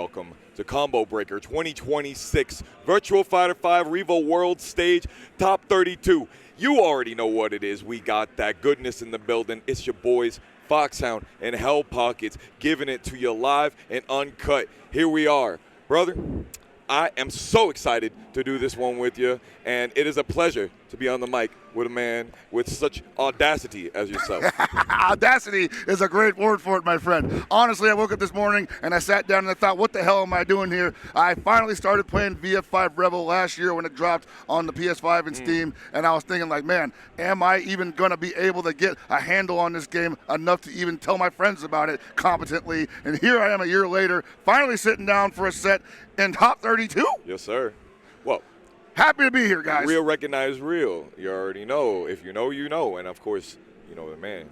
welcome to Combo Breaker 2026 Virtual Fighter 5 REVO World Stage Top 32. You already know what it is. We got that goodness in the building. It's your boys, Foxhound and Hell Pockets, giving it to you live and uncut. Here we are. Brother, I am so excited to do this one with you, and it is a pleasure to be on the mic with a man with such audacity as yourself. Audacity is a great word for it, my friend. Honestly, I woke up this morning and I sat down and I thought, what the hell am I doing here? I finally started playing VF5 REVO last year when it dropped on the PS5 and Steam, and I was thinking like, man, am I even going to be able to get a handle on this game enough to even tell my friends about it competently? And here I am a year later, finally sitting down for a set in top 32. Yes, sir. Well, happy to be here, guys. Real recognize real. You already know. If you know, you know. And, of course, you know the man.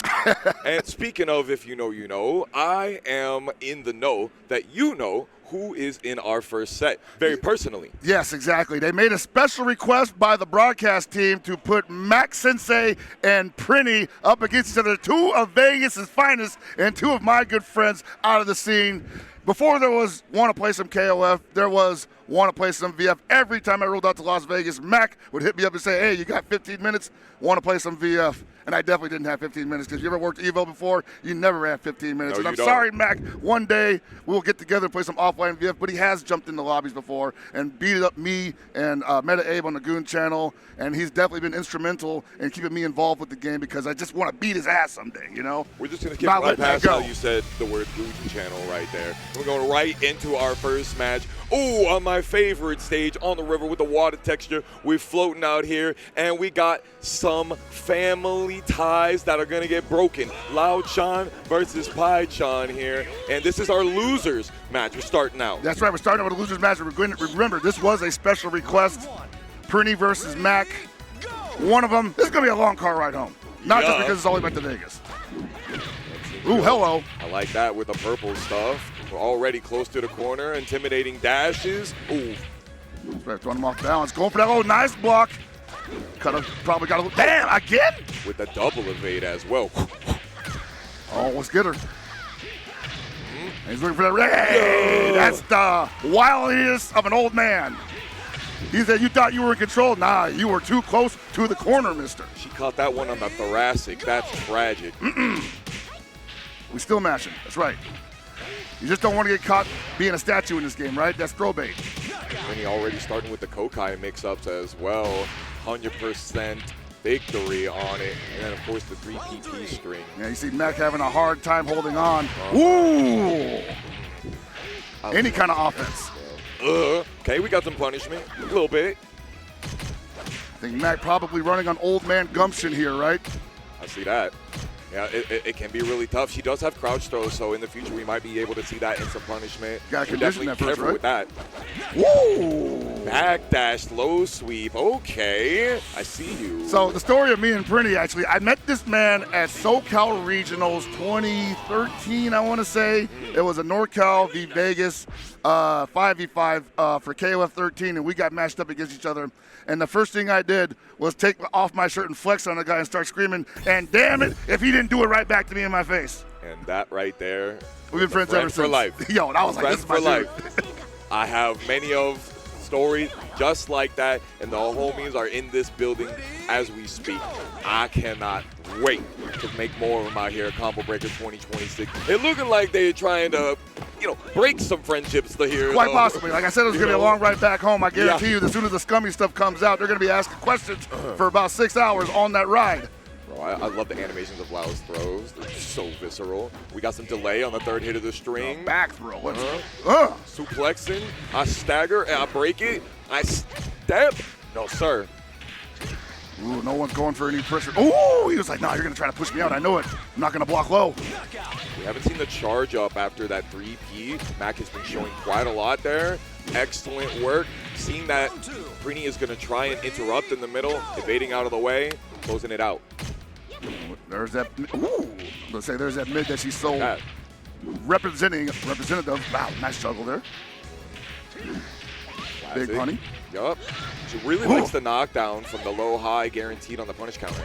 And speaking of if you know, I am in the know that you know who is in our first set, very personally. Yes, exactly. They made a special request by the broadcast team to put Macc Sensei and Prinny up against each other, two of Vegas' finest and two of my good friends out of the scene. Before there was want to play some KOF, there was want to play some VF. Every time I rolled out to Las Vegas, Macc would hit me up and say, hey, you got 15 minutes? Want to play some VF? And I definitely didn't have 15 minutes because you ever worked EVO before? You never had 15 minutes. No, and I'm don't. sorry, Macc. One day we'll get together and play some offline VF, but he has jumped into lobbies before and beat up me and Meta Abe on the Goon channel, and he's definitely been instrumental in keeping me involved with the game because I just want to beat his ass someday, you know? We're just going to skip right past how you said the word Goon channel right there. We're going right into our first match. Ooh, on my favorite stage on the river with the water texture. We're floating out here, and we got some family ties that are going to get broken. Lao Chan versus Pai Chan here, and this is our losers match. We're starting out. That's right. We're starting out with a losers match. Remember, this was a special request. Prinny versus Macc. One of them. This is going to be a long car ride home. Not just because it's all the way back to Vegas. Ooh, hello. I like that with the purple stuff. We're already close to the corner. Intimidating dashes. Ooh. Throwing him off balance. Going for that little nice block. Probably got a little. Damn, again? With the double evade as well. Oh, let's get her. He's looking for that. Hey, that's the wildness of an old man. He said, you thought you were in control? Nah, you were too close to the corner, mister. She caught that one on the thoracic. That's tragic. We still mashing. That's right. You just don't want to get caught being a statue in this game, right? That's throw bait. Prinny already starting with the Kokai mix-ups as well. 100% victory on it. And then, of course, the 3 PP string. Yeah, you see Macc having a hard time holding on. Ooh! Any kind of offense. Okay, we got some punishment. A little bit. I think Macc probably running on old man gumption here, right? I see that. Yeah, it can be really tough. She does have crouch throws, so in the future we might be able to see that in some punishment. Gotta definitely that careful first, right? with that. Woo! Backdash, low sweep. Okay, I see you. So the story of me and Prinny, actually, I met this man at SoCal Regionals 2013, I want to say. It was a NorCal v Vegas 5v5 for KOF 13, and we got matched up against each other. And the first thing I did was take off my shirt and flex on the guy and start screaming, and damn it, if he didn't do it right back to me in my face. And that right there. We've been friends ever since. For life. Yo, and I was like, this is my life. I have many of stories just like that, and the homies are in this building as we speak. I cannot wait to make more of them out here at Combo Breaker 2026. It looking like they're trying to, break some friendships here. Quite possibly. Like I said, it was going to be a long ride back home. I guarantee you, as soon as the scummy stuff comes out, they're going to be asking questions for about 6 hours on that ride. Bro, I love the animations of Lao's throws. They're so visceral. We got some delay on the third hit of the string. Back throw. Suplexing. I stagger and I break it. I step. No, sir. Ooh, no one's going for any pressure. Ooh, he was like, no, you're going to try to push me out. I know it. I'm not going to block low. We haven't seen the charge up after that 3P. Macc has been showing quite a lot there. Excellent work. Seeing that Prinny is going to try and interrupt in the middle, evading out of the way, closing it out. There's that. Ooh, let's say there's that mid that she's so representative. Wow, nice juggle there. Classic. Big honey. Yup. She really likes the knockdown from the low-high guaranteed on the punish counter.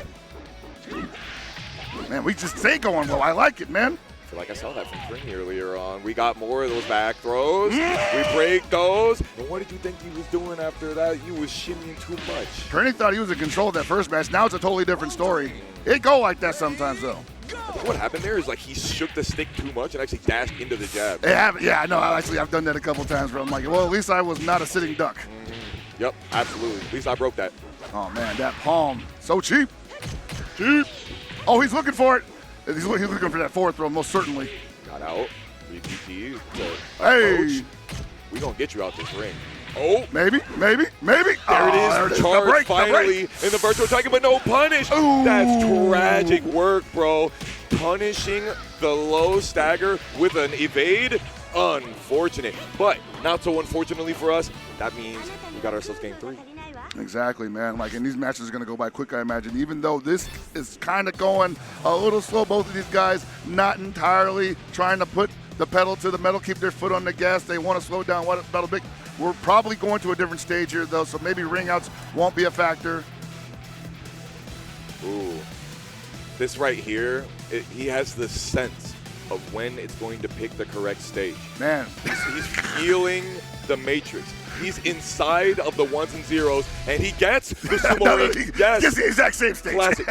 Man, we just stay going low. I like it, man. I feel like I saw that from Prinny earlier on. We got more of those back throws. We break those. And what did you think he was doing after that? He was shimmying too much. Prinny thought he was in control of that first match. Now it's a totally different story. It go like that sometimes, though. I think what happened there is like he shook the stick too much and actually dashed into the jab. Yeah, I know. I've done that a couple times where I'm like, well, at least I was not a sitting duck. Yep, absolutely. At least I broke that. Oh, man, that palm. So cheap. Cheap. Oh, he's looking for it. He's looking for that forward throw, most certainly. Got out. 3PT to Hey. approach. We gonna get you out this ring. Oh. Maybe. There it is. Charge finally in the virtual striking, but no punish. Ooh. That's tragic work, bro. Punishing the low stagger with an evade. Unfortunate. But not so unfortunately for us, that means we got ourselves game 3. Exactly, man. Like, and these matches are going to go by quick, I imagine. Even though this is kind of going a little slow, both of these guys not entirely trying to put the pedal to the metal, keep their foot on the gas. They want to slow down Battle Big. We're probably going to a different stage here, though, so maybe ring outs won't be a factor. Ooh. This right here, he has the sense of when it's going to pick the correct stage. Man. He's feeling the matrix. He's inside of the ones and zeros, and he gets the sumo ring. Yes. Gets the exact same stage. Classic.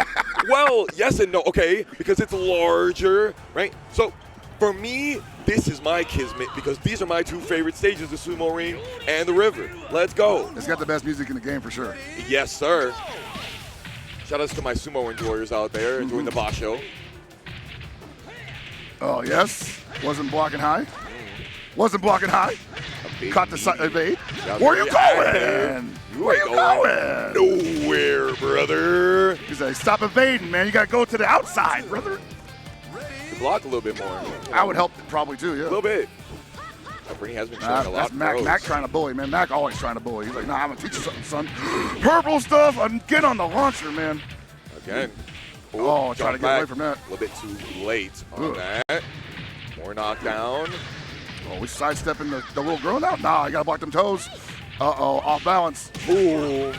Well, yes and no. Okay, because it's larger, right? So, for me, this is my kismet because these are my 2 favorite stages, the sumo ring and the river. Let's go. It's got the best music in the game for sure. Yes, sir. Shout outs to my sumo enjoyers out there enjoying the Basho. Oh, yes. Wasn't blocking high. Wasn't blocking high. Caught the side evade. Where you going? Where you going? Nowhere, brother. He's like, stop evading, man. You got to go to the outside, brother. You block a little bit more. I would help probably too, yeah. A little bit. Prinny has been showing a lot. That's Macc. Macc trying to bully, man. Macc always trying to bully. He's like, nah, I'm going to teach you something, son. Purple stuff. Get on the launcher, man. Again. Oh, trying to get away from that. A little bit too late on that. More knockdown. Oh, we sidestepping the little girl now? Nah, I got to block them toes. Uh-oh, off balance. Boom.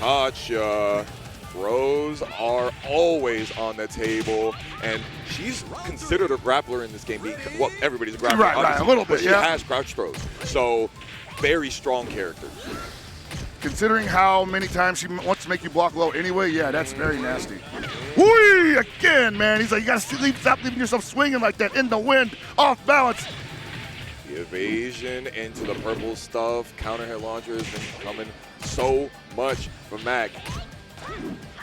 Gotcha. Throws are always on the table, and she's considered a grappler in this game. Well, everybody's a grappler. Right, a little bit, She has crouch throws, so very strong character. Considering how many times she wants to make you block low anyway, yeah, that's very nasty. Whee! Again, man. He's like, you got to stop leaving yourself swinging like that in the wind, off balance. The evasion into the purple stuff. Counter hit launcher has been coming so much from Macc.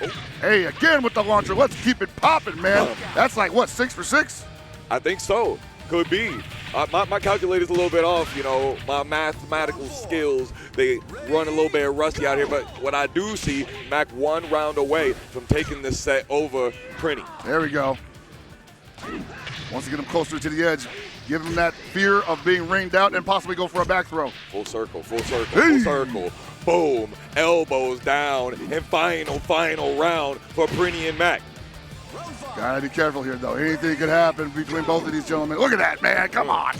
Oh. Hey, again with the launcher. Let's keep it popping, man. That's like, what, 6 for 6? I think so. Could be. My calculator's a little bit off, you know. My mathematical skills, they run a little bit rusty out here. But what I do see, Macc 1 round away from taking this set over Prinny. There we go. Wants to get him closer to the edge. Give him that fear of being ringed out and possibly go for a back throw. Full circle, full circle, full circle. Boom, elbows down, and final round for Prinny and Macc. Gotta be careful here, though. Anything could happen between both of these gentlemen. Look at that, man. Come on.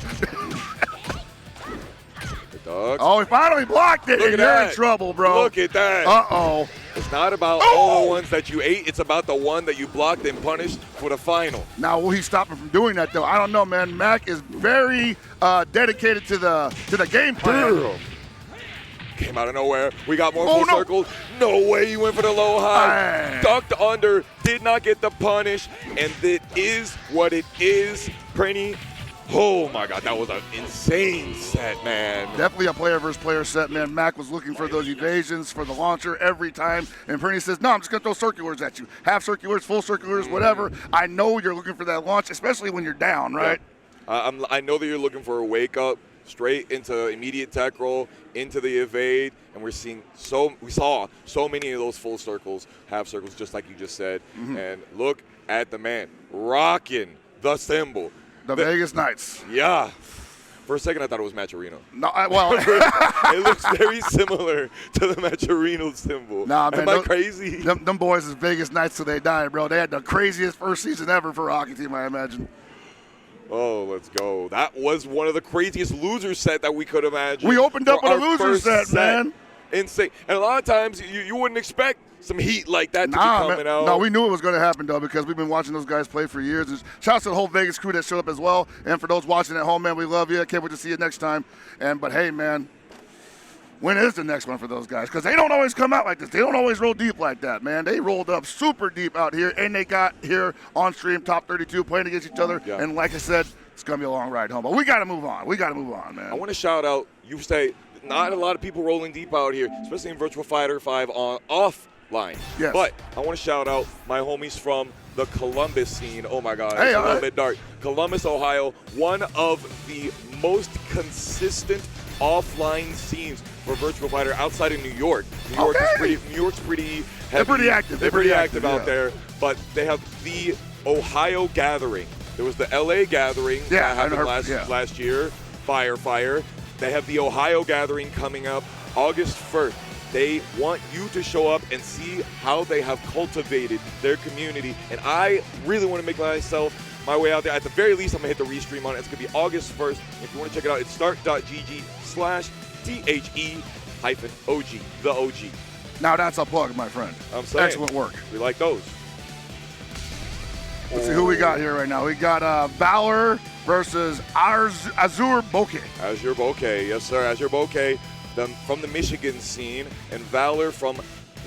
Oh, he finally blocked it. You're in trouble, bro. Look at that. Uh-oh. It's not about all the ones that you ate. It's about the one that you blocked and punished for the final. Now, will he stop him from doing that, though? I don't know, man. Macc is very dedicated to the game plan. Came out of nowhere. We got more full circles. No way he went for the low high. Ducked under, did not get the punish, and it is what it is. Prinny, oh my God, that was an insane set, man. Definitely a player versus player set, man. Macc was looking for those evasions for the launcher every time, and Prinny says, no, I'm just going to throw circulars at you. Half circulars, full circulars, whatever. I know you're looking for that launch, especially when you're down, right? Yeah. I know that you're looking for a wake up, straight into immediate tech roll, into the evade, and we saw so many of those full circles, half circles, just like you just said. And look at the man rocking the symbol. The Vegas Knights. Yeah. For a second, I thought it was Maccherino. No, well. It looks very similar to the Maccherino symbol. Nah, man. Am I crazy? Them boys is Vegas Knights till they die, bro. They had the craziest first season ever for a hockey team, I imagine. Oh, let's go. That was one of the craziest loser set that we could imagine. We opened up with a loser set, man. Insane. And a lot of times you wouldn't expect some heat like that to be Nah, coming man. out. No, we knew it was going to happen, though, because we've been watching those guys play for years. And shout out to the whole Vegas crew that showed up as well. And for those watching at home, man, we love you. Can't wait to see you next time. But, hey, man, when is the next one for those guys? Because they don't always come out like this. They don't always roll deep like that, man. They rolled up super deep out here, and they got here on stream, top 32, playing against each other. Yeah. And like I said, it's going to be a long ride home. But we got to move on. We got to move on, man. I want to shout out, you say, not a lot of people rolling deep out here, especially in Virtua Fighter 5 on offline. Yes. But I want to shout out my homies from the Columbus scene. Oh my God, Hey, it's a little bit dark. Columbus, Ohio, one of the most consistent offline scenes for Virtua Fighter outside of New York. New York's pretty heavy. They're pretty active. They're pretty active out there. But they have the Ohio Gathering. There was the LA Gathering that happened last year. Fire. They have the Ohio Gathering coming up August 1st. They want you to show up and see how they have cultivated their community. And I really want to make my way out there. At the very least, I'm going to hit the restream on it. It's going to be August 1st. If you want to check it out, it's start.gg/THE-OG, the OG. Now that's a plug, my friend. I'm saying. Excellent work. We like those. Let's see who we got here right now. We got Valor versus Azurebokeh. Azurebokeh, yes sir, Azurebokeh from the Michigan scene, and Valor from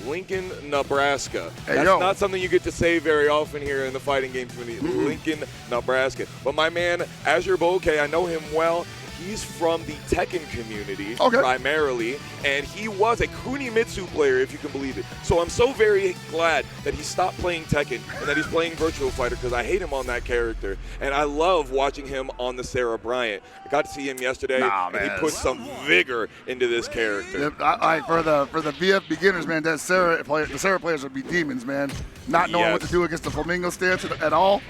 Lincoln, Nebraska. That's not something you get to say very often here in the fighting game community. Lincoln, Nebraska. But my man, Azurebokeh, I know him well. He's from the Tekken community primarily, and he was a Kunimitsu player, if you can believe it. So I'm so very glad that he stopped playing Tekken and that he's playing Virtua Fighter, because I hate him on that character, and I love watching him on the Sarah Bryant. I got to see him yesterday, and he put some vigor into this character. For the VF beginners, man, the Sarah players would be demons, man. Not knowing what to do against the Flamingo stance at all.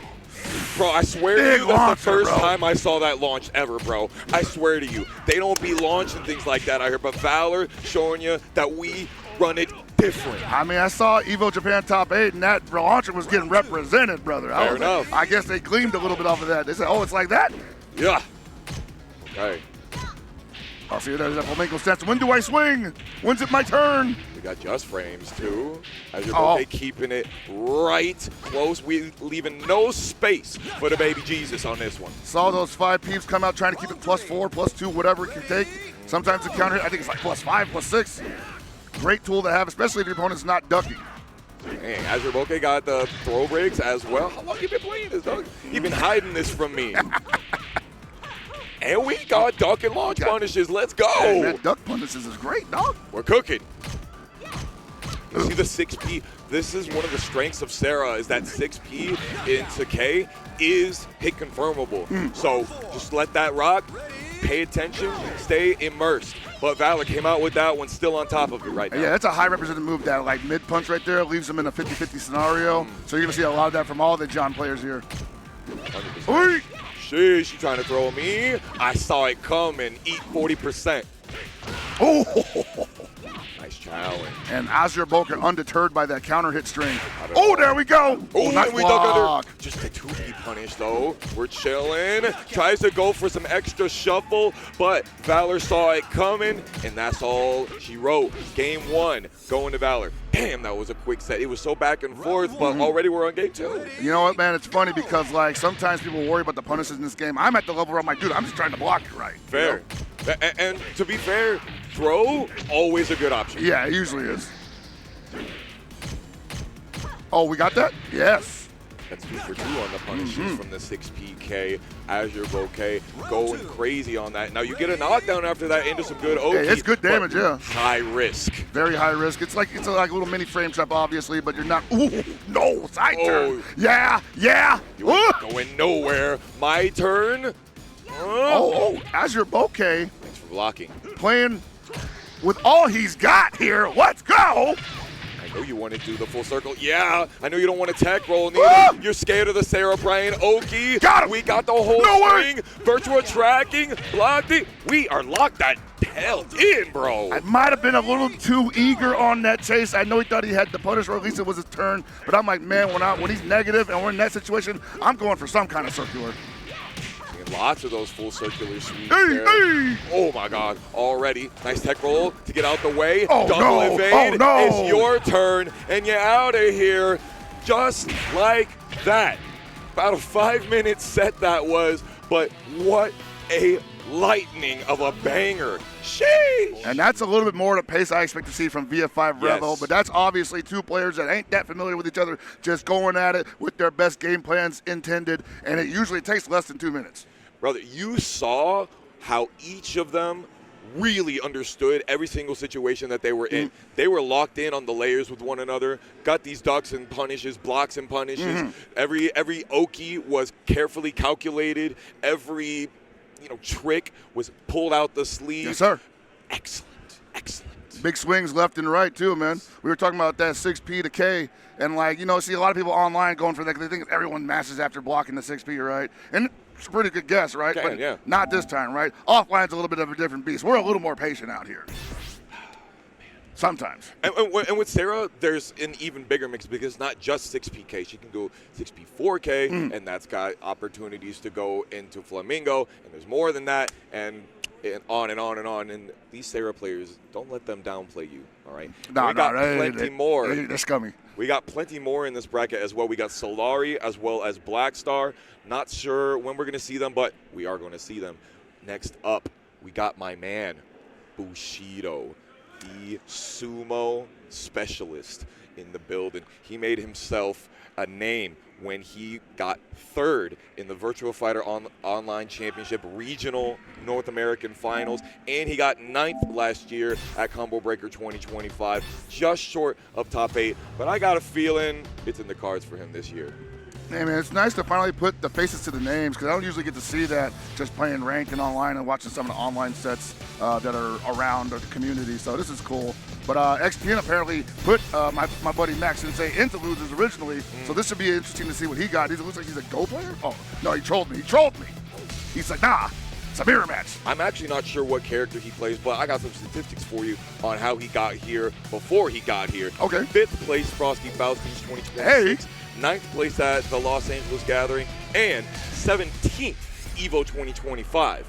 Bro, I swear to you, that's the first time I saw that launch ever, bro. I swear to you. They don't be launching things like that out here, but Valor showing you that we run it different. I mean, I saw Evo Japan top 8, and that launcher was getting represented, brother. Fair enough. I guess they gleamed a little bit off of that. They said, oh, it's like that? Yeah. Okay. I'll see you there's that Flamingo stance. When do I swing? When's it my turn? We got just frames, too. Azurebokeh keeping it right close. We leaving no space for the baby Jesus on this one. Saw those 5 peeps come out trying to keep it +4, +2, whatever it can take. Sometimes the counter, I think it's like +5, +6. Great tool to have, especially if your opponent's not ducking. Dang, Azurebokeh got the throw breaks as well. How long you been playing this, dog? You been hiding this from me. And we got duck and launch punishes. Let's go. Hey, man, duck punishes is great, dog. We're cooking. You see the 6P? This is one of the strengths of Sarah, is that 6P into K is hit confirmable. So just let that rock. Pay attention. Stay immersed. But Valor came out with that one still on top of it right now. Yeah, that's a high represented move. That like mid punch right there leaves them in a 50-50 scenario. So you're going to see a lot of that from all the John players here. 100%. Sheesh, you trying to throw me? I saw it come and eat 40%. Oh! Nice challenge. And Azurebokeh undeterred by that counter hit string. Oh, there we go. Oh, nice we dug under. Just a 2P punish, though. We're chilling. Tries to go for some extra shuffle, but Valor saw it coming, and that's all she wrote. Game 1, going to Valor. Damn, that was a quick set. It was so back and forth, but already we're on game 2. You know what, man? It's funny because, like, sometimes people worry about the punishes in this game. I'm at the level where I'm like, dude, I'm just trying to block you right. Fair. You know? And to be fair, throw, always a good option. Yeah, it usually is. Oh, we got that? Yes. That's 2 for 2 on the punishes from the 6PK. Azurebokeh going crazy on that. Now you get a knockdown after that into some good OP. Hey, it's good damage, yeah. High risk. Very high risk. It's like a little mini frame trap, obviously, but you're not. Ooh, no, side turn. Yeah. You ain't going nowhere. My turn. Azurebokeh. Thanks for blocking. Playing with all he's got here. Let's go. I know you want to do the full circle. Yeah, I know you don't want to tech roll neither. You're scared of the Sarah Bryant Oki. Got him. We got the whole thing. Virtua tracking, blocked it. We are locked that hell in, bro. I might have been a little too eager on that chase. I know he thought he had the punish, or at least it was his turn. But I'm like, man, when he's negative and we're in that situation, I'm going for some kind of circular. And lots of those full circular sweeps Hey, there. hey! Oh my God, already. Nice tech roll to get out the way. Oh, Double no. evade. Oh, no. It's your turn, and you're out of here just like that. About a 5-minute set that was, but what a lightning of a banger. Sheesh! And that's a little bit more the pace I expect to see from VF5 Yes. REVO, but that's obviously two players that ain't that familiar with each other, just going at it with their best game plans intended, and it usually takes less than 2 minutes. Brother, you saw how each of them really understood every single situation that they were in. They were locked in on the layers with one another, got these ducks and punishes, blocks and punishes. Every Oki was carefully calculated. Every trick was pulled out the sleeve. Yes, sir. Excellent, excellent. Big swings left and right, too, man. We were talking about that 6P to K, and, see a lot of people online going for that because they think everyone mashes after blocking the 6P, right? And it's a pretty good guess, right? But yeah. Not this time, right? Offline's a little bit of a different beast. We're a little more patient out here. Sometimes. And with Sarah, there's an even bigger mix because it's not just 6PK. She can go 6P4K, and that's got opportunities to go into Flamingo, and there's more than that, and on and on and on. And these Sarah players, don't let them downplay you, all right? We got plenty more. They're scummy. We got plenty more in this bracket as well. We got Solari as well as Blackstar. Not sure when we're going to see them, but we are going to see them. Next up, we got my man, Bushido, the sumo specialist in the building. He made himself a name when he got third in the Virtua Fighter Online Championship Regional North American Finals, and he got 9th last year at Combo Breaker 2025, just short of top 8. But I got a feeling it's in the cards for him this year. Hey, man, it's nice to finally put the faces to the names because I don't usually get to see that just playing ranked and online and watching some of the online sets that are around the community. So this is cool. But XPN apparently put my buddy Macc Sensei into losers originally. So this should be interesting to see what he got. He looks like he's a Go player. Oh, no, he trolled me. He trolled me. He's like, nah, it's a mirror match. I'm actually not sure what character he plays, but I got some statistics for you on how he got here before he got here. Okay. 5th place Frosty Faustins 2026. Hey. 9th place at the Los Angeles Gathering, and 17th EVO 2025.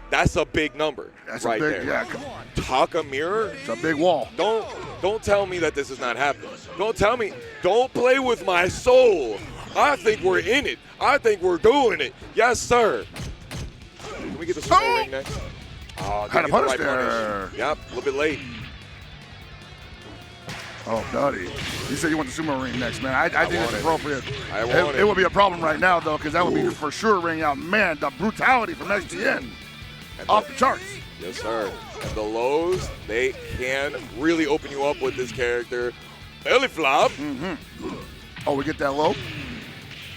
That's a big number. That's right a big, there. yeah. Come on. Taka Mirror. It's a big wall. Don't tell me that this is not happening. Don't tell me. Don't play with my soul. I think we're in it. I think we're doing it. Yes, sir. Can we get the sumo ring next? Oh, Had a didn't get the punish right there. punish. Yep, a little bit late. Oh, buddy. You said you want the sumo ring next, man. I think it's appropriate. I want it. It would be a problem right now, though, because that would be for sure ring out. Man, the brutality from XGN. Off the charts. Yes, sir. And the lows, they can really open you up with this character. Early flop. Oh, we get that low.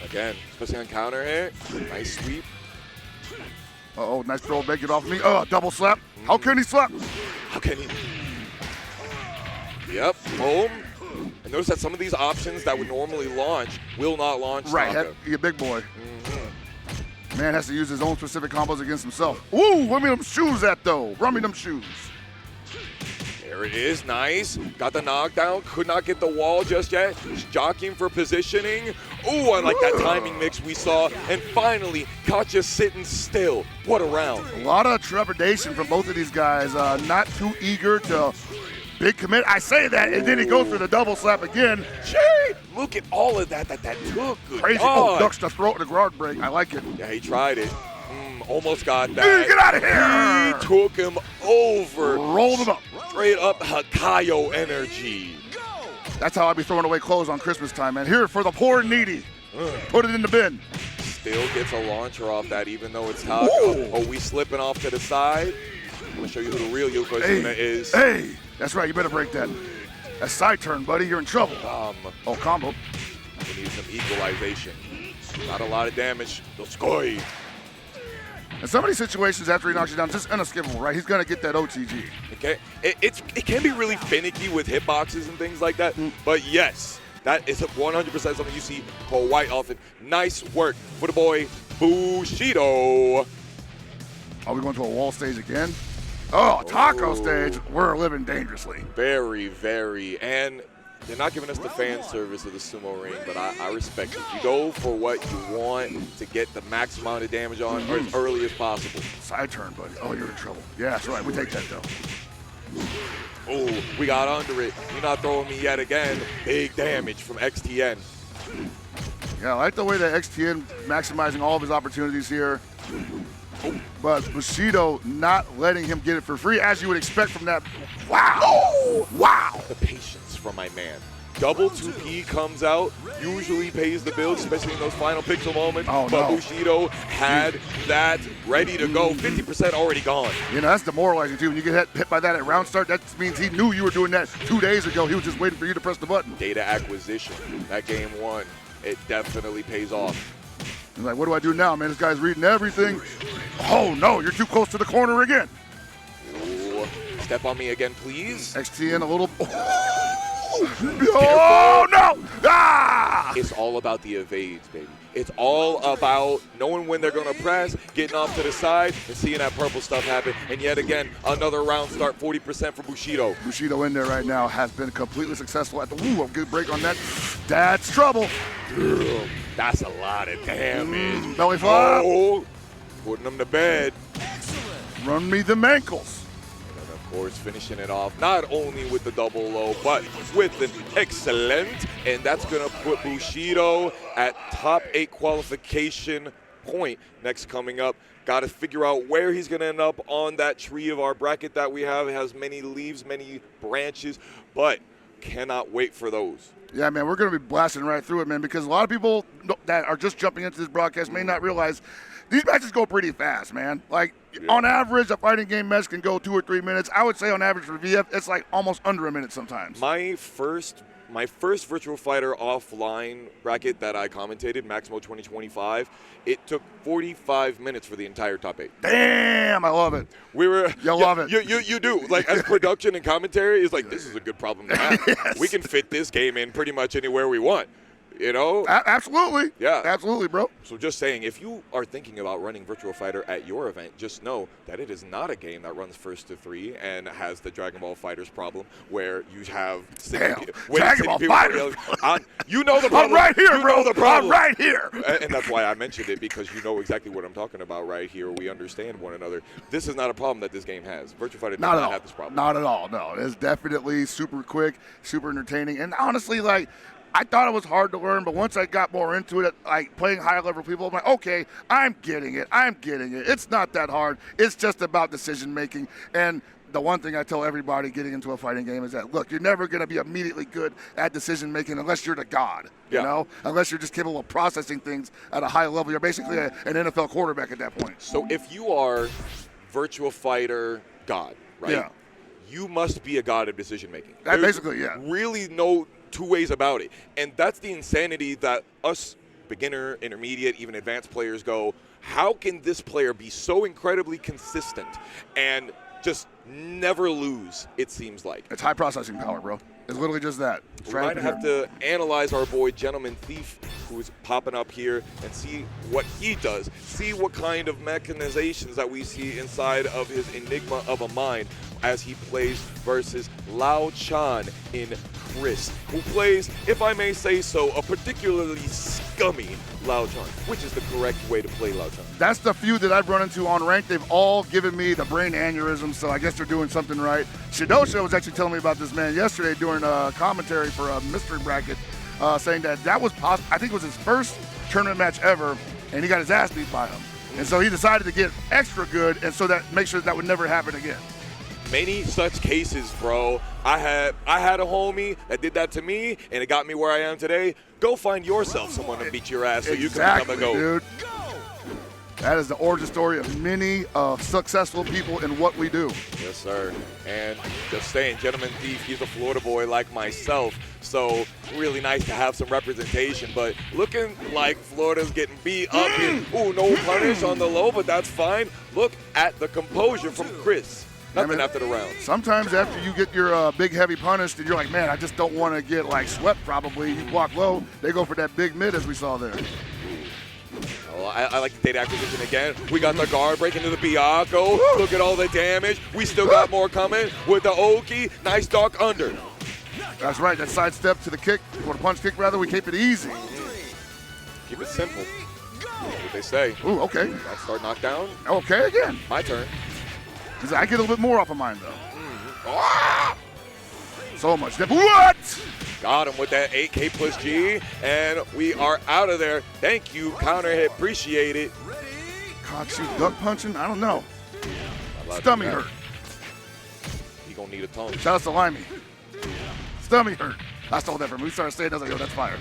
Again, especially on counter here. Nice sweep. Uh-oh, nice throw back, get off of me. Oh, double slap. How can he slap? How can he? Yep, boom. And notice that some of these options that would normally launch will not launch. Right, he's a big boy. Man has to use his own specific combos against himself. Ooh, where me them shoes at, though? Run me them shoes. There it is, nice. Got the knockdown, could not get the wall just yet. Just jockeying for positioning. Ooh, I like that timing mix we saw. And finally, Katja sitting still. What a round. A lot of trepidation from both of these guys. Not too eager to big commit. I say that, and then he goes for the double slap again. Gee, look at all of that took. Good Crazy. God. Oh, ducks the throat, the guard break. I like it. Yeah, he tried it. Almost got that. Dude, get out of here! He took him over. Rolled him up. Straight up Hakayo energy. That's how I be throwing away clothes on Christmas time, man. Here for the poor and needy. Put it in the bin. Still gets a launcher off that, even though it's Taka. Oh, we slipping off to the side. I'm going to show you who the real Yokozuna is. Hey, that's right. You better break that. That side turn, buddy. You're in trouble. Oh, combo. We need some equalization. Not a lot of damage. Doskoi. In some of these situations, after he knocks you down, just inescapable, right? He's going to get that OTG. Okay, it can be really finicky with hitboxes and things like that, but yes, that is 100% something you see quite often. Nice work for the boy Bushido. Are we going to a wall stage again? Oh, taco stage. We're living dangerously. Very, very, and They're not giving us the fan service of the sumo ring, but I respect it. You go for what you want to get the max amount of damage on or as early as possible. Side turn, buddy. Oh, you're in trouble. Yeah, that's right. We take that, though. Oh, we got under it. You're not throwing me yet again. Big damage from XTN. Yeah, I like the way that XTN maximizing all of his opportunities here. But Bushido not letting him get it for free, as you would expect from that. Wow! Oh, wow! The patience from my man. Double 2P comes out, usually pays the bills, especially in those final pixel moments. Oh, but no. Bushido had that ready to go. 50% already gone. You know, that's demoralizing, too. When you get hit by that at round start, that means he knew you were doing that 2 days ago. He was just waiting for you to press the button. Data acquisition. That game one, it definitely pays off. He's like, what do I do now, man? This guy's reading everything. Oh, no, you're too close to the corner again. Ooh, step on me again, please. XTN a little. Oh, no! Ah! It's all about the evades, baby. It's all about knowing when they're going to press, getting off to the side, and seeing that purple stuff happen. And yet again, another round start, 40% for Bushido. Bushido in there right now has been completely successful at the. Ooh, a good break on that. That's trouble. Ugh, that's a lot of damage. Belly flop. Oh, putting them to bed. Run me them ankles. And of course, finishing it off not only with the double low, but with an excellent. And that's going to put Bushido at top 8 qualification point. Next coming up, got to figure out where he's going to end up on that tree of our bracket that we have. It has many leaves, many branches, but cannot wait for those. Yeah, man, we're going to be blasting right through it, man, because a lot of people that are just jumping into this broadcast may not realize these matches go pretty fast, man. Like, on average, a fighting game match can go 2 or 3 minutes. I would say on average for VF, it's like almost under a minute sometimes. My first Virtual Fighter offline bracket that I commentated, Maximo 2025, it took 45 minutes for the entire top 8. Damn, I love it. We were, love it. You do. Like, as production and commentary, it's like, this is a good problem to have. Yes. We can fit this game in pretty much anywhere we want. You know? Absolutely. Yeah. Absolutely, bro. So just saying, if you are thinking about running Virtual Fighter at your event, just know that it is not a game that runs first to 3 and has the Dragon Ball FighterZ problem where you have Dragon Ball FighterZ. You know the problem. I'm right here, bro. Know the problem. I'm right here. And that's why I mentioned it, because you know exactly what I'm talking about right here. We understand one another. This is not a problem that this game has. Virtual Fighter does not have this problem. Not at all. No, it's definitely super quick, super entertaining, and honestly, like, I thought it was hard to learn, but once I got more into it, like playing higher level people, I'm like, okay, I'm getting it. It's not that hard. It's just about decision making. And the one thing I tell everybody getting into a fighting game is that, look, you're never going to be immediately good at decision making unless you're the god, you know? Unless you're just capable of processing things at a high level. You're basically an NFL quarterback at that point. So if you are Virtual Fighter God, right? Yeah. You must be a god of decision making. Basically, yeah. Really no two ways about it. And that's the insanity that us beginner, intermediate, even advanced players go, how can this player be so incredibly consistent and just never lose, it seems like. It's high processing power, bro. It's literally just that. We might have to analyze our boy Gentlemanthief, who's popping up here, and see what he does. See what kind of mechanizations that we see inside of his enigma of a mind as he plays versus Lao Chan in Chris, who plays, if I may say so, a particularly scummy Lao Chan, which is the correct way to play Lao Chan. That's the few that I've run into on ranked. They've all given me the brain aneurysm, so I guess they're doing something right. Shidosha was actually telling me about this man yesterday during a commentary for a mystery bracket, saying that was possible. I think it was his first tournament match ever, and he got his ass beat by him. And so he decided to get extra good, and so that make sure that would never happen again. Many such cases, bro. I had a homie that did that to me, and it got me where I am today. Go find yourself someone to beat your ass so you can become a GOAT. Dude. That is the origin story of many successful people in what we do. Yes, sir. And just saying, Gentlemanthief, he's a Florida boy like myself, so really nice to have some representation. But looking like Florida's getting beat up here. Ooh, no punish on the low, but that's fine. Look at the composure from Chris. Nothing after the round. Sometimes after you get your big heavy punish, you're like, man, I just don't want to get like swept probably. You block low, they go for that big mid as we saw there. Oh, I like the data acquisition again. We got the guard break into the Biako. Look at all the damage. We still got more coming with the Oki. Nice dark under. That's right. That sidestep to the kick, or the punch kick rather. We keep it easy. Keep it simple. That's what they say. Ooh, okay. Blackstar knockdown. Okay, again. My turn. I get a little bit more off of mine, though. So much. What? Got him with that 8K plus G, and we are out of there. Thank you, counter hit. Appreciate it. Cock shoot, duck punching? I don't know. Stomach hurt. He gonna need a tongue. Shout out to Limy. Stomach hurt. I stole that from him. We started saying that. I was like, yo, that's fire.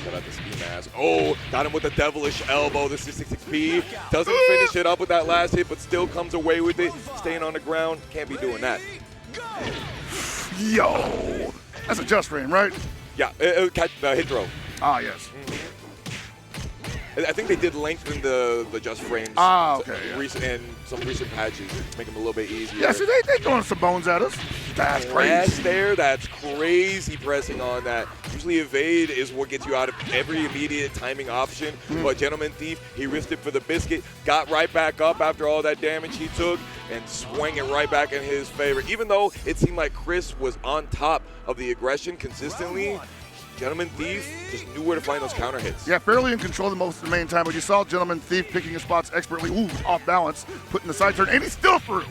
Shout out to Ski Mask. Oh, got him with the devilish elbow. This is 66P. Doesn't finish it up with that last hit, but still comes away with it. Staying on the ground. Can't be doing that. Yo. That's a just frame, right? Yeah, hit throw. Ah, yes. I think they did lengthen the just frames. Ah, okay. And some recent patches make them a little bit easier. Yeah, see, they throwing some bones at us. That's crazy. That's crazy pressing on that. Usually evade is what gets you out of every immediate timing option. But Gentlemanthief, he risked it for the biscuit, got right back up after all that damage he took, and swung it right back in his favor. Even though it seemed like Chris was on top of the aggression consistently, Gentlemanthief just knew where to find those counter hits. Yeah, fairly in control the most of the main time, but you saw Gentlemanthief picking his spots expertly. Ooh, off balance, putting the side turn, and he's still through.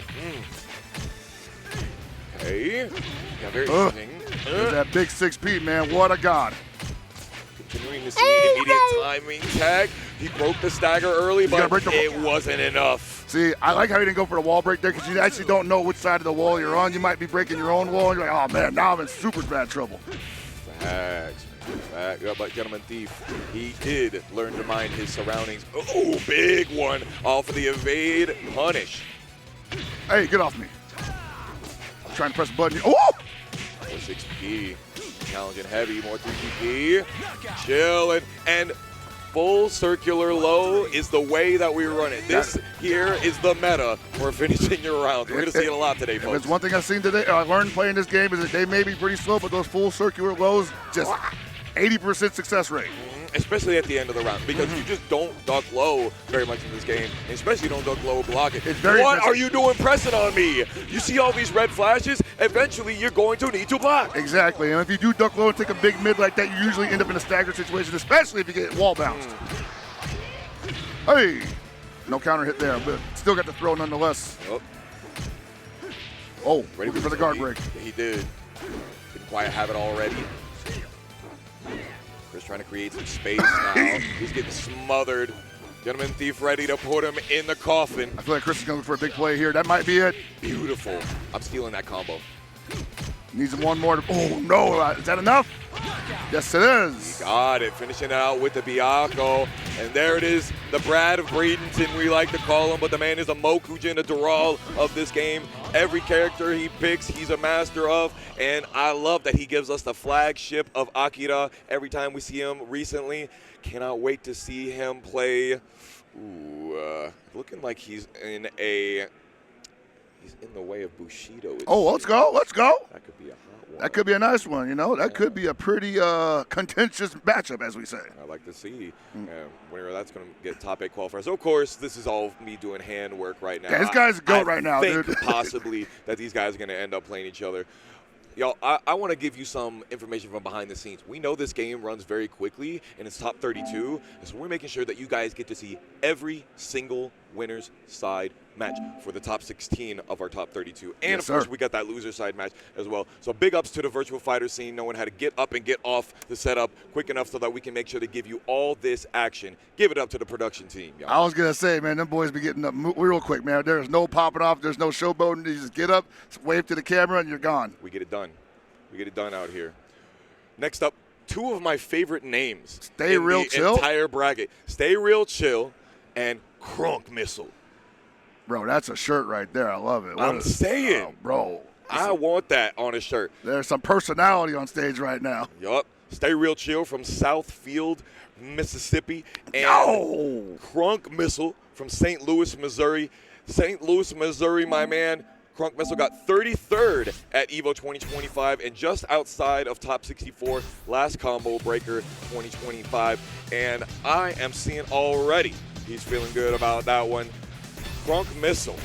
Okay. Yeah, very interesting. There's that big 6P, man. What a god. Continuing to see immediate timing tag. He broke the stagger early, but it wasn't enough. See, I like how he didn't go for the wall break there because you actually don't know which side of the wall you're on. You might be breaking your own wall, and you're like, oh, man, now I'm in super bad trouble. Facts. But Gentlemanthief, he did learn to mind his surroundings. Oh, big one off of the evade punish. Hey, get off me. I'm trying to press a button. Oh! 6P, challenging heavy, more 3PP. Chill and full circular low is the way that we run it. This here is the meta for finishing your rounds. We're going to see it a lot today, folks. There's one thing I've seen today, I learned playing this game, is that they may be pretty slow, but those full circular lows, just 80% success rate. Especially at the end of the round, because you just don't duck low very much in this game, and especially don't duck low blocking. What are you doing pressing on me? You see all these red flashes? Eventually, you're going to need to block. Exactly, and if you do duck low and take a big mid like that, you usually end up in a staggered situation, especially if you get wall bounced. Hey, no counter hit there, but still got the throw nonetheless. Oh, ready for the guard break. He did. Didn't quite have it already. Chris trying to create some space now. He's getting smothered. Gentlemanthief ready to put him in the coffin. I feel like Chris is going for a big play here. That might be it. Beautiful. I'm stealing that combo. Needs one more. Oh, no. Is that enough? Yes, it is. He got it. Finishing it out with the Byakuya. And there it is. The Brad of Bradenton, we like to call him. But the man is a Mokujin, a Doral of this game. Every character he picks, he's a master of. And I love that he gives us the flagship of Akira every time we see him recently. Cannot wait to see him play. Ooh, looking like he's in the way of Bushido. Oh, let's go. Let's go. That could be a hot one. That could be a nice one, you know. That could be a pretty contentious matchup, as we say. I like to see whenever that's going to get top 8 qualifiers. So, of course, this is all me doing handwork right now. Yeah, this guy's a goat right now, dude. I think possibly that these guys are going to end up playing each other. Y'all, I want to give you some information from behind the scenes. We know this game runs very quickly, and it's top 32, so we're making sure that you guys get to see every single winner's side match for the top 16 of our top 32. And, of course, we got that loser side match as well. So big ups to the virtual fighter scene, knowing how to get up and get off the setup quick enough so that we can make sure to give you all this action. Give it up to the production team, y'all. I was going to say, man, them boys be getting up real quick, man. There's no popping off. There's no showboating. You just get up, wave to the camera, and you're gone. We get it done. We get it done out here. Next up, 2 of my favorite names Stayrealchill? Entire bracket. Stayrealchill and Krunk Missile. Bro, that's a shirt right there. I love it. I'm saying. Oh, bro. I want that on a shirt. There's some personality on stage right now. Yup. Stayrealchill from Southfield, Mississippi. And Krunk Missile from St. Louis, Missouri. St. Louis, Missouri, my man. Krunk Missile got 33rd at EVO 2025 and just outside of top 64 last combo breaker 2025. And I am seeing already he's feeling good about that one. Krunk Missile.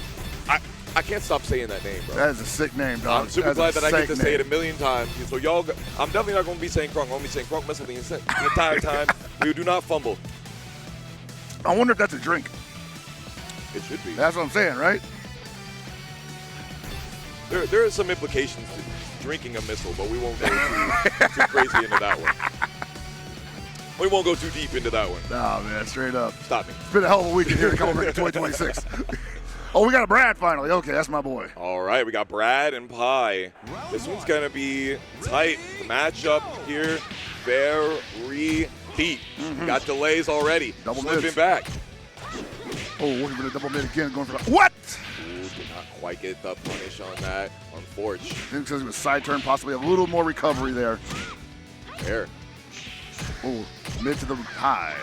I can't stop saying that name, bro. That is a sick name, dog. I'm super glad that I get to say it a name. million times. So y'all, I'm definitely not going to be saying Krunk. I'm going to be saying Krunk Missile the entire time. We do not fumble. I wonder if that's a drink. It should be. That's what I'm saying, right? There are some implications to drinking a missile, but we won't go too crazy into that one. We won't go too deep into that one. Nah, man, straight up. Stop me. It's been a hell of a weekend here to come over to 2026. Oh, we got a Brad finally. Okay, that's my boy. All right, we got Brad and Pi. This one's going to be tight. The matchup here, very deep. Got delays already. Double Slipping mids. back. Oh, we're going to double mid again. Going for the, what? Ooh, did not quite get the punish on that. Unfortunate. I think because it was side turn, possibly a little more recovery there. There. Oh, mid to the high.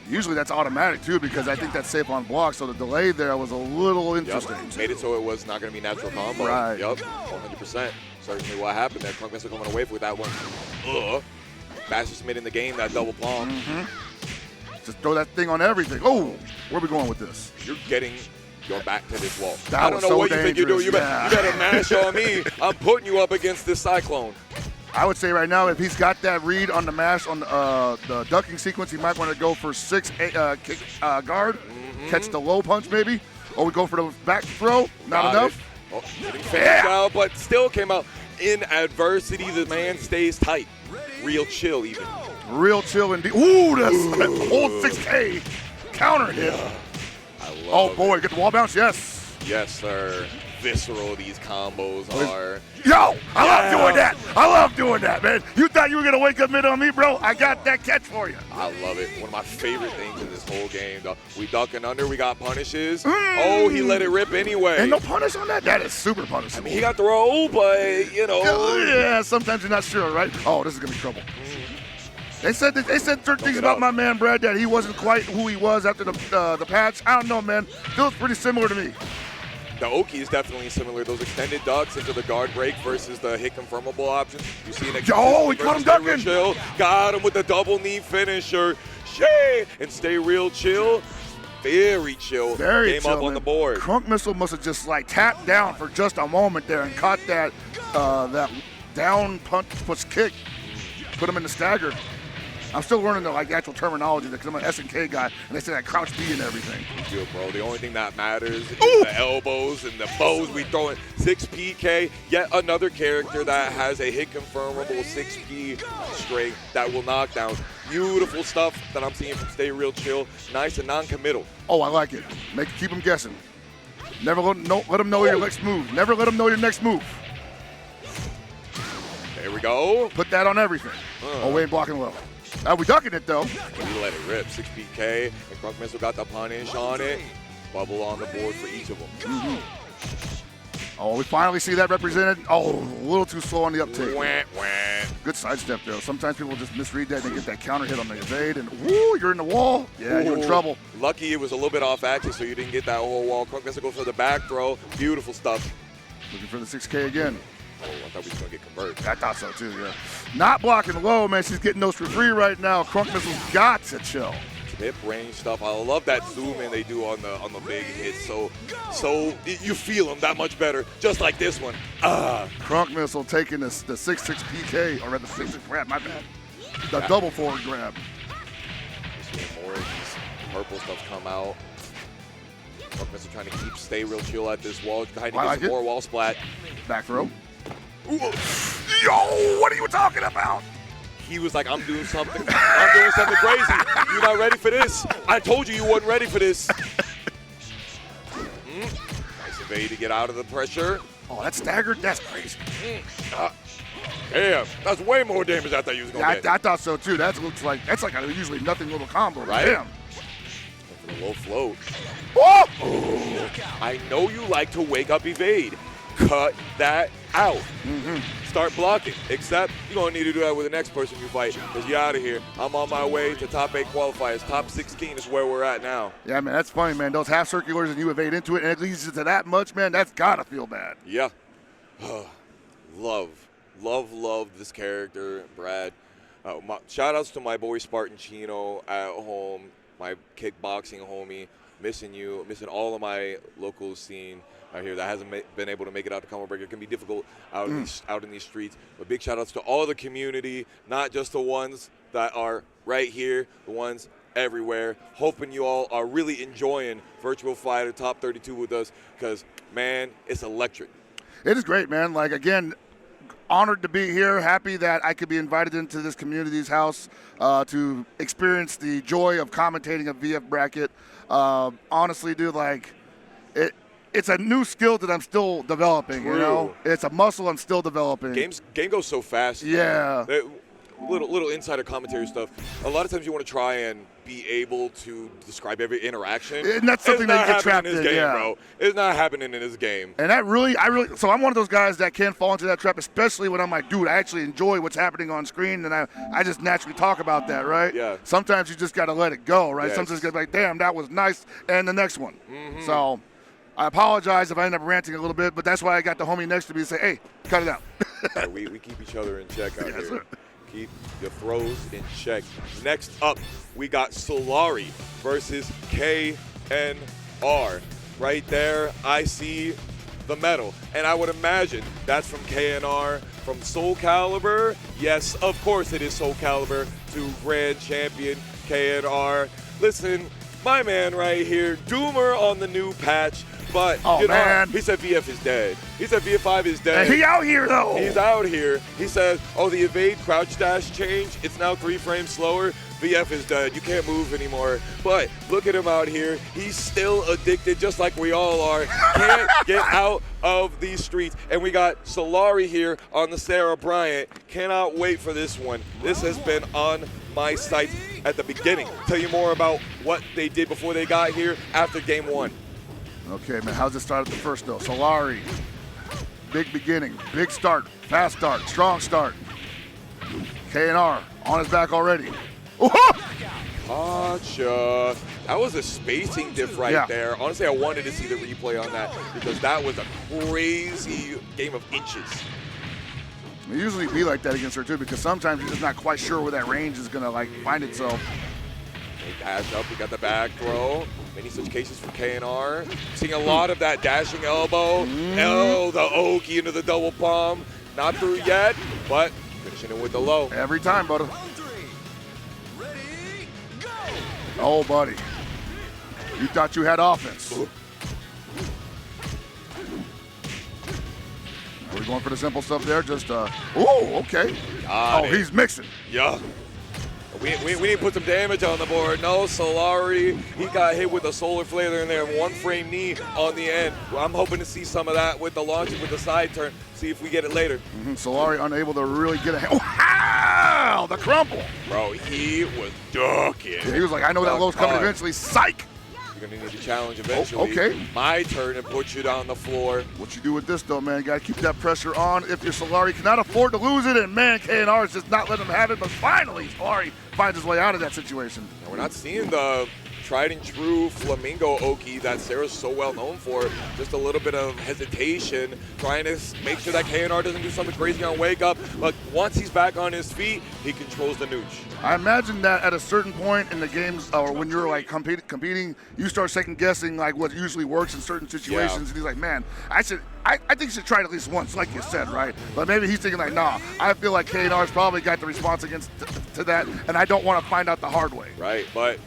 Usually that's automatic too because I think that's safe on block. So the delay there was a little interesting. Yep. Made it so it was not going to be natural combo. Right. Yep. 100%. Certainly what happened there. Krunk Missile coming away with that one. Fastest mid in the game, that double palm. Just throw that thing on everything. Oh, where are we going with this? You're getting your back to this wall. That I don't was know so what you think you're doing. You dangerous. better mash on me. I'm putting you up against this Cyclone. I would say right now, if he's got that read on the mash on the ducking sequence, he might want to go for 6 kick guard, catch the low punch maybe, or we go for the back throw. Not enough. Oh, getting finished out, but still came out in adversity. The man stays tight. Real chill even. Real chill indeed. Ooh, that's old 6K counter hit. I love Oh boy, get the wall bounce. Yes. Yes, sir. Visceral these combos are. Yo, I love doing that. I love doing that, man. You thought you were gonna wake up mid on me, bro? I got that catch for you. I love it. One of my favorite things in this whole game, though. We ducking under, we got punishes. Oh, he let it rip anyway. Ain't no punish on that? That is super punishable. I mean, he got the roll, but, you know. Yeah, sometimes you're not sure, right? Oh, this is gonna be trouble. They said certain things about my man Brad that he wasn't quite who he was after the patch. I don't know, man. Feels pretty similar to me. The Oki is definitely similar. Those extended ducks into the guard break versus the hit confirmable option. You see an Oh, he caught him ducking. Chill. Got him with the double knee finisher. Shay! And stay real chill. Very chill. Very Game chill, up on man. the board. Krunk Missile must have just like tapped down for just a moment there and caught that that down punch push kick. Put him in the stagger. I'm still learning the actual terminology because I'm an S&K guy, and they say that crouch B and everything. Good, bro. The only thing that matters is the elbows and the bows we throw in. 6PK, yet another character that has a hit confirmable 6P straight that will knock down. Beautiful stuff that I'm seeing from Stayrealchill. Nice and non-committal. Oh, I like it. Keep him guessing. Never let him know your next move. Never let him know your next move. There we go. Put that on everything. Oh, we ain't blocking low. We ducking it though. We let it rip. 6PK, and Krunk Missile got the punish on it. Bubble on the board for each of them. Oh, we finally see that represented. Oh, a little too slow on the uptake. Wah, wah. Good sidestep though. Sometimes people just misread that and they get that counter hit on the evade, and woo, you're in the wall. Yeah, you're in trouble. Lucky it was a little bit off axis, so you didn't get that whole wall. Krunk Missile goes for the back throw. Beautiful stuff. Looking for the 6K again. Oh, I thought we was going to get converted. I thought so too, yeah. Not blocking low, man. She's getting those for free right now. Krunk Missile's got to chill. Hip range stuff. I love that zoom in they do on the big hits. So you feel them that much better. Just like this one. Krunk Missile taking the 6-6 PK, or rather 6-6 grab, my bad. The double forward grab. We're seeing more of these purple stuff come out. Krunk Missile trying to keep Stayrealchill at this wall. Trying to get some more wall splat. Back throw. Ooh. Yo, what are you talking about? He was like, I'm doing something. I'm doing something crazy. You're not ready for this. I told you you wasn't ready for this. Nice evade to get out of the pressure. Oh, that's staggered? That's crazy. Damn, that's way more damage I thought you was going to get. I thought so too. That's like a usually nothing little combo. Right? Damn. For the low float. Oh! I know you like to wake up evade. Cut that out. Start blocking. Except you're going to need to do that with the next person you fight because you're out of here. I'm on my way to top 8 qualifiers. Top 16 is where we're at now. Yeah, man, that's funny, man. Those half circulars and you evade into it and it leads you to that much, man, that's got to feel bad. Yeah. Love this character, Brad. Shout outs to my boy Spartan Chino at home, my kickboxing homie. missing you, missing all of my local scene out here that hasn't been able to make it out to Combo Breaker. It can be difficult out in these streets. But big shout outs to all the community, not just the ones that are right here, the ones everywhere. Hoping you all are really enjoying Virtual Fighter Top 32 with us, because, man, it's electric. It is great, man. Like, again, honored to be here. Happy that I could be invited into this community's house to experience the joy of commentating a VF bracket. Honestly, dude, like, it's a new skill that I'm still developing. True. You know, it's a muscle I'm still developing. Game goes so fast. Yeah. Little insider commentary stuff. A lot of times you want to try and be able to describe every interaction. And that's something that you get trapped in, this game, bro. It's not happening in this game. And so I'm one of those guys that can fall into that trap, especially when I'm like, dude, I actually enjoy what's happening on screen, and I just naturally talk about that, right? Yeah. Sometimes you just got to let it go, right? Yes. Sometimes you got to be like, damn, that was nice, and the next one. So I apologize if I end up ranting a little bit, but that's why I got the homie next to me to say, hey, cut it out. Yeah, we keep each other in check out Yes, here. sir. Keep your throws in check. Next up, we got Solari versus KNR. Right there, I see the medal. And I would imagine that's from KNR, from Soul Calibur. Yes, of course it is Soul Calibur to Grand Champion KNR. Listen, my man right here, Doomer on the new patch. But, man. He said VF is dead. He said VF5 is dead. And he out here, though. He's out here. He says, oh, the evade crouch dash change, it's now 3 frames slower. VF is dead. You can't move anymore. But look at him out here. He's still addicted, just like we all are. Can't get out of these streets. And we got Solari here on the Sarah Bryant. Cannot wait for this one. This has been on my sights at the beginning. Tell you more about what they did before they got here after game 1. Okay, man, how's it start at the first, though? Solari, big beginning, big start, fast start, strong start. KNR on his back already. Gotcha. That was a spacing diff right there. Honestly, I wanted to see the replay on that because that was a crazy game of inches. It usually be like that against her, too, because sometimes you're just not quite sure where that range is going to, like, find itself. They dash up. We got the back throw. Many such cases for KNR. Seeing a lot of that dashing elbow. Oh, the Oki into the double palm. Not through yet, but finishing it with the low. Every time, buddy. Oh, buddy. You thought you had offense. Are we going for the simple stuff there? Just, okay. He's mixing. Yeah. We need to put some damage on the board. No, Solari, he got hit with a solar flare in there, 1 frame knee on the end. I'm hoping to see some of that with the launch, with the side turn, see if we get it later. Solari unable to really get a hand. Wow, the crumple. Bro, he was ducking. Yeah, he was like, I know that low's coming eventually. Psych. You're going to need a challenge eventually. Okay. My turn and put you down the floor. What you do with this, though, man, you got to keep that pressure on. If you're Solari, cannot afford to lose it, and, man, KNR is just not letting him have it. But finally, Solari finds his way out of that situation. And we're not seeing the tried and true Flamingo Oki that Sarah's so well known for. Just a little bit of hesitation, trying to make sure that KNR doesn't do something crazy on wake up. But once he's back on his feet, he controls the nooch. I imagine that at a certain point in the games, or when you're like competing, you start second guessing like what usually works in certain situations. Yeah. And he's like, man, I think you should try it at least once, like you said, right? But maybe he's thinking like, nah, I feel like KNR's probably got the response against to that, and I don't want to find out the hard way. Right, but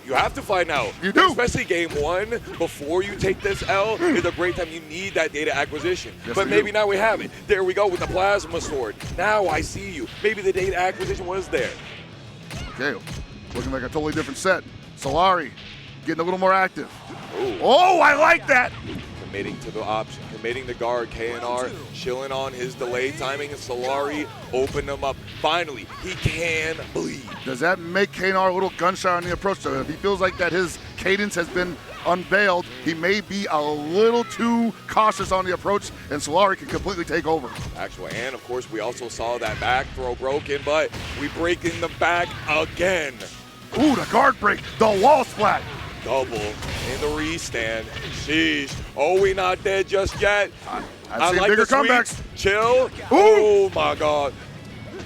you have to find out. You do. Especially game 1, before you take this L, is a great time. You need that data acquisition. Yes, but maybe now we have it. There we go with the plasma sword. Now I see you. Maybe the data acquisition was there. Okay, looking like a totally different set. Solari getting a little more active. Ooh. Oh, I like that. Committing to the option, committing the guard. KNR chilling on his delay timing, and Solari opened him up. Finally, he can bleed. Does that make KNR a little gun shy on the approach? So if he feels like that his cadence has been unveiled, he may be a little too cautious on the approach, and Solari can completely take over. Actually, and of course, we also saw that back throw broken, but we break in the back again. Ooh, the guard break, the wall splat. Double in the restand. Sheesh. Oh, we not dead just yet. I've seen bigger comebacks. Chill. Ooh. Oh, my God.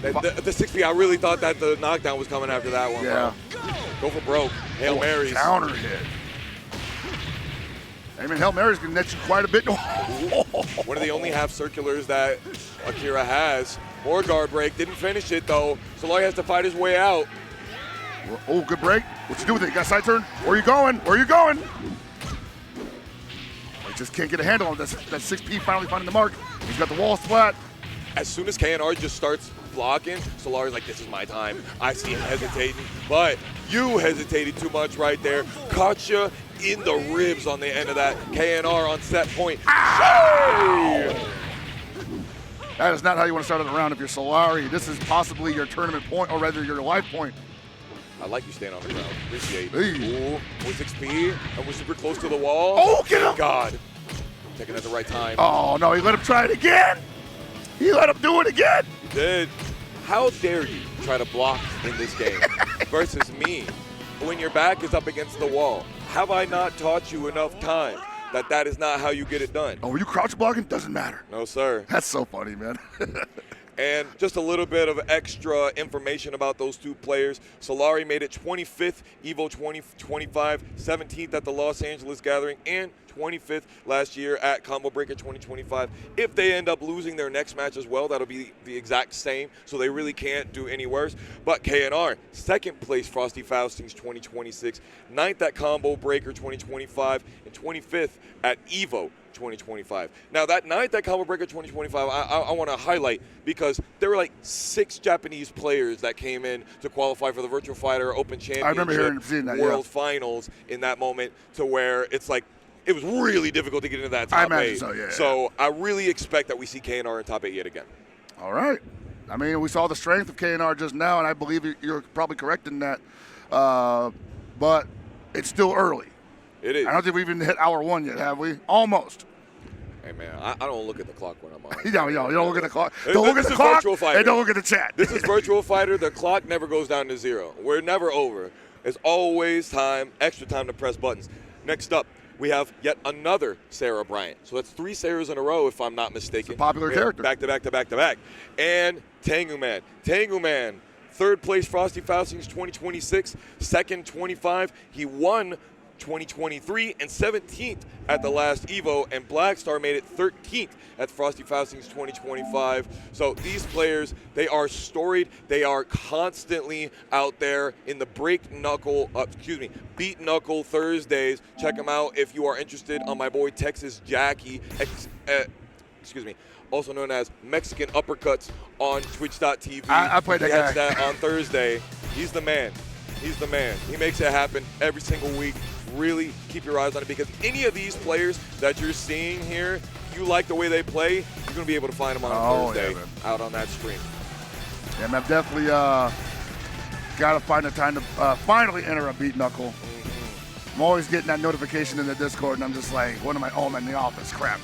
The 6P, I really thought that the knockdown was coming after that one. Yeah. Bro. Go for broke. Hail Marys. Counter hit. I mean, Hail Mary's going to net you quite a bit. One of the only half circulars that Akira has. More guard break. Didn't finish it, though. Solari has to fight his way out. Oh, good break. What you do with it? You got side turn? Where are you going? Where are you going? I just can't get a handle on this. That 6P finally finding the mark. He's got the walls flat. As soon as KNR just starts blocking, Solari's like, this is my time. I see him hesitating, but you hesitated too much right there. Caught you in the ribs on the end of that. KNR on set point. Ow! That is not how you want to start it around if you're Solari. This is possibly your tournament point, or rather your life point. I like you staying on the ground. Appreciate Hey. it. Ooh, 6P, and we're super close to the wall. Oh, get him! God. Taking it at the right time. Oh, no, he let him try it again. He let him do it again. He did. How dare you try to block in this game versus me when your back is up against the wall? Have I not taught you enough time that that is not how you get it done? Oh, were you crouch blocking? Doesn't matter. No, sir. That's so funny, man. And just a little bit of extra information about those two players. Solari made it 25th, EVO 2025, 17th at the Los Angeles Gathering, and 25th last year at Combo Breaker 2025. If they end up losing their next match as well, that'll be the exact same, so they really can't do any worse. But KNR, second place Frosty Faustings 2026, 9th at Combo Breaker 2025, and 25th at EVO 2025. Now that 9th at Combo Breaker 2025, I want to highlight because there were like 6 Japanese players that came in to qualify for the Virtua Fighter Open Championship I remember seeing that, World Finals in that moment, to where it's like, it was really difficult to get into that top 8. I imagine so, yeah. So I really expect that we see KNR in top 8 yet again. All right. I mean, we saw the strength of KNR just now, and I believe you're probably correct in that. But it's still early. It is. I don't think we've even hit hour 1 yet, have we? Almost. Hey, man, I don't look at the clock when I'm on. You don't look at the clock. Don't look at the clock, and don't look at the chat. This is Virtua Fighter. The clock never goes down to 0. We're never over. It's always time, extra time to press buttons. Next up, we have yet another Sarah Bryant. So that's 3 Sarahs in a row, if I'm not mistaken. It's a popular character. Back to back to back to back. And Tenguman. Tenguman, 3rd place Frosty Faustings 2026, 2nd 25. He won 2023 and 17th at the last EVO, and Blackstar made it 13th at Frosty Faustings 2025. So these players, they are storied. They are constantly out there in the beat knuckle Thursdays. Check them out if you are interested on my boy Texas Jackie, also known as Mexican Uppercuts on Twitch.tv. I played that guy. Catch that on Thursday. He's the man. He's the man. He makes it happen every single week. Really keep your eyes on it, because any of these players that you're seeing here, you like the way they play, you're going to be able to find them on Thursday out on that stream. Yeah, man, I've definitely got to find the time to finally enter a beat knuckle. I'm always getting that notification in the Discord, and I'm just like, what am I? Oh, I'm in the office. Crap.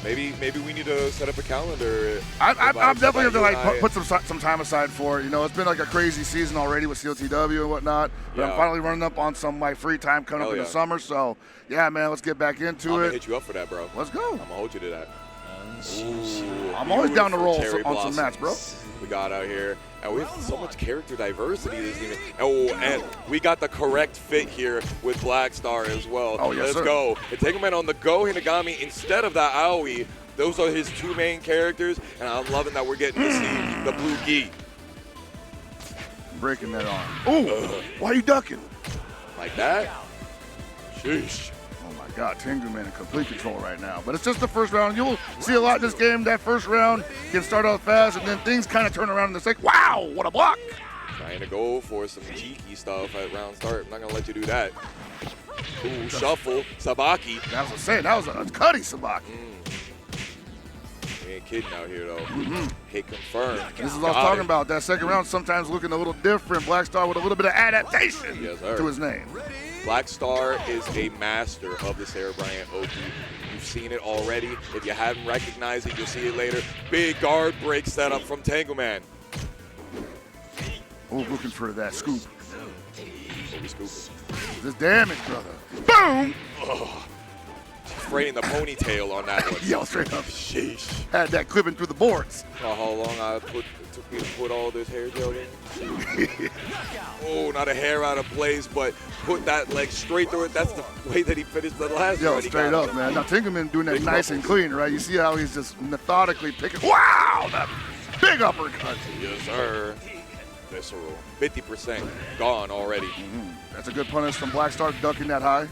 Maybe we need to set up a calendar. I'm definitely going to put some time aside for it. You know, it's been like a crazy season already with CLTW and whatnot. But I'm finally running up on some of my free time coming up in the summer. So, yeah, man, let's get back into it. I'm going to hit you up for that, bro. Let's go. I'm going to hold you to that. Ooh, I'm always down to roll on some mats, bro. We got out here, and we have so much character diversity this evening. Oh, and we got the correct fit here with Blackstar as well. Oh, yes, Let's go. And Tenguman on the go Hinagami instead of the Aoi. Those are his 2 main characters, and I'm loving that we're getting to see the blue gi. Breaking that arm. Ooh, why are you ducking? Like that? Sheesh. Oh my God, Tenguman in complete control right now. But it's just the first round. You'll see a lot in this game. That first round can start off fast, and then things kind of turn around in the second. Wow, what a block! Trying to go for some cheeky stuff at round start. I'm not going to let you do that. Ooh, shuffle. Sabaki. That was saying. That was a cutty Sabaki. We ain't kidding out here, though. Hit confirmed. This is what I was talking about. That second round sometimes looking a little different. Blackstar with a little bit of adaptation to his name. Blackstar is a master of the Sarah Bryant OP. You've seen it already. If you haven't recognized it, you'll see it later. Big guard break setup from Tenguman. Oh, looking for that scoop. What we scooping? This damage, brother. Boom! Oh. Lei-Fei in the ponytail on that one. Yo, straight up. Sheesh. Had that clipping through the boards. How long it took me to put all this hair gel in. Oh, not a hair out of place, but put that leg straight through it. That's the way that he finished the last one. Yo, straight up, man. Now, Tenguman doing that Big nice and clean, right? You see how he's just methodically picking. Wow! That big uppercut. Yes, sir. Visceral. 50% gone already. That's a good punish from Blackstar, ducking that high.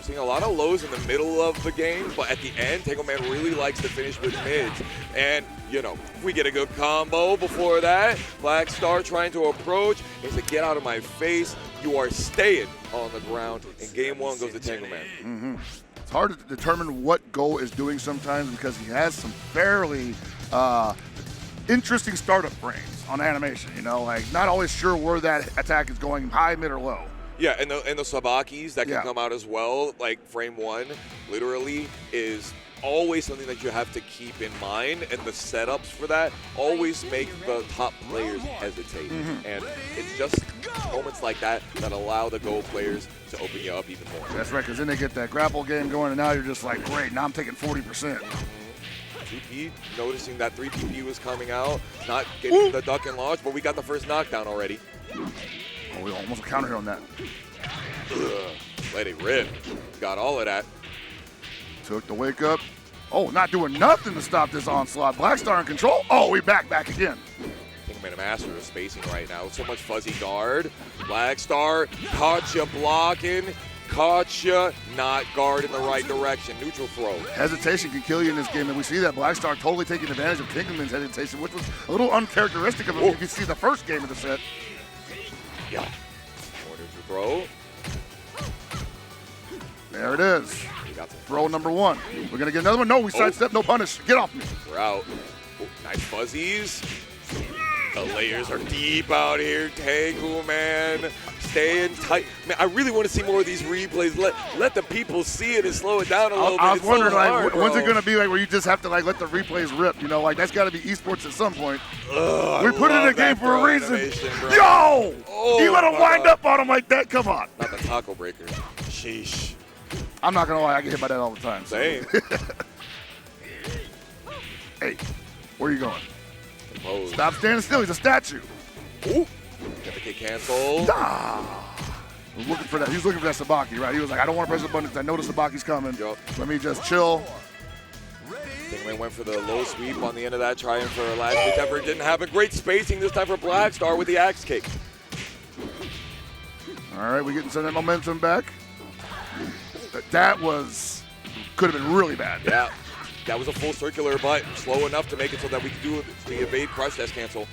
Seeing a lot of lows in the middle of the game, but at the end, Tenguman really likes to finish with mids. And, you know, if we get a good combo before that, Blackstar trying to approach, he said, get out of my face. You are staying on the ground. And game one goes to Tenguman. It's hard to determine what Go is doing sometimes because he has some fairly interesting startup frames on animation, you know, like not always sure where that attack is going, high, mid, or low. Yeah, and the Sabakis that can Yeah. come out as well, like frame one, literally is always something that you have to keep in mind, and the setups for that always make the top players hesitate. And it's just moments like that that allow the Go players to open you up even more. That's right, because then they get that grapple game going, and now you're just like, great, now I'm taking 40%. 2P noticing that 3PP was coming out, not getting the duck and launch, but we got the first knockdown already. Oh, we almost countered on that. Let it rip. Got all of that. Took the wake up. Oh, not doing nothing to stop this onslaught. Blackstar in control. Oh, we back again. Tenguman a master of spacing right now. So much fuzzy guard. Blackstar caught you blocking. Caught you not guard in the right direction. Neutral throw. Hesitation can kill you in this game, and we see that Blackstar totally taking advantage of Tenguman's hesitation, which was a little uncharacteristic of him if you see the first game of the set. Yeah. Order to throw. There it is. We got some Throw number one. We're going to get another one. No, we sidestep, no punish. Get off me. We're out. Oh, nice fuzzies. The layers are deep out here. Tenguman staying tight. Man, I really want to see more of these replays. Let the people see it and slow it down a little bit. I was It's wondering, so hard, when's it bro. going to be like where you just have to like let the replays rip? You know, like that's got to be esports at some point. Ugh, We put it in a love game that for a throw reason. animation, bro. Yo! Oh, You let him my wind God. up on him like that? Come on. Not the taco breaker. Sheesh. I'm not going to lie. I get hit by that all the time. So. Same. Hey, where are you going? Compose. Stop standing still. He's a statue. Ooh. Got the kick cancel. He was looking for that. He was looking for that Sabaki, right? He was like, I don't want to press the button because I know the Sabaki's coming. Yup. Let me just chill. Tenguman went for the low sweep on the end of that, trying for a last hit effort. Didn't have a great spacing this time for Blackstar with the axe kick. All right, we're getting some of that momentum back. That could have been really bad. Yeah. That was a full circular, but slow enough to make it so that we could do the evade crush dash cancel.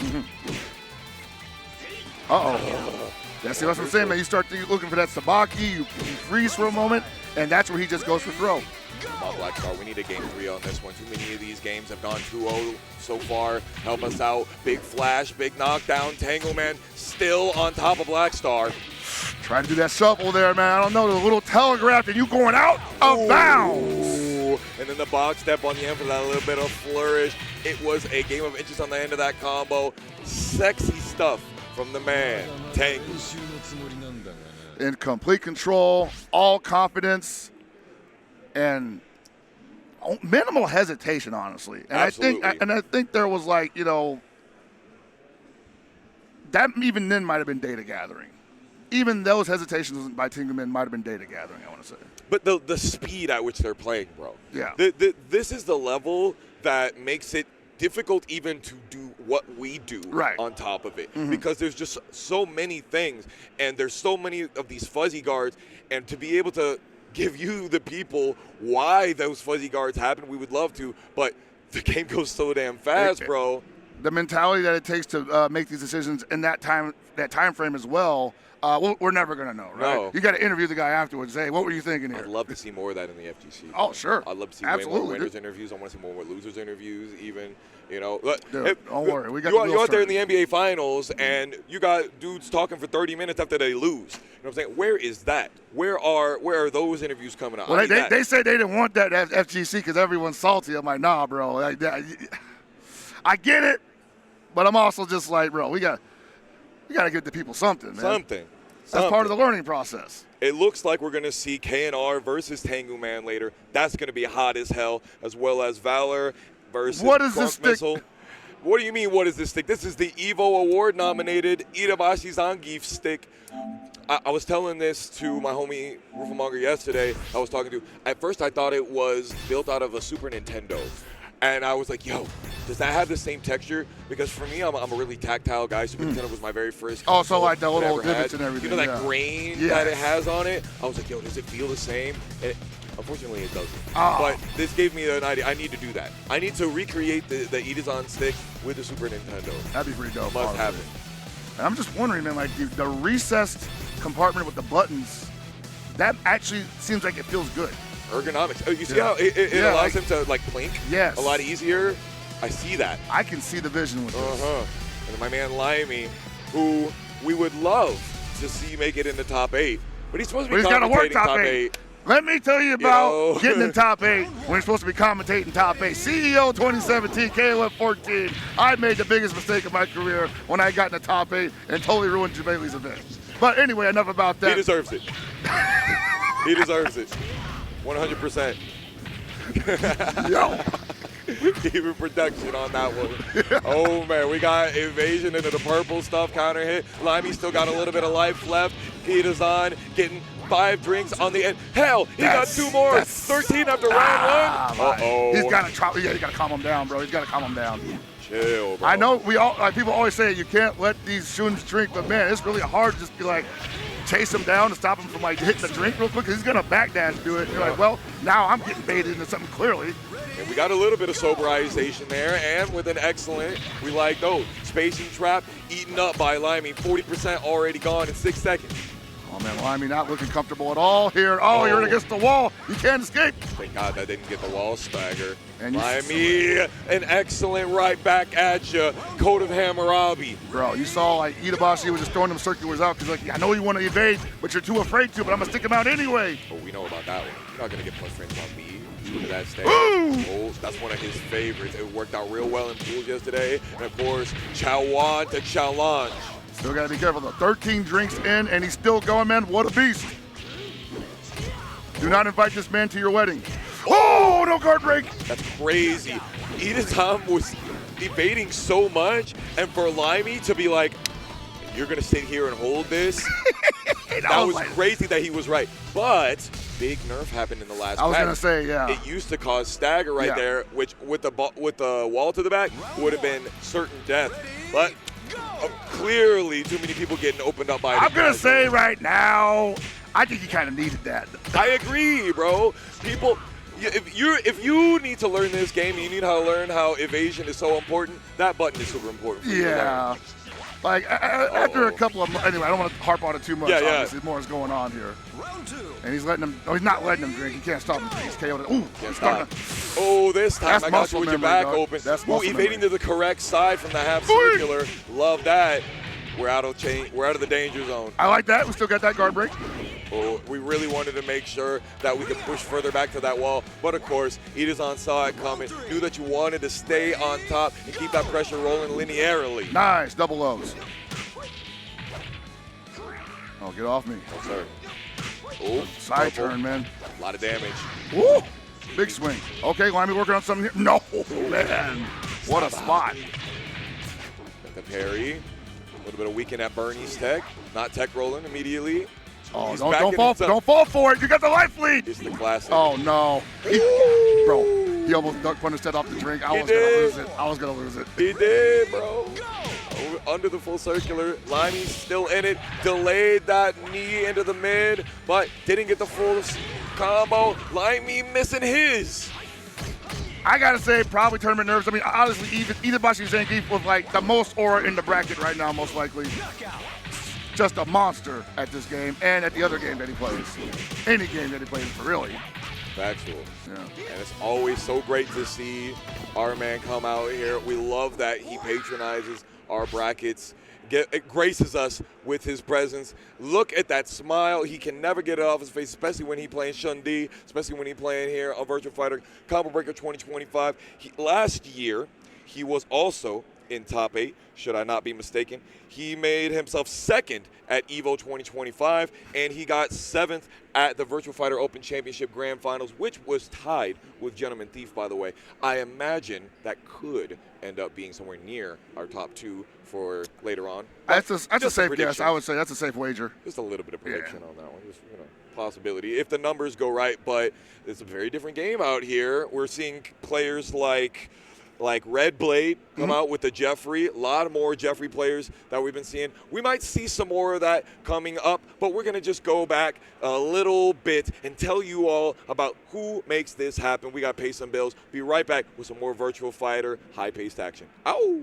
Uh-oh. That's what I'm saying, man. You start looking for that Sabaki, you freeze for a moment, and that's where he just goes for throw. Come on, Blackstar. We need a game 3 on this one. Too many of these games have gone 2-0 so far. Help us out. Big flash, big knockdown. Tenguman still on top of Blackstar. Trying to do that shuffle there, man. I don't know, the little telegraph and you going out of bounds. Ooh. And then the box step on the end for that little bit of flourish. It was a game of inches on the end of that combo. Sexy stuff from the man, Tank. In complete control, all confidence, and minimal hesitation, honestly. And Absolutely. I think there was like, you know, that even then might have been data gathering. Even those hesitations by Tenguman might have been data gathering, I want to say. But the speed at which they're playing, bro. Yeah. This is the level that makes it difficult even to do what we do Right. on top of it. Because there's just so many things, and there's so many of these fuzzy guards, and to be able to give you, the people, why those fuzzy guards happen, we would love to, but the game goes so damn fast, bro. The mentality that it takes to make these decisions in that time frame as well, we're never going to know, right? No. You got to interview the guy afterwards and say, what were you thinking here? I'd love to see more of that in the FGC. Oh, sure. I'd love to see Absolutely, way more dude. winners interviews. I want to see more losers interviews even, you know. Dude, don't worry. We got you the are wheels out there in turning. the NBA Finals, and you got dudes talking for 30 minutes after they lose. You know what I'm saying? Where is that? Where are those interviews coming out? Well, they say they didn't want that at FGC because everyone's salty. I'm like, nah, bro. Like, I get it, but I'm also just like, bro, we got to give the people something, man. That's part of the learning process. It looks like we're going to see KNR versus Tenguman later. That's going to be hot as hell, as well as Valor versus Krunk Missile. What do you mean, what is this stick? This is the EVO Award-nominated Itabashi Zangief stick. I was telling this to my homie Rufamonger yesterday. I was talking to. At first, I thought it was built out of a Super Nintendo. And I was like, yo, does that have the same texture? Because for me, I'm a really tactile guy. Super Nintendo was my very first console. Oh, so like the little divots and everything. You know that grain that it has on it? I was like, yo, does it feel the same? And unfortunately, it doesn't. But this gave me an idea. I need to do that. I need to recreate the Itazan stick with the Super Nintendo. That'd be pretty dope. Must happen. And I'm just wondering, man, like the recessed compartment with the buttons, that actually seems like it feels good. Ergonomics. Oh, you see how it allows him to like blink a lot easier? I see that. I can see the vision with this. And my man Limy, who we would love to see make it in the top 8, but he's supposed to be commentating top 8. Let me tell you about getting in top 8 when you're supposed to be commentating top 8. CEO 2017, KLF 14. I made the biggest mistake of my career when I got in the top 8 and totally ruined Jabali's event. But anyway, enough about that. He deserves it. He deserves it. 100%. Yo. Even production on that one. Oh, man. We got evasion into the purple stuff, counter hit. Limy still got a little bit of life left. Itazan getting 5 drinks on the end. Hell, he got 2 more. 13 after round 1. Uh-oh. He's got to you got to calm him down, bro. He's got to calm him down. Chill, bro. I know people always say you can't let these Shuns drink, but man, it's really hard to just be like, chase him down to stop him from like hitting the drink real quick because he's gonna backdash do it. You're like, well, now I'm getting baited into something clearly. And we got a little bit of soberization there, and with an excellent, we like those. Spacing trap eaten up by Limy, 40% already gone in 6 seconds. Oh man, Limy not looking comfortable at all here. Oh, you're against the wall. You can't escape. Thank God that didn't get the wall stagger. And Limy, an excellent right back at you. Coat of Hammurabi. Bro, you saw like Itabashi was just throwing them circulars out because like, I know you want to evade, but you're too afraid to, but I'm going to stick him out anyway. Oh, we know about that one. You're not going to get plus frames on me. Look at that stand. Oh, that's one of his favorites. It worked out real well in pools yesterday. And of course, Chawan to challenge. Still got to be careful though. 13 drinks in and he's still going, man. What a beast. Do not invite this man to your wedding. Oh, no guard break. That's crazy. Itazan was evading so much, and for Limy to be like, you're going to sit here and hold this? that was crazy that he was right. But big nerf happened in the last I was going to say, yeah. It used to cause stagger right there, which with the wall to the back would have been certain death. But clearly too many people getting opened up by it. I'm going to say right now, I think he kind of needed that. I agree, bro. People... If you need to learn this game, you need to learn how evasion is so important. That button is super important for you to learn. Like after a couple of anyway, I don't want to harp on it too much. Obviously, more is going on here. And he's letting him. Oh, he's not letting him drink. He can't stop him. He's KO'd. Oh, this time I got you with your back open. Ooh, evading to the correct side from the half circular. Love that. We're out of the danger zone. I like that. We still got that guard break. Oh, we really wanted to make sure that we could push further back to that wall. But, of course, Itazan saw it coming, knew that you wanted to stay on top and keep that pressure rolling linearly. Nice. Double lows. Oh, get off me. Oh, sir. Oh, side turn, man. A lot of damage. Woo! Big swing. Okay, Limy working on something here. No, man. What a spot. Got the parry. A little bit of weaken at Bernie's tech. Not tech rolling immediately. Oh, don't fall for it. You got the life lead. It's the classic. Oh, no. Bro, he almost ducked when instead off the drink. I was going to lose it. He did, bro. Under the full circular. Limy's still in it. Delayed that knee into the mid, but didn't get the full combo. Limy missing his. I got to say, probably tournament nerves. I mean, honestly, Itabashi Zangief with like the most aura in the bracket right now, most likely. Just a monster at this game and at the other game that he plays. Any game that he plays, really. Factual. Yeah. And it's always so great to see our man come out here. We love that he patronizes our brackets. It graces us with his presence. Look at that smile. He can never get it off his face, especially when he playing Shun D, especially when he playing here on Virtua Fighter Combo Breaker 2025. Last year, he was also in top 8, should I not be mistaken. He made himself second at EVO 2025, and he got 7th at the Virtua Fighter Open Championship Grand Finals, which was tied with Gentlemanthief, by the way. I imagine that could end up being somewhere near our top 2 for later on. That's a safe guess. I would say that's a safe wager. Just a little bit of prediction on that one. Just, possibility if the numbers go right, but it's a very different game out here. We're seeing players like Red Blade come out with the Jeffrey. A lot more Jeffrey players that we've been seeing. We might see some more of that coming up, but we're going to just go back a little bit and tell you all about who makes this happen. We got to pay some bills. Be right back with some more Virtua Fighter high-paced action. Ow!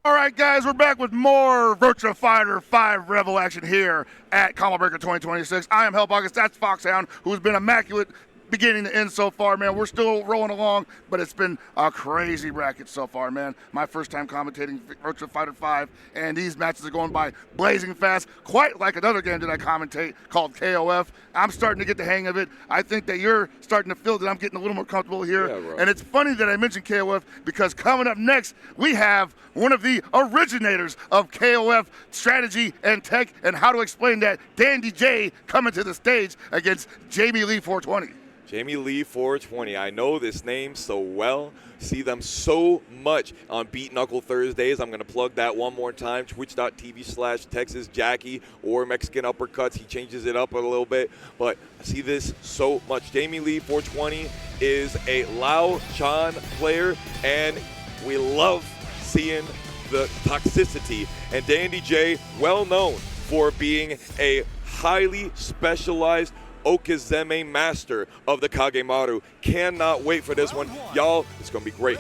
All right, guys, we're back with more Virtua Fighter 5 REVO action here at Combo Breaker 2026. I am Hellbogus. That's Foxhound, who's been immaculate beginning to end so far, man. We're still rolling along, but it's been a crazy bracket so far, man. My first time commentating Virtua Fighter 5, and these matches are going by blazing fast, quite like another game that I commentate called KOF. I'm starting to get the hang of it. I think that you're starting to feel that I'm getting a little more comfortable here. Yeah, and it's funny that I mentioned KOF because coming up next, we have one of the originators of KOF strategy and tech and how to explain that, Dandy J, coming to the stage against Jamie Lee 420. Jamie Lee 420. I know this name so well. See them so much on Beat Knuckle Thursdays. I'm going to plug that one more time. Twitch.tv/TexasJackie or Mexican Uppercuts. He changes it up a little bit. But I see this so much. Jamie Lee 420 is a Lao Chan player, and we love seeing the toxicity. And Dandy J, well known for being a highly specialized Okizeme master of the Kagemaru. Cannot wait for this one. Y'all, it's going to be great.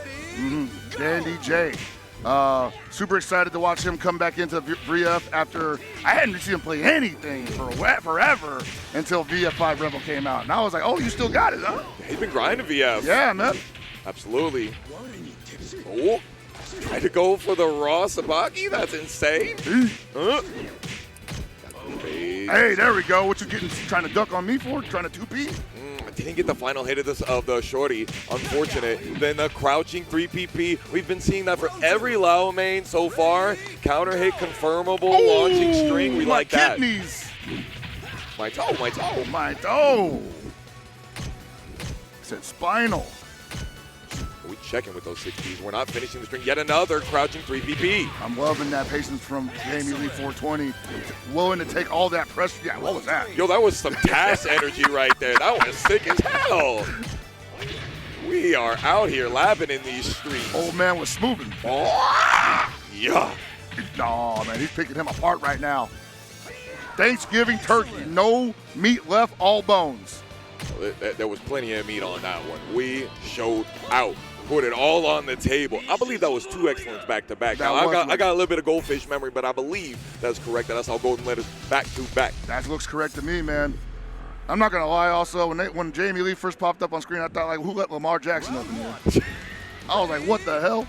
Dandy J. Super excited to watch him come back into VF after I hadn't seen him play anything for forever until VF5 REVO came out. And I was like, oh, you still got it, huh? He's been grinding VF. Yeah, man. Absolutely. Oh, tried to go for the raw Sabaki? That's insane. Hey, there we go. What you getting? Trying to duck on me for? Trying to 2P? Didn't get the final hit of the shorty. Unfortunate. Then the crouching 3PP. We've been seeing that for every Lao main so far. Counter hit confirmable, launching string. We like that. Kidneys. My toe, my toe. My toe. Said spinal. We checking with those 60s. We're not finishing the string. Yet another crouching 3PP. I'm loving that patience from Jamie Lee 420. Willing to take all that pressure. Yeah, what was that? Yo, that was some TAS energy right there. That was sick as hell. We are out here labbing in these streets. Old man was smoothing. Oh, yeah. Oh, man, he's picking him apart right now. Thanksgiving turkey. No meat left, all bones. There was plenty of meat on that one. We showed out. Put it all on the table. I believe that was 2 excellence back-to-back. Now, I got a little bit of goldfish memory, but I believe that's correct. That's how golden letters back-to-back. That looks correct to me, man. I'm not going to lie also. When Jamie Lee first popped up on screen, I thought, like, who let Lamar Jackson up in here? I was like, what the hell?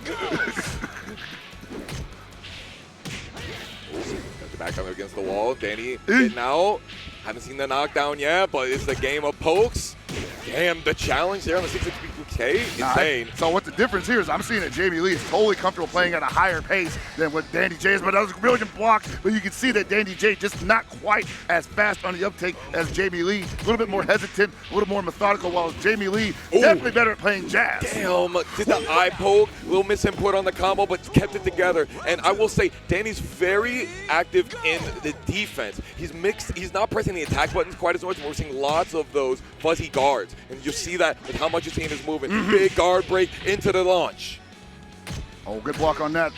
Back up against the wall. Danny getting out. Haven't seen the knockdown yet, but it's the game of pokes. Damn, the challenge there on the 660K, insane. So what the difference here is I'm seeing that Jamie Lee is totally comfortable playing at a higher pace than what Dandy J is, but that was a brilliant block. But you can see that Dandy J just not quite as fast on the uptake as Jamie Lee. A little bit more hesitant, a little more methodical, while Jamie Lee definitely better at playing jazz. Damn, did the eye poke, little misinput on the combo, but kept it together. And I will say, Danny's very active in the defense. He's not pressing the attack buttons quite as much, and we're seeing lots of those fuzzy guards. And you see that with how much you're seeing his movement. Big guard break into the launch. Oh, good block on that.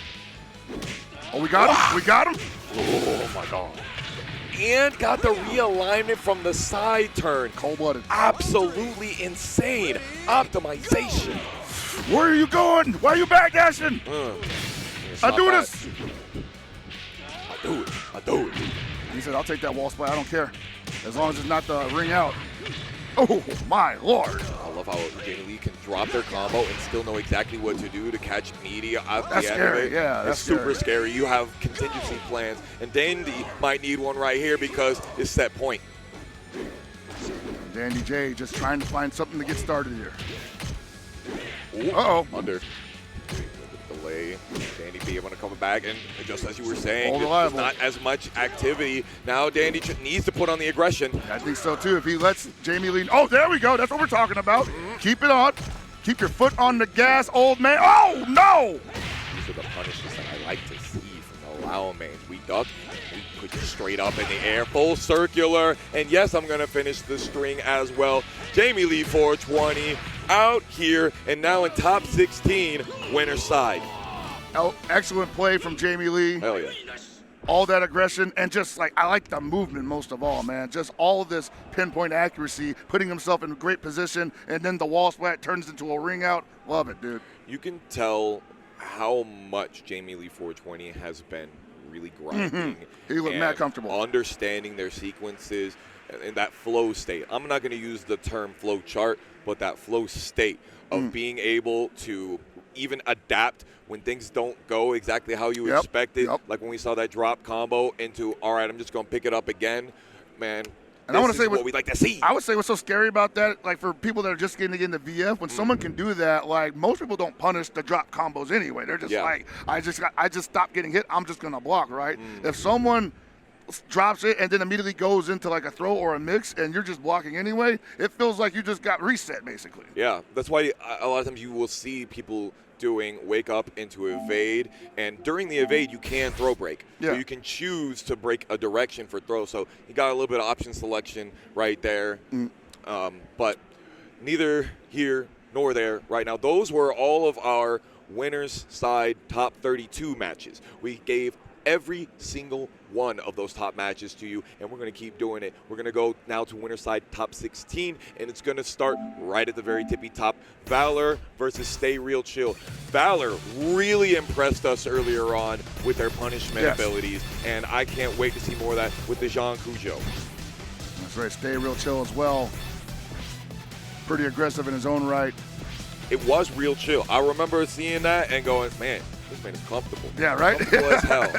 Oh, we got him. We got him. Oh, my God. And got the realignment from the side turn. Cold-blooded. Absolutely insane. Optimization. Where are you going? Why are you backdashing? I do this. I do it. He said, I'll take that wall splat. I don't care. As long as it's not the ring out. Oh, my Lord. I love how Jamie Lee can drop their combo and still know exactly what to do to catch media out that's the end scary. of it. Yeah, that's super scary. You have contingency plans, and Dandy might need one right here because it's set point. Dandy J just trying to find something to get started here. Uh-oh. Under. The delay. Dandy be able to come back, and just as you were saying, there's not as much activity. Now Dandy needs to put on the aggression. I think so too. If he lets Jamie lead. Oh, there we go. That's what we're talking about. Keep it on. Keep your foot on the gas, old man. Oh, no! These are the punishes that I like to see from the Lao mains. We duck, we put you straight up in the air, full circular, and yes, I'm gonna finish the string as well. Jamie Lee 420 out here, and now in top 16, winner side. Oh, excellent play from Jamie Lee. Hell yeah. All that aggression, and just like, I like the movement most of all, man. Just all this pinpoint accuracy, putting himself in a great position, and then the wall splat turns into a ring out. Love it, dude. You can tell how much Jamie Lee 420 has been really grinding. He looked mad comfortable. Understanding their sequences and that flow state. I'm not going to use the term flow chart, but that flow state of being able to even adapt when things don't go exactly how you expected. Like when we saw that drop combo into, all right, I'm just going to pick it up again. Man, and I want to say what we'd like to see. I would say what's so scary about that, like for people that are just getting into VF, when someone can do that, like most people don't punish the drop combos anyway. They're just like, I just stopped getting hit. I'm just going to block, right? If someone drops it and then immediately goes into like a throw or a mix and you're just blocking anyway, it feels like you just got reset basically. Yeah, that's why a lot of times you will see people doing wake up into evade, and during the evade you can throw break. So you can choose to break a direction for throw. So you got a little bit of option selection right there. But neither here nor there right now. Those were all of our winners side top 32 matches. We gave every single one of those top matches to you, and we're going to keep doing it. We're going to go now to winner side top 16, and it's going to start right at the very tippy top. Valor versus Stayrealchill. Valor really impressed us earlier on with their punishment abilities, and I can't wait to see more of that with the Jean Cujo. That's right, Stayrealchill as well. Pretty aggressive in his own right. It was real chill. I remember seeing that and going, man, this man is comfortable. Yeah, right? Comfortable as hell.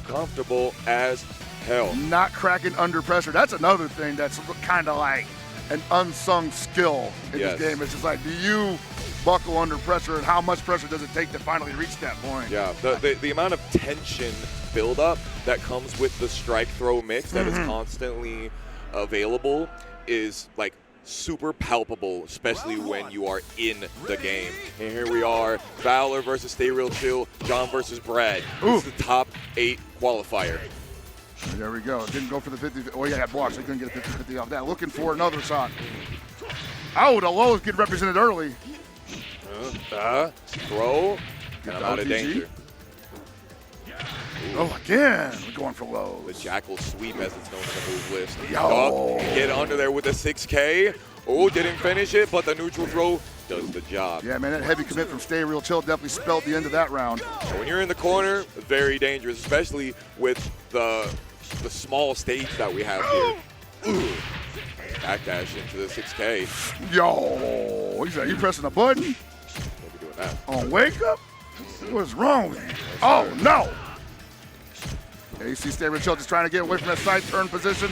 Comfortable as hell. Not cracking under pressure. That's another thing that's kind of like an unsung skill in this game. It's just like, do you buckle under pressure, and how much pressure does it take to finally reach that point? Yeah, the amount of tension buildup that comes with the strike throw mix that is constantly available is like super palpable, especially when you are in the game. And here we are, Valor versus Stayrealchill, John versus Brad. This is the top 8 qualifier. There we go. Didn't go for the 50. Oh, yeah, had blocks. They couldn't get a 50-50 off that. Looking for another shot. Oh, the low is getting represented early. Throw. And I'm out of danger. Oh, again, we're going for low. The Jackal sweep, as it's known in the move list. Yo. Get under there with the 6K. Oh, didn't finish it, but the neutral throw does the job. Yeah, man, that heavy commit from Stayrealchill definitely spelled the end of that round. And when you're in the corner, very dangerous, especially with the small stage that we have here. Ooh. Backdash into the 6K. Yo, he's like, you pressing a button? We'll be doing that. On wake up? What's wrong with you? Oh, no. Yeah, you see Stayrealchill just trying to get away from that side turn position.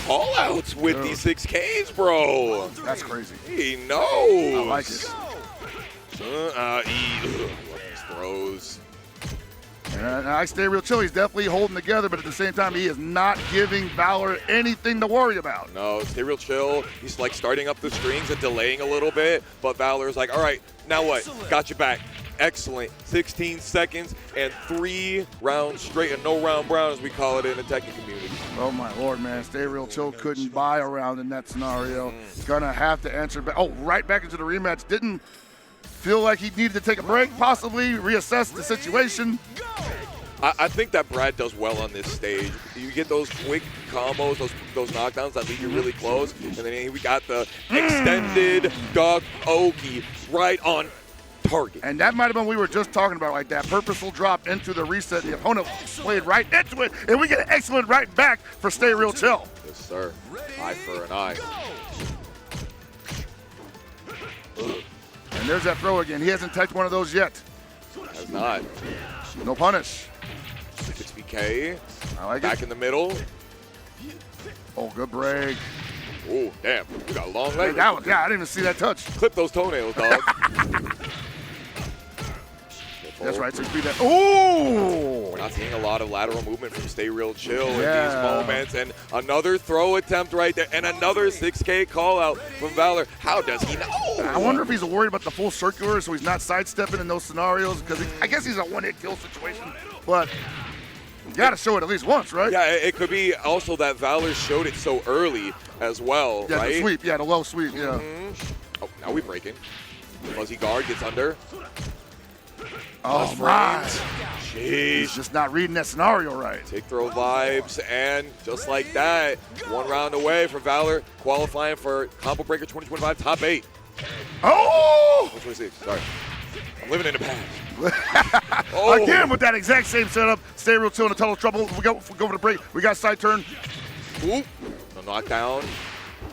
Call outs with these 6Ks, bro. That's crazy. He knows. I like it. These throws. And Stayrealchill, he's definitely holding together, but at the same time, he is not giving Valor anything to worry about. No, Stayrealchill, he's like starting up the strings and delaying a little bit, but Valor's like, all right, now what? Got you back. Excellent. 16 seconds and 3 rounds straight, and no round brown, as we call it in the Tekken community. Oh, my Lord, man. Stayrealchill couldn't buy a round in that scenario. Gonna have to answer back. Oh, right back into the rematch. Didn't feel like he needed to take a break, possibly reassess the situation. I think that Brad does well on this stage. You get those quick combos, those knockdowns that lead you really close, and then we got the extended Duck Oki right on target. And that might have been what we were just talking about, like that purposeful drop into the reset. The opponent played right into it, and we get an excellent right back for Stayrealchill. Yes, sir. Eye for an eye. And there's that throw again. He hasn't touched one of those yet. Has not. No punish. 60K. I like Back it. in the middle. Oh, good break. Oh, damn. We got a long leg. I didn't even see that touch. Clip those toenails, dog. That's right. So speed that. Ooh! We're not seeing a lot of lateral movement from Stayrealchill in these moments. And another throw attempt right there. And another 6K call out from Valor. How does he know? I wonder if he's worried about the full circular so he's not sidestepping in those scenarios, because I guess he's a one-hit kill situation. But you got to show it at least once, right? Yeah, it could be also that Valor showed it so early as well, yeah, right? The sweep. Yeah, the low sweep, yeah. Oh, now we breaking. Fuzzy guard gets under. Oh, my. Jeez. He's just not reading that scenario right. Take throw vibes, and just like that, one round away from Valor qualifying for Combo Breaker 2025 top 8. Oh! 26, sorry. I'm living in the past. Oh. Again, with that exact same setup, Stayrealchill in a total trouble. We go for the break. We got side turn. Oop. No knockdown.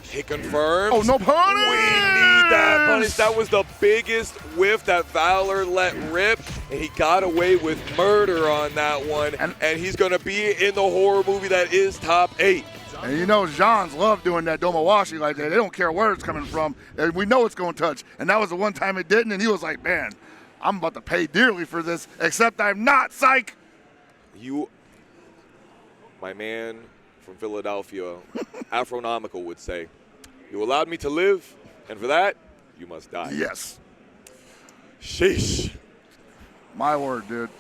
Hit confirmed. Oh, no punish! We need that punish. That was the biggest whiff that Valor let rip, and he got away with murder on that one. And he's going to be in the horror movie that is top 8. And you know, Jeans love doing that Domawashi like that. They don't care where it's coming from. And we know it's going to touch. And that was the one time it didn't, and he was like, man, I'm about to pay dearly for this, except I'm not, psych. You, my man from Philadelphia, Afronomical would say, you allowed me to live, and for that, you must die. Yes. Sheesh. My word, dude.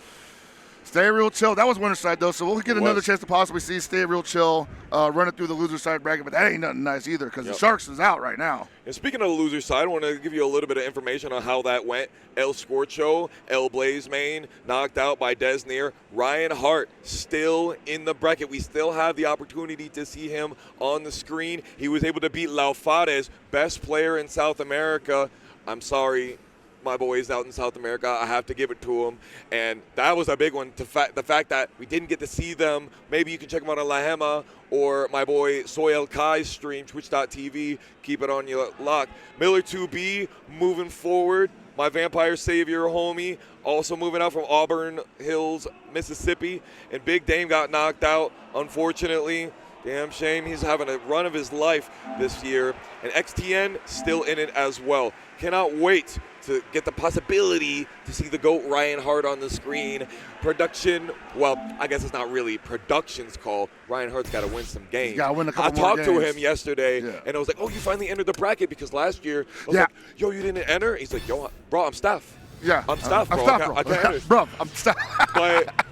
Stayrealchill. That was winner side, though, so we'll get another chance to possibly see Stayrealchill run it through the loser side bracket, but that ain't nothing nice either, because the Sharks is out right now. And speaking of the loser side, I want to give you a little bit of information on how that went. El Scorcho, El Blaze Main, knocked out by Desnir. Ryan Hart still in the bracket. We still have the opportunity to see him on the screen. He was able to beat Laufades, best player in South America. I'm sorry, my boys out in South America, I have to give it to them. And that was a big one, the fact that we didn't get to see them. Maybe you can check them out on La Hema or my boy Soyel Kai's stream, twitch.tv. Keep it on your lock. Miller 2B moving forward. My Vampire Savior homie also moving out from Auburn Hills, Mississippi. And Big Dame got knocked out, unfortunately. Damn shame. He's having a run of his life this year. And XTN still in it as well. Cannot wait to get the possibility to see the GOAT Ryan Hart on the screen. Production, well, I guess it's not really production's call. Ryan Hart's got to win some games. He's got to win a couple more I talked games. to him yesterday, and I was like, oh, you finally entered the bracket, because last year, I was like, yo, you didn't enter? He's like, yo, bro, I'm Steph. Yeah. I'm Steph, bro. I can't enter. Bro, I'm Steph.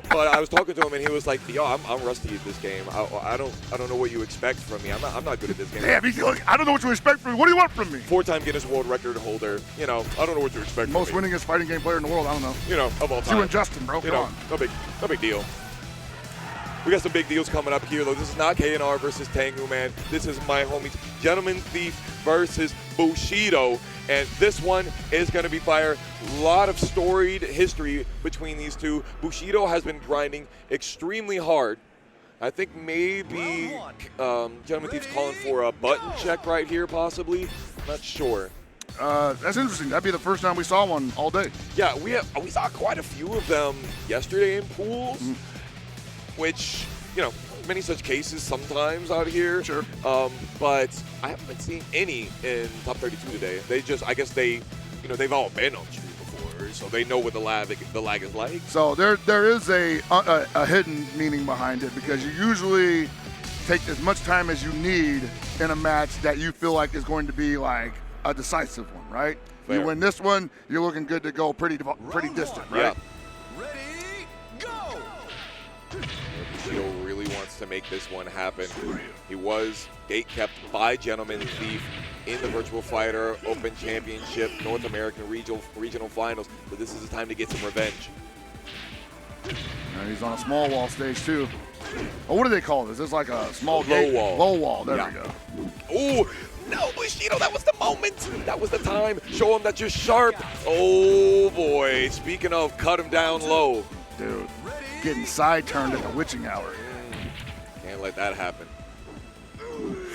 But I was talking to him, and he was like, yo, I'm rusty at this game. I don't know what you expect from me. I'm not good at this game. Damn, he's like, I don't know what you expect from me. What do you want from me? 4-time Guinness World Record holder. You know, I don't know what you expect Most from me. winningest fighting game player in the world. I don't know. You know, of all time. You and Justin, bro. Come on. No big deal. We got some big deals coming up here, though. This is not KNR versus Tenguman. This is my homies, Gentlemanthief versus Bushido. And this one is going to be fire. A lot of storied history between these two. Bushido has been grinding extremely hard. I think maybe Gentlemanthief's calling for a button check right here, possibly. Not sure. That's interesting. That'd be the first time we saw one all day. Yeah, we saw quite a few of them yesterday in pools. Which, you know, many such cases sometimes out here. Sure. But I haven't been seeing any in top 32 today. I guess they've all been on stream before, so they know what the lag is like. So there is a hidden meaning behind it, because you usually take as much time as you need in a match that you feel like is going to be like a decisive one, right? Fair. You win this one, you're looking good to go pretty distant, right? Yeah. Bushido really wants to make this one happen. He was gate-kept by Gentlemanthief in the Virtua Fighter Open Championship, North American Regional Finals, but this is the time to get some revenge. And he's on a small wall stage, too. Oh, what do they call this? It's like a small Low gate? wall. Low wall, there we go. Ooh, no, Bushido, that was the moment. That was the time. Show him that you're sharp. Oh, boy. Speaking of, cut him down low. Dude, getting side turned at the witching hour. Can't let that happen. Ooh.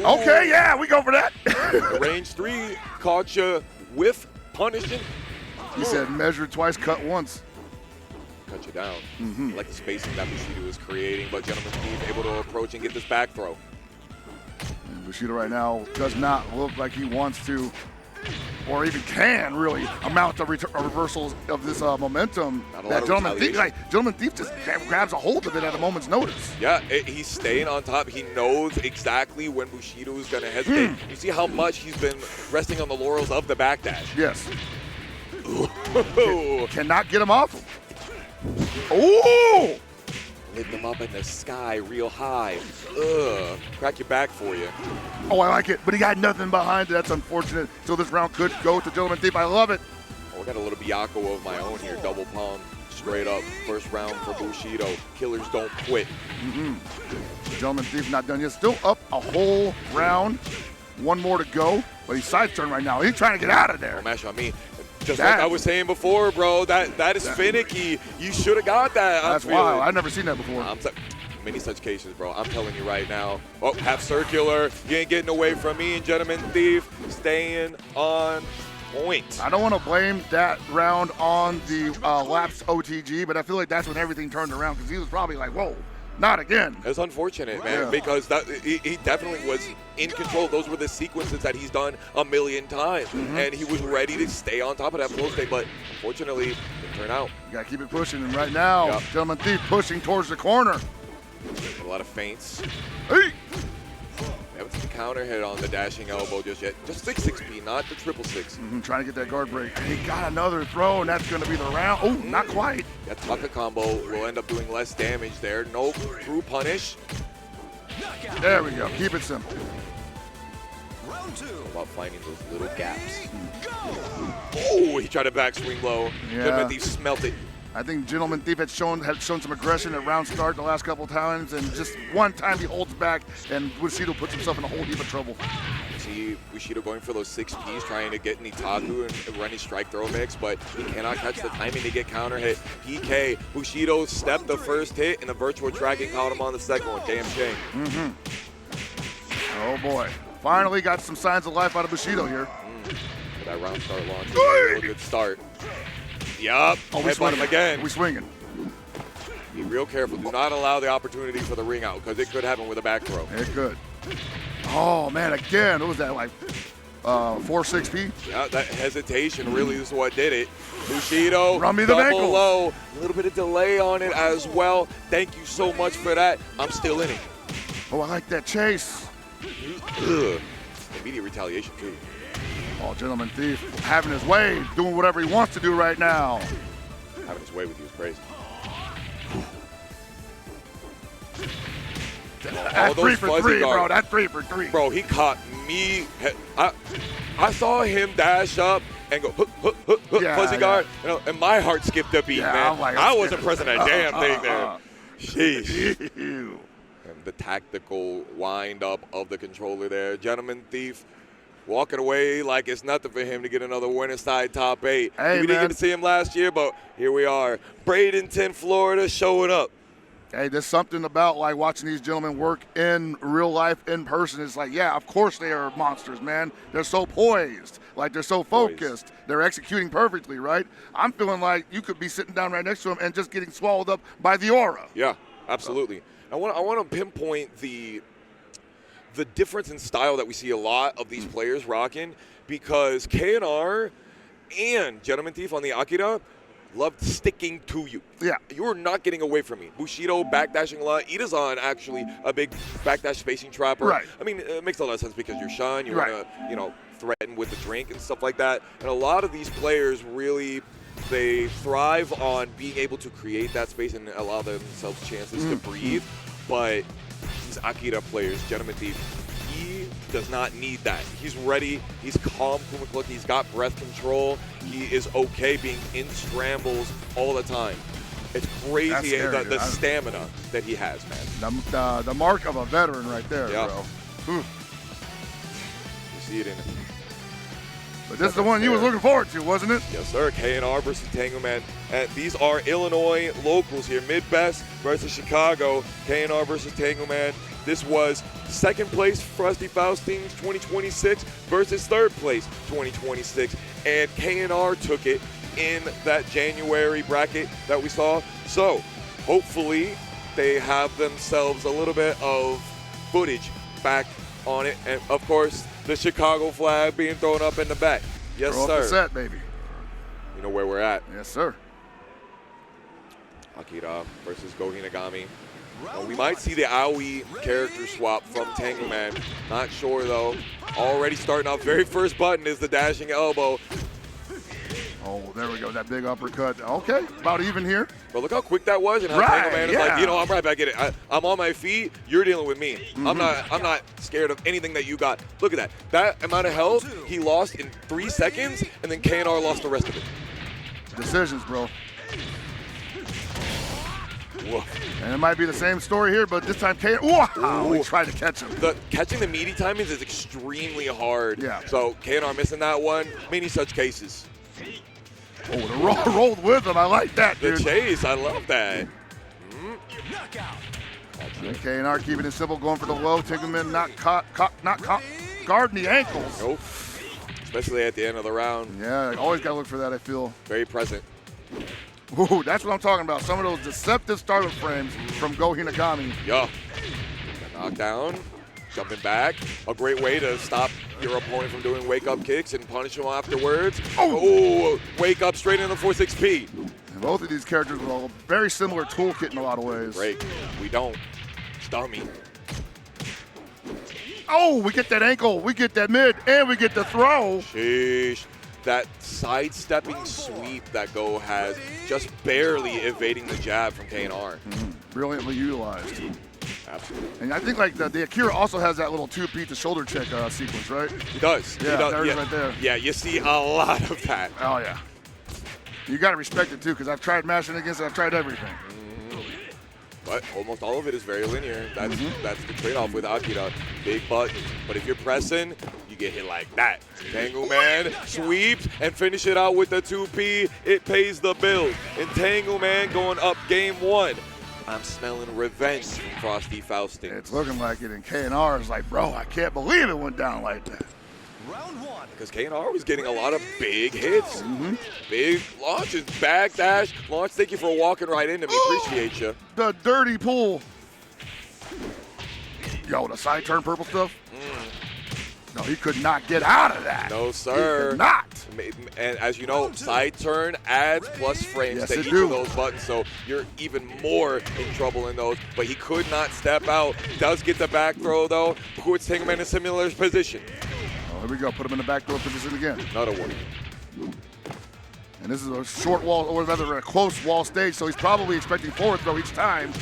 Okay, yeah, we go for that. The range 3 caught you with punishing. He said measure twice, cut once. Cut you down. I like the spacing that Bushido is creating, but Gentlemanthief able to approach and get this back throw. And Bushido right now does not look like he wants to or even can really amount to reversals of this momentum that Gentlemanthief just grabs a hold of it at a moment's notice. Yeah, he's staying on top. He knows exactly when Bushido is going to hesitate. You see how much he's been resting on the laurels of the backdash. Yes. Cannot get him off him. Oh! Lit them up in the sky real high. Ugh. Crack your back for you. Oh, I like it, but he got nothing behind it. That's unfortunate. So this round could go to Gentlemanthief. I love it. Oh, I got a little Byakuya of my own here. Double palm, straight up. First round for Bushido. Killers don't quit. Gentlemanthief not done yet. Still up a whole round. One more to go, but he's side turn right now. He's trying to get out of there. Don't mash on me. Just like I was saying before, bro, that is finicky. You should have got that. That's wild. I've never seen that before. Many such cases, bro. I'm telling you right now. Oh, half circular. You ain't getting away from me. And Gentlemanthief staying on point. I don't want to blame that round on the lapsed OTG, but I feel like that's when everything turned around because he was probably like, whoa. Not again. It's unfortunate, man, because he definitely was in control. Those were the sequences that he's done a million times, and he was ready to stay on top of that flow state, but unfortunately, it didn't turn out. You got to keep it pushing, and right now, Gentlemanthief pushing towards the corner. A lot of feints. Hey! Haven't seen the counter hit on the dashing elbow just yet. Just 6-6P, not the 666. Trying to get that guard break. He got another throw, and that's going to be the round. Oh, not quite. That Taka combo will end up doing less damage there. No true punish. There we go. Keep it simple. Round 2. About finding those little gaps. Oh, he tried to backswing low. Gentlemanthief smelt it. I think Gentlemanthief had shown some aggression at round start the last couple of times, and just one time he holds back, and Bushido puts himself in a whole heap of trouble. See Bushido going for those 6Ps, trying to get Nitaku and run his strike throw mix, but he cannot catch the timing to get counter hit. PK, Bushido stepped the first hit, and the virtual tracking caught him on the second one. Damn shame. Oh boy. Finally got some signs of life out of Bushido here. That round start launch was a real good start. Yup. Oh, headbutt him again. We swinging. Be real careful. Do not allow the opportunity for the ring out because it could happen with a back throw. It could. Oh, man, again. What was that, like 4-6P? Yeah, that hesitation really is what did it. Bushido, Run me the double ankle. low. A little bit of delay on it as well. Thank you so much for that. I'm still in it. Oh, I like that chase. Immediate retaliation, too. Oh, Gentlemanthief having his way, doing whatever he wants to do right now. Having his way with you is crazy. That's 3 for 3, bro. That's 3 for 3. Bro, he caught me. I saw him dash up and go fuzzy guard, you know, and my heart skipped a beat, man. Like, I wasn't pressing a damn thing there. Sheesh. Ew. And the tactical wind up of the controller there. Gentlemanthief walking away like it's nothing for him to get another winner side top 8. Hey, we didn't get to see him last year, but here we are. Bradenton, Florida, showing up. Hey, there's something about like watching these gentlemen work in real life, in person. It's like, yeah, of course they are monsters, man. They're so poised, like they're so focused. They're executing perfectly, right? I'm feeling like you could be sitting down right next to them and just getting swallowed up by the aura. Yeah, absolutely. I want to pinpoint the difference in style that we see a lot of these players rocking, because KNR and Gentlemanthief on the Akira loved sticking to you. Yeah. You're not getting away from me. Bushido backdashing a lot. Itazan actually a big backdash spacing trapper. Right. I mean, it makes a lot of sense because you're Shun, you want to, threaten with the drink and stuff like that. And a lot of these players really, they thrive on being able to create that space and allow themselves chances to breathe. But these Akira players, Gentlemanthief, he does not need that. He's ready. He's calm, cool, and collected. He's got breath control. He is okay being in scrambles all the time. It's crazy the stamina that he has, man. The mark of a veteran right there, bro. You see it in it. But this is the one you was looking forward to, wasn't it? Yes, sir. KNR versus Tenguman. And these are Illinois locals here. Midwest versus Chicago. KNR versus Tenguman. This was second place for Rusty Faustines 2026 versus third place 2026. And KNR took it in that January bracket that we saw. So hopefully they have themselves a little bit of footage back on it. And of course, the Chicago flag being thrown up in the back. Yes, Throw sir. up the set, baby. You know where we're at. Yes, sir. Akira versus Go Hinagami. We might see the Aoi character swap from Tenguman. Not sure, though. Already starting off, very first button is the dashing elbow. Oh, there we go. That big uppercut. Okay, about even here. But look how quick that was, and how Right, Tenguman is yeah. like, you know, I'm right back at it. I'm on my feet. You're dealing with me. I'm not scared of anything that you got. Look at that. That amount of health he lost in 3 seconds, and then KNR lost the rest of it. Decisions, bro. Woof. And it might be the same story here, but this time wow, he tried to catch him. Catching the meaty timings is extremely hard. Yeah. So KNR missing that one. Many such cases. Oh, the rolled with him. I like that, The dude. chase, I love that. KNR keeping it simple, going for the low. Tenguman not guarding the ankles. Nope. Especially at the end of the round. Yeah, always got to look for that, I feel. Very present. Ooh, that's what I'm talking about. Some of those deceptive startup frames from Go Hinagami. Yeah. Knockdown. Jumping back. A great way to stop your opponent from doing wake-up kicks and punish him afterwards. Oh, wake up straight into 4-6P. And both of these characters with a very similar toolkit in a lot of ways. Great. We don't. It's dummy. Oh, we get that ankle, we get that mid, and we get the throw. Sheesh. That sidestepping sweep that Go has, just barely evading the jab from KNR. Brilliantly utilized. Absolutely. And I think like the Akira also has that little two-beat to shoulder check sequence, right? He does. Yeah, He does. there it is right there. Yeah, you see a lot of that. Oh, yeah. You got to respect it, too, because I've tried mashing against it. I've tried everything. But almost all of it is very linear. That's the trade-off with Akira. Big button. But if you're pressing, you get hit like that. Tenguman sweeps and finish it out with the 2P. It pays the bill. And Tenguman going up game 1. I'm smelling revenge from Frosty Faustin. It's looking like it, and KNR is like, bro, I can't believe it went down like that. Round 1. Because KNR was getting a lot of big hits. Big launches, back dash, launch. Thank you for walking right into me. Appreciate you. The dirty pull. Yo, the side turn purple stuff? No, he could not get out of that. No, He sir. could not. And as you know, side turn adds plus frames Yes, to it each do. of those buttons, so you're even more in trouble in those. But he could not step out. Does get the back throw, though. Puts Tenguman in a similar position. Oh, here we go. Put him in the back door position again. Not a one. And this is a short wall, or rather a close wall stage, so he's probably expecting forward throw each time.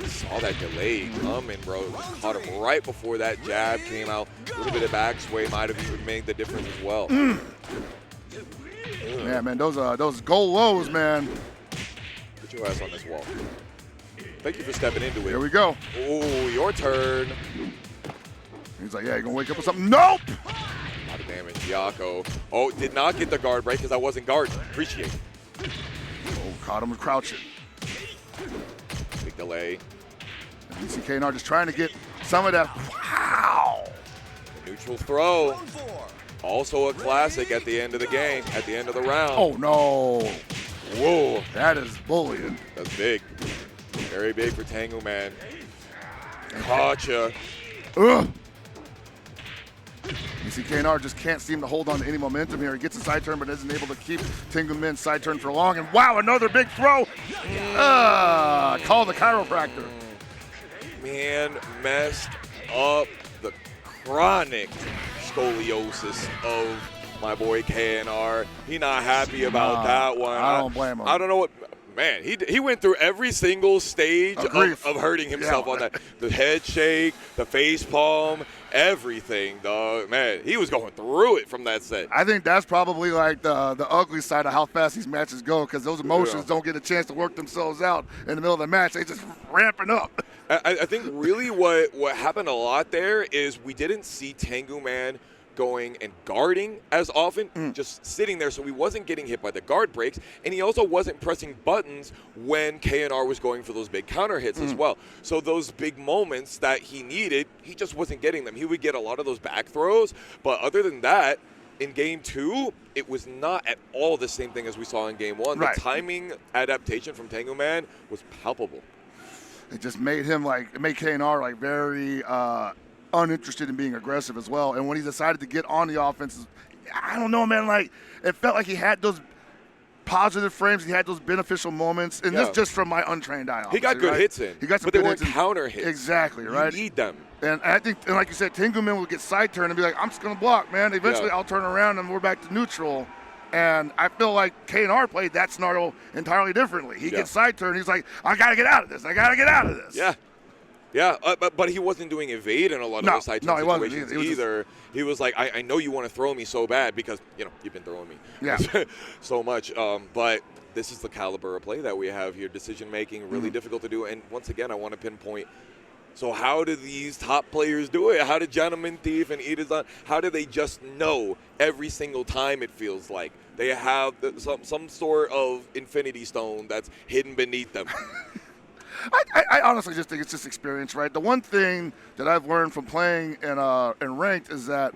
Saw that delay coming, bro. Caught him right before that jab came out. A little bit of back sway might have even made the difference as well. Yeah, man, those goal lows, man. Put your ass on this wall. Thank you for stepping into it. Here we go. Oh, your turn. He's like, yeah, you gonna wake up with something? Nope! A lot of damage. Yako. Oh, did not get the guard break because I wasn't guarding. Appreciate it. Oh, caught him crouching. Big delay. And you see KNR just trying to get some of that. Wow! The neutral throw. Round 4. Also a classic at the end of the game, at the end of the round. Oh, no. Whoa. That is bullying. That's big. Very big for Tenguman. Gotcha. Ugh. You see KNR just can't seem to hold on to any momentum here. He gets a side turn, but isn't able to keep Tenguman's side turn for long. And wow, another big throw. Call the chiropractor. Man messed up the chronic scoliosis of my boy KNR. He not happy about that one. I don't blame him. I don't know what. Man, he went through every single stage Grief. of hurting himself Yeah. on that. The head shake, the face palm, everything, dog. Man, he was going through it from that set. I think that's probably like the ugly side of how fast these matches go, because those emotions Yeah. don't get a chance to work themselves out in the middle of the match. They just ramping up. I think really what happened a lot there is we didn't see Tenguman going and guarding as often, just sitting there, so he wasn't getting hit by the guard breaks, and he also wasn't pressing buttons when KNR was going for those big counter hits as well. So those big moments that he needed, he just wasn't getting them. He would get a lot of those back throws, but other than that, in game 2, it was not at all the same thing as we saw in game 1. Right. The timing adaptation from Tenguman was palpable. It just made him it made KNR like very uninterested in being aggressive as well. And when he decided to get on the offense, I don't know, man. Like, it felt like he had those positive frames. He had those beneficial moments. And this just from my untrained eye, he got good hits in. He got some but they good weren't hits in. counter hits. Exactly, right? You need them. And I think, and like you said, Tenguman will get side turned and be like, I'm just going to block, man. Eventually, I'll turn around and we're back to neutral. And I feel like KNR played that scenario entirely differently. He gets side turned. He's like, I got to get out of this. I got to get out of this. Yeah. Yeah, but he wasn't doing evade in a lot of those side turn situations either. He was like, I know you want to throw me so bad because, you've been throwing me so much. But this is the caliber of play that we have here. Decision making, really difficult to do. And once again, I want to pinpoint. So how do these top players do it? How did Gentlemanthief and Itabashi, how do they just know every single time it feels like? They have some sort of infinity stone that's hidden beneath them. I honestly just think it's just experience, right? The one thing that I've learned from playing in ranked is that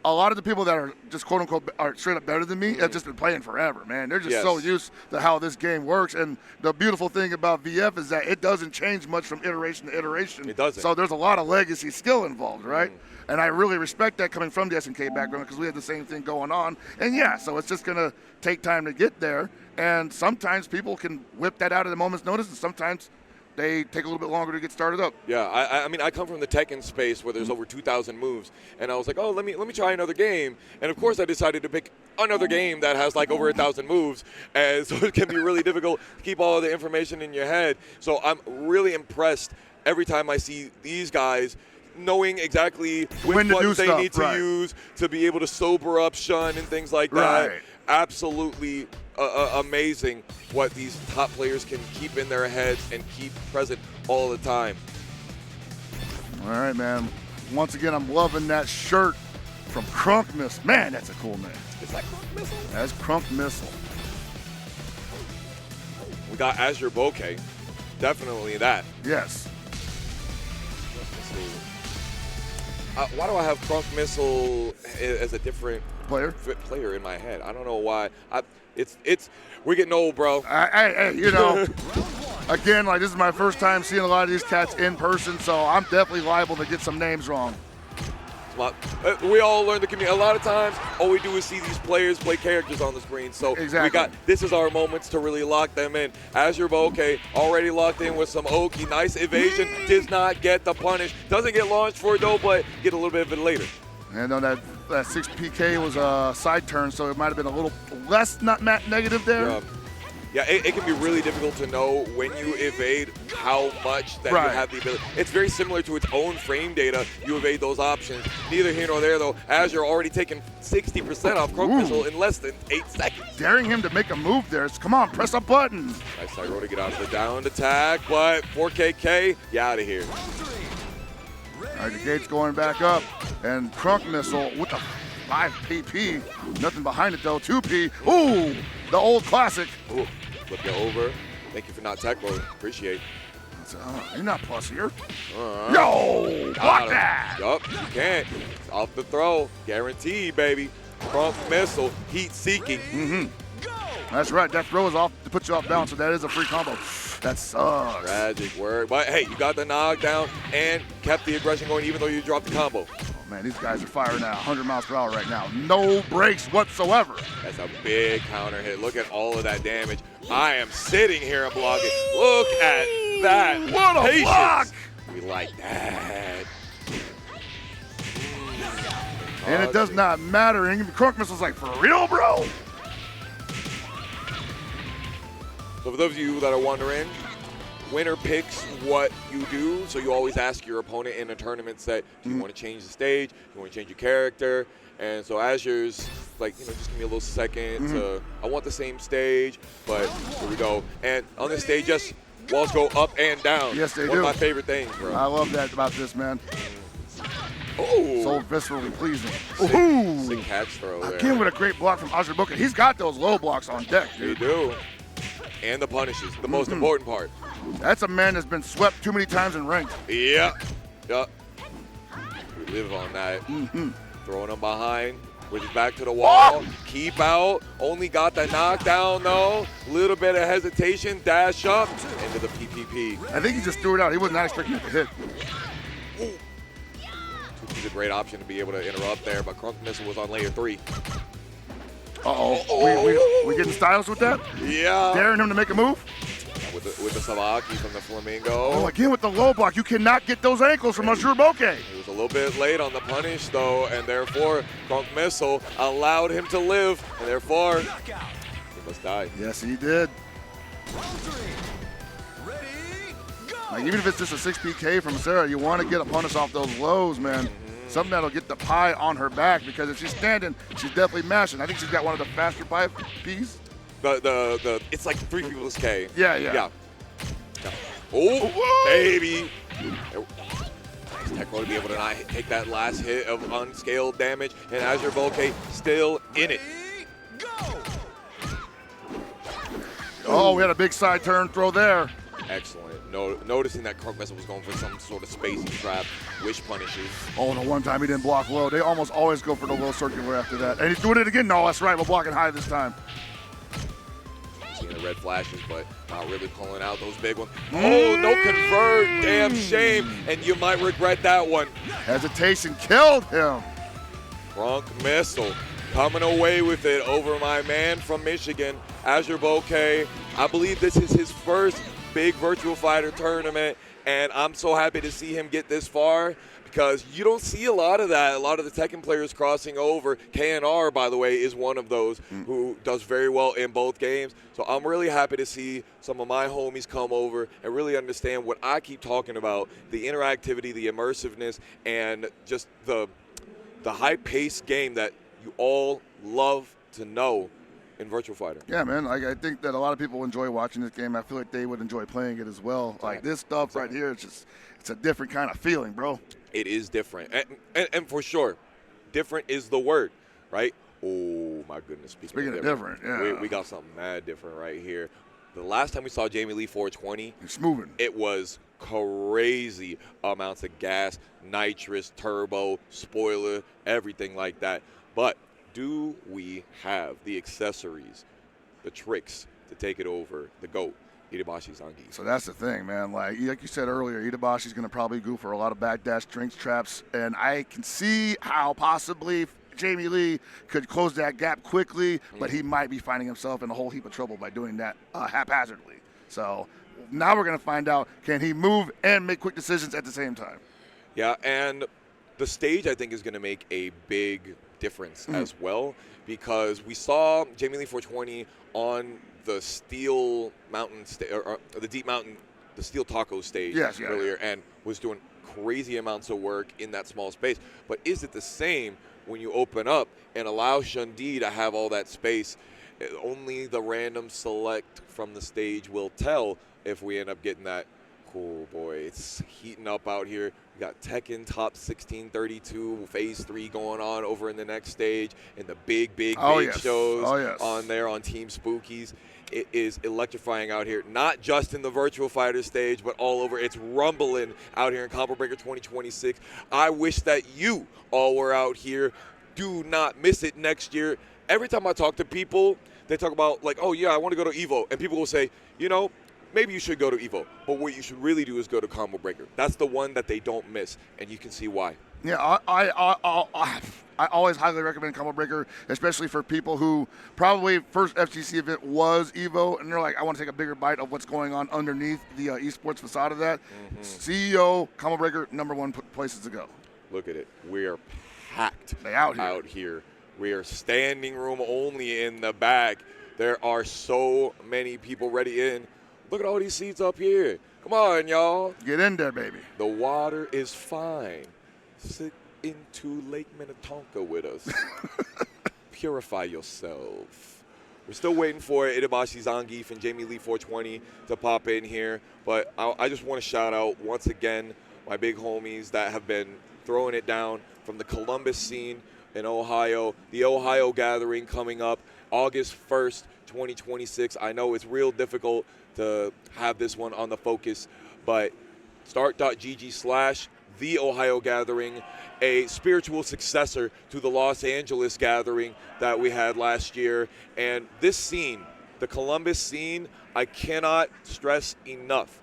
a lot of the people that are just quote unquote are straight up better than me have just been playing forever, man. They're just so used to how this game works. And the beautiful thing about VF is that it doesn't change much from iteration to iteration. It doesn't. So there's a lot of legacy skill involved, right? And I really respect that coming from the SNK background because we had the same thing going on. And so it's just going to take time to get there. And sometimes people can whip that out at a moment's notice, and sometimes they take a little bit longer to get started up. Yeah, I mean, I come from the Tekken space where there's over 2,000 moves, and I was like, oh, let me try another game. And of course, I decided to pick another game that has like over 1,000 moves, and so it can be really difficult to keep all of the information in your head. So I'm really impressed every time I see these guys knowing exactly which buttons they need to use to be able to sober up Shun and things like that. Absolutely amazing what these top players can keep in their heads and keep present all the time. All right, man. Once again, I'm loving that shirt from Krunk Missile. Man, that's a cool name. Is that Krunk Missile? That's Krunk Missile. We got Azurebokeh. Definitely that. Yes. Why do I have Krunk Missile as a different player in my head? I don't know why. We're getting old, bro. Hey, again, like this is my first time seeing a lot of these cats in person, so I'm definitely liable to get some names wrong. We all learn the community. A lot of times, all we do is see these players play characters on the screen. So this is our moments to really lock them in. Azurebokeh already locked in with some Oki. Nice evasion. Does not get the punish. Doesn't get launched for it though, but get a little bit of it later. And on that 6 PK was a side turn, so it might have been a little less not negative there. Yeah, it can be really difficult to know when you evade how much that you have the ability. It's very similar to its own frame data. You evade those options. Neither here nor there, though, as you're already taking 60% off Krunk Missile in less than 8 seconds. Daring him to make a move there. Come on, press a button. Nice Tyro to get out of the downed attack, but 4KK, you out of here. All right, the gate's going back up, and Krunk Missile with the 5 PP. Nothing behind it, though. 2P. Ooh, the old classic. Ooh. Flip you over. Thank you for not tech mode. Appreciate it. You're not plus here. Yo, block that. Yup, you can't. Off the throw. Guaranteed, baby. Krunk Missile. Heat seeking. That's right. That throw is off to put you off balance, so that is a free combo. That sucks. Tragic work. But hey, you got the knockdown and kept the aggression going even though you dropped the combo. Man, these guys are firing at 100 miles per hour right now. No breaks whatsoever. That's a big counter hit. Look at all of that damage. I am sitting here and blocking. Look at that. What a patience. block. We like that. And it does not matter. And Krunk Missile's like, for real, bro? So for those of you that are wondering, winner picks what you do, so you always ask your opponent in a tournament set, do you want to change the stage, do you want to change your character? And so Azure's like, just give me a little second. I want the same stage, but here we go. And on this stage, just walls go up and down. Yes, they do. One of my favorite things, bro. I love that about this, man. Oh, so viscerally pleasing. Sick catch throw there. Again with a great block from Azurebokeh. He's got those low blocks on deck, dude. They do. And the punishes, the most important part. That's a man that's been swept too many times in ranked. Yeah. Yup. We live on that. Throwing him behind, which is back to the wall. Keep out. Only got the knockdown, though. Little bit of hesitation. Dash up into the PPP. I think he just threw it out. He was not expecting it to hit. He's a great option to be able to interrupt there, but Krunk Missile was on layer 3. We getting styles with that? Yeah. Daring him to make a move? With the Sabaki from the Flamingo. Oh, again with the low block. You cannot get those ankles from Azurebokeh. He was a little bit late on the punish, though, and therefore Krunk missile allowed him to live, and therefore he must die. Yes, he did. Round 3. Ready, go! Like, even if it's just a 6 PK from Sarah, you want to get a punish off those lows, man. Something that'll get the pie on her back, because if she's standing, she's definitely mashing. I think she's got one of the faster pie Ps. It's like 3 people's K. Yeah. Oh, baby. Nice Tech Roll to be able to not take that last hit of unscaled damage, and Azurebokeh still in it. Go! Oh, we had a big side turn throw there. Excellent. Noticing that Krunk missile was going for some sort of spacing trap, wish punishes. Oh, the one time he didn't block low. They almost always go for the low circular after that. And he's doing it again. No, that's right. We're blocking high this time. Seeing the red flashes, but not really pulling out those big ones. Oh, no convert. Damn shame. And you might regret that one. Hesitation killed him. Krunk missile coming away with it over my man from Michigan, Azurebokeh. I believe this is his first big Virtual Fighter tournament, and I'm so happy to see him get this far, because you don't see a lot of that. A lot of the Tekken players crossing over. KNR, by the way, is one of those who does very well in both games. So I'm really happy to see some of my homies come over and really understand what I keep talking about, the interactivity, the immersiveness, and just the high-paced game that you all love to know in Virtua Fighter. Yeah, man. Like, I think that a lot of people enjoy watching this game. I feel like they would enjoy playing it as well. Like, this stuff right here, it's a different kind of feeling, bro. It is different. And for sure, different is the word, right? Oh, my goodness. Speaking of different, yeah. We got something mad different right here. The last time we saw Jamie Lee 420, it's moving. It was crazy amounts of gas, nitrous, turbo, spoiler, everything like that. But do we have the accessories, the tricks to take it over the GOAT, Itabashi Zangief? So that's the thing, man. Like you said earlier, Itabashi's going to probably go for a lot of backdash drinks traps, and I can see how possibly Jamie Lee could close that gap quickly, but he might be finding himself in a whole heap of trouble by doing that haphazardly. So now we're going to find out, can he move and make quick decisions at the same time? Yeah, and the stage, I think, is going to make a big difference as well, because we saw Jamie Lee 420 on the Steel Mountain or the Deep Mountain, the Steel Taco stage earlier, and was doing crazy amounts of work in that small space. But is it the same when you open up and allow Shun to have all that space? Only the random select from the stage will tell if we end up getting that. Oh boy, it's heating up out here. We got Tekken Top 1632 Phase 3 going on over in the next stage, and the big shows on there on Team Spookies. It is electrifying out here, not just in the Virtual Fighter stage, but all over. It's rumbling out here in Combo Breaker 2026. I wish that you all were out here. Do not miss it next year. Every time I talk to people, they talk about, like, oh yeah, I want to go to EVO. And people will say, you know, maybe you should go to EVO, but what you should really do is go to Combo Breaker. That's the one that they don't miss, and you can see why. Yeah, I always highly recommend Combo Breaker, especially for people who probably first FGC event was EVO, and they're like, I want to take a bigger bite of what's going on underneath the esports facade of that. CEO, Combo Breaker, #1 places to go. Look at it. We're packed out here. We are standing room only in the back. There are so many people ready in. Look at all these seats up here. Come on, y'all. Get in there, baby. The water is fine. Sit into Lake Minnetonka with us. Purify yourself. We're still waiting for Itabashi Zangief and Jamie Lee 420 to pop in here. But I just want to shout out once again my big homies that have been throwing it down from the Columbus scene in Ohio. The Ohio Gathering coming up August 1st, 2026. I know it's real difficult to have this one on the focus, but start.gg/The Ohio Gathering, a spiritual successor to the Los Angeles Gathering that we had last year. And this scene, the Columbus scene, I cannot stress enough.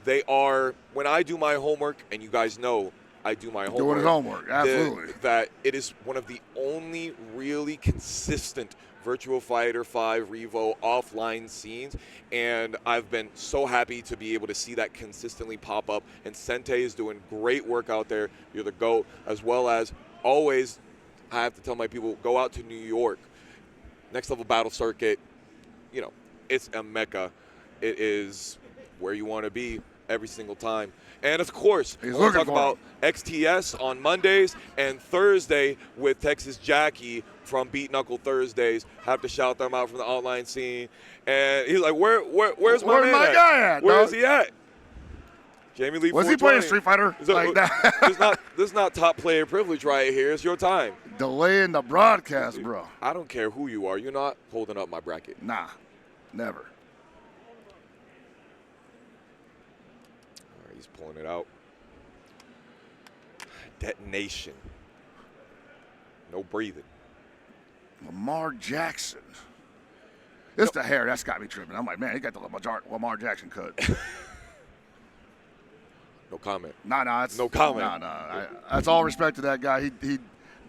They are, when I do my homework, and you guys know, I do my homework. Doing his homework, absolutely. That it is one of the only really consistent Virtua Fighter 5 REVO offline scenes, and I've been so happy to be able to see that consistently pop up. And Sente is doing great work out there. You're the GOAT, as well as always. I have to tell my people, go out to New York. Next Level Battle Circuit, you know, it's a mecca. It is where you want to be every single time. And of course, we'll talk about XTS on Mondays and Thursday with Texas Jackie from Beat Knuckle Thursdays. Have to shout them out from the online scene. And he's like, where's my man at? Guy at? Where is he at? Jamie Lee. Was he playing Street Fighter like that? This is not top player privilege right here. It's your time. Delaying the broadcast, bro. I don't care who you are. You're not holding up my bracket. Nah, never. He's pulling it out. Detonation. No breathing. Lamar Jackson. It's the hair. That's got me tripping. I'm like, man, he got the Lamar Jackson cut. No comment. Nah. No comment. Nah. That's all respect to that guy. He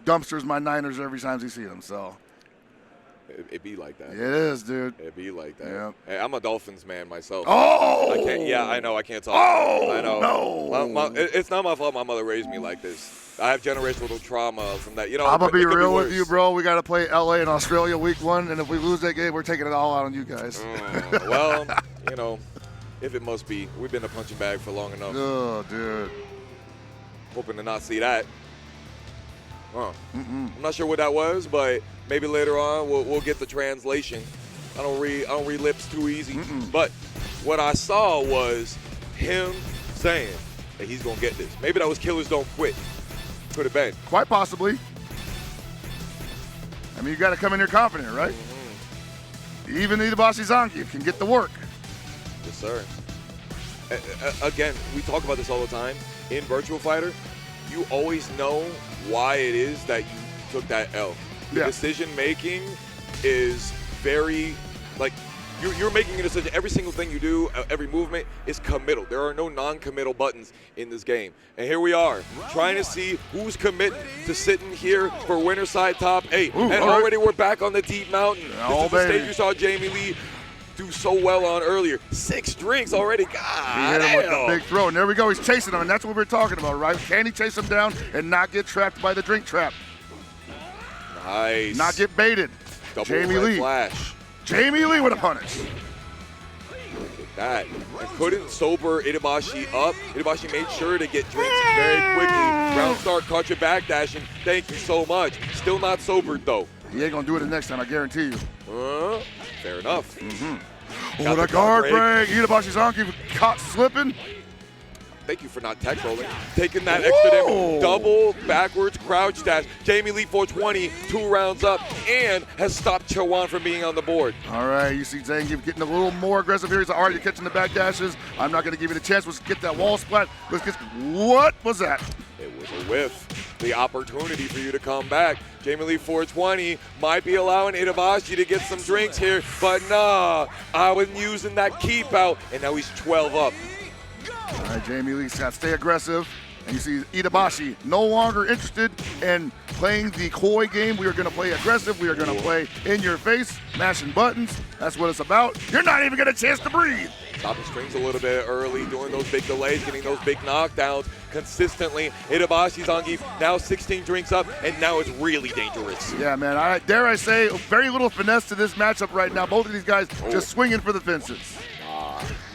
dumpsters my Niners every time he sees them, so. It be like that. It is, dude. It be like that. Yep. Hey, I'm a Dolphins man myself. Oh! I can't. Yeah, I know. I can't talk. Oh! I know. No! It's not my fault. My mother raised me like this. I have generational trauma from that. You know. I'm gonna be real with worse. you, bro. We got to play LA and Australia week 1, and if we lose that game, we're taking it all out on you guys. Well, you know, if it must be, we've been a punching bag for long enough. Oh, dude. Hoping to not see that. I'm not sure what that was, but maybe later on we'll get the translation. I don't read lips too easy. But what I saw was him saying that he's gonna get this. Maybe that was Killers Don't Quit. Could have been. Quite possibly. I mean, you got to come in here confident, right? Even Itabashi Zangief can get the work. Yes, sir. Again, we talk about this all the time. In Virtua Fighter, you always know why it is that you took that L. The decision making is very, like, you're making a decision. Every single thing you do, every movement is committal. There are no non-committal buttons in this game. And here we are, trying to see who's committing to sitting here for winner side top 8. And already we're back on the deep mountain. This is the stage you saw Jamie Lee do so well on earlier. 6 drinks already. God, he hit him with the big throw. And there we go. He's chasing him, and that's what we're talking about, right? Can he chase him down and not get trapped by the drink trap? Nice. Not get baited. Double Jamie red Lee. Flash. Jamie Lee with a punish. That. I couldn't sober Itabashi up. Itabashi made sure to get drinks very quickly. Round start, caught you backdashing. Thank you so much. Still not sobered, though. He ain't going to do it the next time, I guarantee you. Fair enough. Oh, the guard break. Itabashi Zangief caught slipping. Thank you for not tech rolling. Taking that extra damage. Double backwards crouch dash. Jamie Lee 420, 2 rounds up, and has stopped Chawan from being on the board. All right, you see Zangief getting a little more aggressive here. He's like, all right, you're catching the back dashes. I'm not going to give you the chance. Let's get that wall splat. What was that? It was a whiff. The opportunity for you to come back. Jamie Lee 420 might be allowing Itabashi to get some drinks here, but nah, I was using that keep out, and now he's 12 up. All right, Jamie Lee's got to stay aggressive. And you see Itabashi no longer interested in playing the coy game. We are going to play aggressive. We are going to play in your face, mashing buttons. That's what it's about. You're not even getting a chance to breathe. Stopping strings a little bit early, doing those big delays, getting those big knockdowns consistently. Itabashi Zangief now 16 drinks up, and now it's really dangerous. Yeah, man. Dare I say, very little finesse to this matchup right now. Both of these guys just swinging for the fences.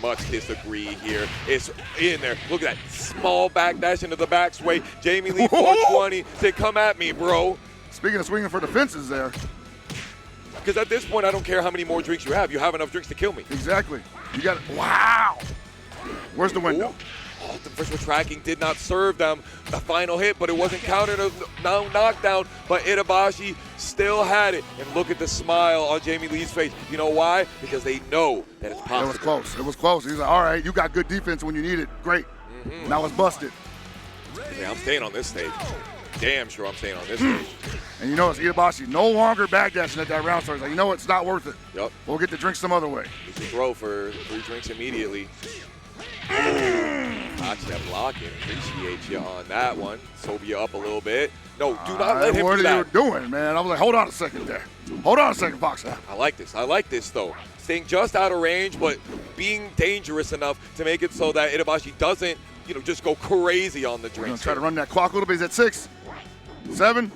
Much disagree here. It's in there. Look at that small backdash into the back sway. Jamie Lee 420 said, come at me, bro. Speaking of swinging for the fences there. Because at this point, I don't care how many more drinks you have. You have enough drinks to kill me. Exactly. You got it. Wow. Where's the window? Oh, the virtual tracking did not serve them the final hit, but it wasn't counted as no knockdown. But Itabashi still had it. And look at the smile on Jamie Lee's face. You know why? Because they know that it's possible. It was close. It was close. He's like, all right, you got good defense when you need it. Great. Now it's busted. Yeah, I'm staying on this stage. Damn sure I'm staying on this stage. And you notice Itabashi no longer backdashing at that round start. He's like, you know what? It's not worth it. Yep. We'll get the drink some other way. You should throw for 3 drinks immediately. Gotcha, blocking. Appreciate you on that one. Sober you up a little bit. No, do not let him what do are that. you doing, man? I was like, hold on a second there. Hold on a second, Boxer. I like this. I like this, though. Staying just out of range, but being dangerous enough to make it so that Itabashi doesn't, just go crazy on the He's going drinks. to try to run that clock a little bit. He's at 6, 7.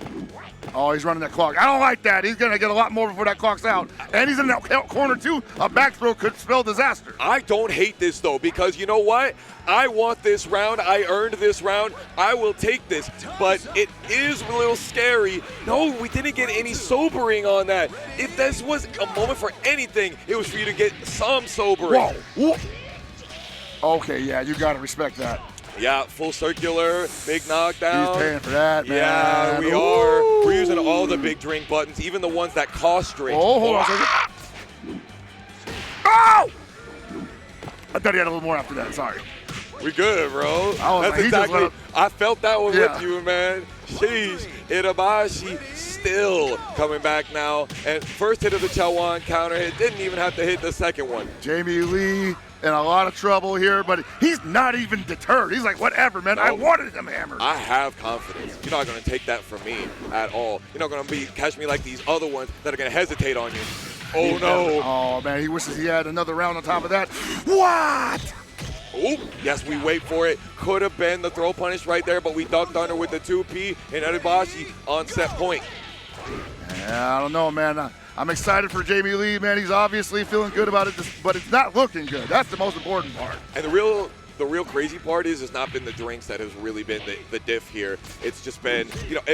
Oh, he's running that clock. I don't like that. He's going to get a lot more before that clock's out. And he's in that corner, too. A back throw could spell disaster. I don't hate this, though, because you know what? I want this round. I earned this round. I will take this. But it is a little scary. No, we didn't get any sobering on that. If this was a moment for anything, it was for you to get some sobering. Whoa. Okay, yeah, you got to respect that. Yeah, full circular, big knockdown. He's paying for that, man. Yeah, we are. We're using all the big drink buttons, even the ones that cost drink. Oh, hold on a second. Oh! I thought he had a little more after that. Sorry. We good, bro. That's exactly. I felt that one Yeah. with you, man. Sheesh. Itabashi still coming back now. And first hit of the Chawan counter hit. Didn't even have to hit the second one. Jamie Lee in a lot of trouble here, but he's not even deterred. He's like, whatever, man. No. I wanted him hammered. I have confidence. You're not going to take that from me at all. You're not going to catch me like these other ones that are going to hesitate on you. Oh, no. Oh, man, he wishes he had another round on top of that. What? Oh, yes, we wait for it. Could have been the throw punish right there, but we ducked under with the 2P and Itabashi on set point. Yeah, I don't know, man. I'm excited for Jamie Lee, man. He's obviously feeling good about it, but it's not looking good. That's the most important part. And the real crazy part is it's not been the drinks that has really been the diff here. It's just been,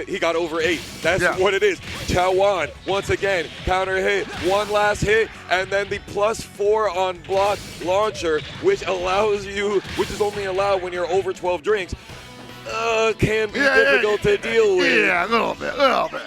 he got over 8. That's what it is. Chawan, once again, counter hit, one last hit, and then the +4 on block launcher, which is only allowed when you're over 12 drinks. Can be difficult to deal with. Yeah, a little bit,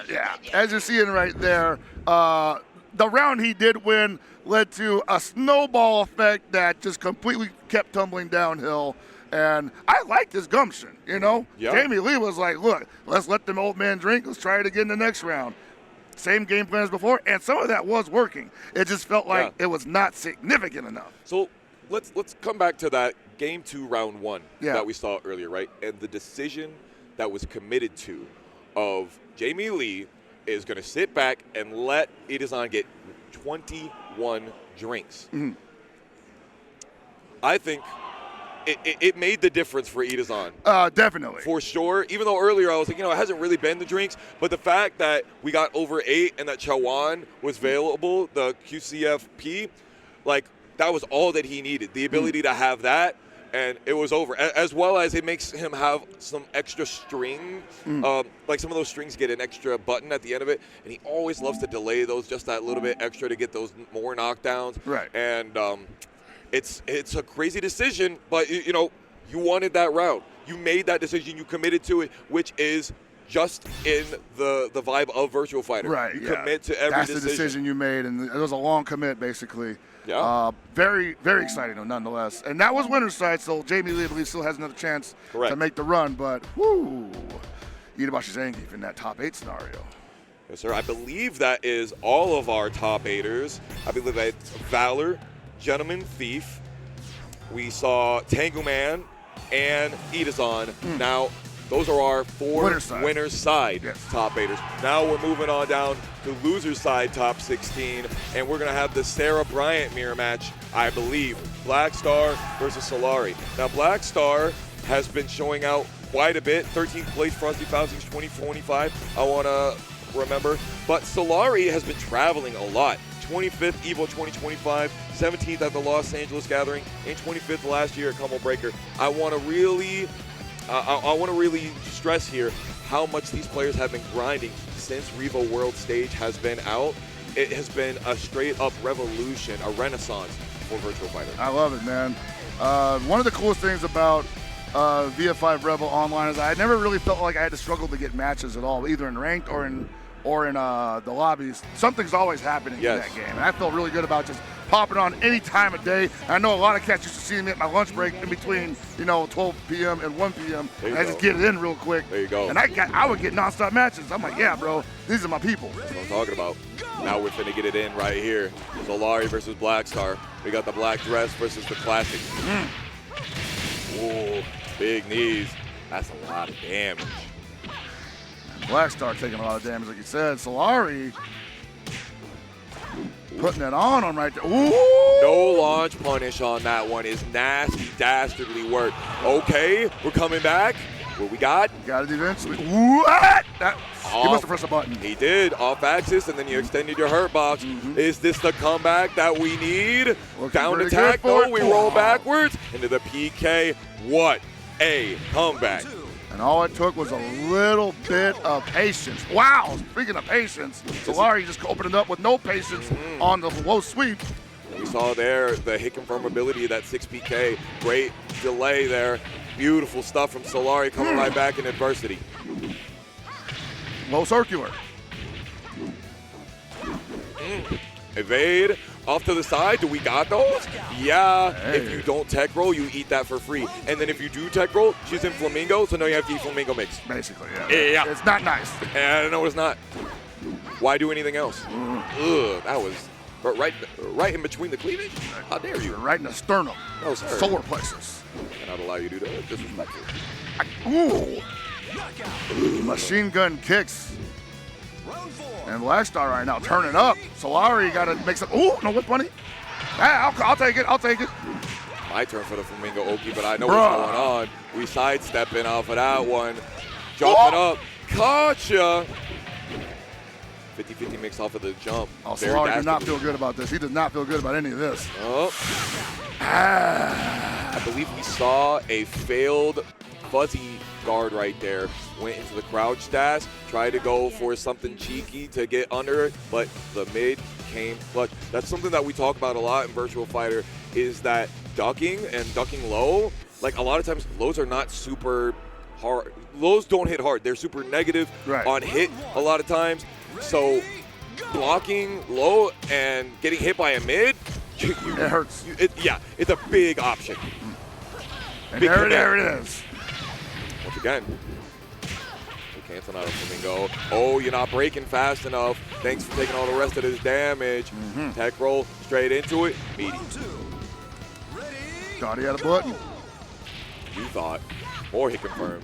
yeah. As you're seeing right there, the round he did win led to a snowball effect that just completely kept tumbling downhill. And I liked his gumption, Yeah. Jamie Lee was like, look, let's let them old man drink. Let's try it again the next round. Same game plan as before, and some of that was working. It just felt like it was not significant enough. So let's come back to that Game 2, Round 1 Yeah. that we saw earlier, right? And the decision that was committed to of Jamie Lee is going to sit back and let Itazan get 21 drinks. Mm-hmm. I think it made the difference for Itazan. Definitely. For sure. Even though earlier I was like, it hasn't really been the drinks, but the fact that we got over 8 and that Chawan was available, the QCFP, that was all that he needed. The ability to have that, and it was over. As well as it makes him have some extra string. Like some of those strings get an extra button at the end of it, and he always loves to delay those just that little bit extra to get those more knockdowns. Right. And it's a crazy decision, but you wanted that round. You made that decision. You committed to it, which is just in the vibe of Virtua Fighter. Right. You commit to every decision. That's the decision you made, and it was a long commit, basically. Yeah. Very, very exciting, nonetheless. And that was winner's side, so Jamie Lee, I believe, still has another chance to make the run. But, Itabashi Zangief in that top 8 scenario. Yes, sir. I believe that is all of our top 8ers. I believe that's Valor, Gentlemanthief. We saw Tenguman and Itazan. Now, those are our 4 winner's side top 8ers. Now we're moving on down to loser's side top 16, and we're going to have the Sarah Bryant mirror match, I believe. Blackstar versus Solari. Now, Blackstar has been showing out quite a bit. 13th place Frosty Falcons 2025, I want to remember. But Solari has been traveling a lot. 25th EVO 2025, 17th at the Los Angeles Gathering, and 25th last year at Combo Breaker. I want to really stress here how much these players have been grinding since REVO World Stage has been out. It has been a straight-up revolution, a renaissance for Virtua Fighter. I love it, man. One of the coolest things about VF5 REVO Online is I never really felt like I had to struggle to get matches at all, either in ranked or in the lobbies. Something's always happening in that game, and I felt really good about just popping on any time of day. I know a lot of cats used to see me at my lunch break in between, 12 p.m. and 1 p.m. And I just get it in real quick. There you go. And I would get nonstop matches. I'm like, yeah, bro, these are my people. That's what I'm talking about. Now we're finna get it in right here. Solari versus Blackstar. We got the black dress versus the classic. Ooh, big knees. That's a lot of damage. Blackstar taking a lot of damage, like you said. Solari putting it on him right there. Ooh! No launch punish on that one is nasty, dastardly work. Okay, we're coming back. What we got? Got it eventually. What? He must have pressed a button. He did, off axis, and then you extended your hurt box. Is this the comeback that we need? Down attack, though, we roll backwards into the PK. What a comeback. And all it took was a little bit of patience. Wow, speaking of patience, Solari just opened it up with no patience on the low sweep. We saw there the hit confirm ability of that 6 PK. Great delay there. Beautiful stuff from Solari coming right back in adversity. Low circular. Evade off to the side. Do we got those? Yeah. Hey. If you don't tech roll, you eat that for free. And then if you do tech roll, she's in Flamingo, so now you have to eat Flamingo mix. Basically, yeah. Yeah. It's not nice. And no, it's not. Why do anything else? Ugh, that was right in between the cleavage. How dare you? Right in the sternum. No, sir. Solar plexus. Cannot allow you to do that. Disrespectful. Ooh. Machine gun kicks. Round 4. And Blackstar right now turning up. Solari got to make some. Ooh, no whip bunny. Ah, I'll take it. I'll take it. My turn for the Flamingo Oki, but I know what's going on. We sidestepping off of that one. Jumping up. Gotcha. 50-50 mix off of the jump. Oh, Very Solari did not dastardly. feel good about this. He did not feel good about any of this. Oh. I believe we saw a failed fuzzy guard right there. Went into the crouch dash, tried to go for something cheeky to get under it, but the mid came clutch. That's something that we talk about a lot in Virtua Fighter, is that ducking and ducking low, like a lot of times lows are not super hard. Lows don't hit hard. They're super negative on hit a lot of times. So blocking low and getting hit by a mid, It hurts. yeah, it's a big option. And Big there it is. Once again, we cancel out of Flamingo. Oh, you're not breaking fast enough. Thanks for taking all the rest of this damage. Tech roll straight into it. Meaty. Round 2. Ready? Thought he had a button. You thought. More hit confirmed.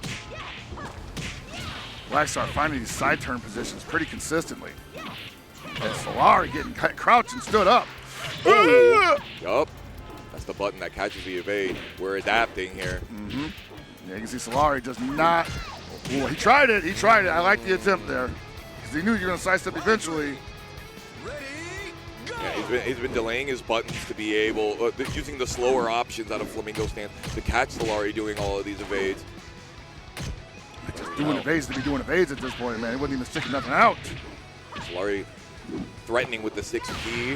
Blackstar finding these side turn positions pretty consistently. And Solari getting crouched and stood up. Yup. That's the button that catches the evade. We're adapting here. Yeah, you can see Solari does not. Ooh, he tried it. He tried it. I like the attempt there. Because he knew you were going to sidestep eventually. Ready? Go! Yeah, he's been delaying his buttons to be able, using the slower options out of Flamingo stance to catch Solari doing all of these evades. Just doing evades to be doing evades at this point, man. He wasn't even sticking nothing out. Solari threatening with the 6P,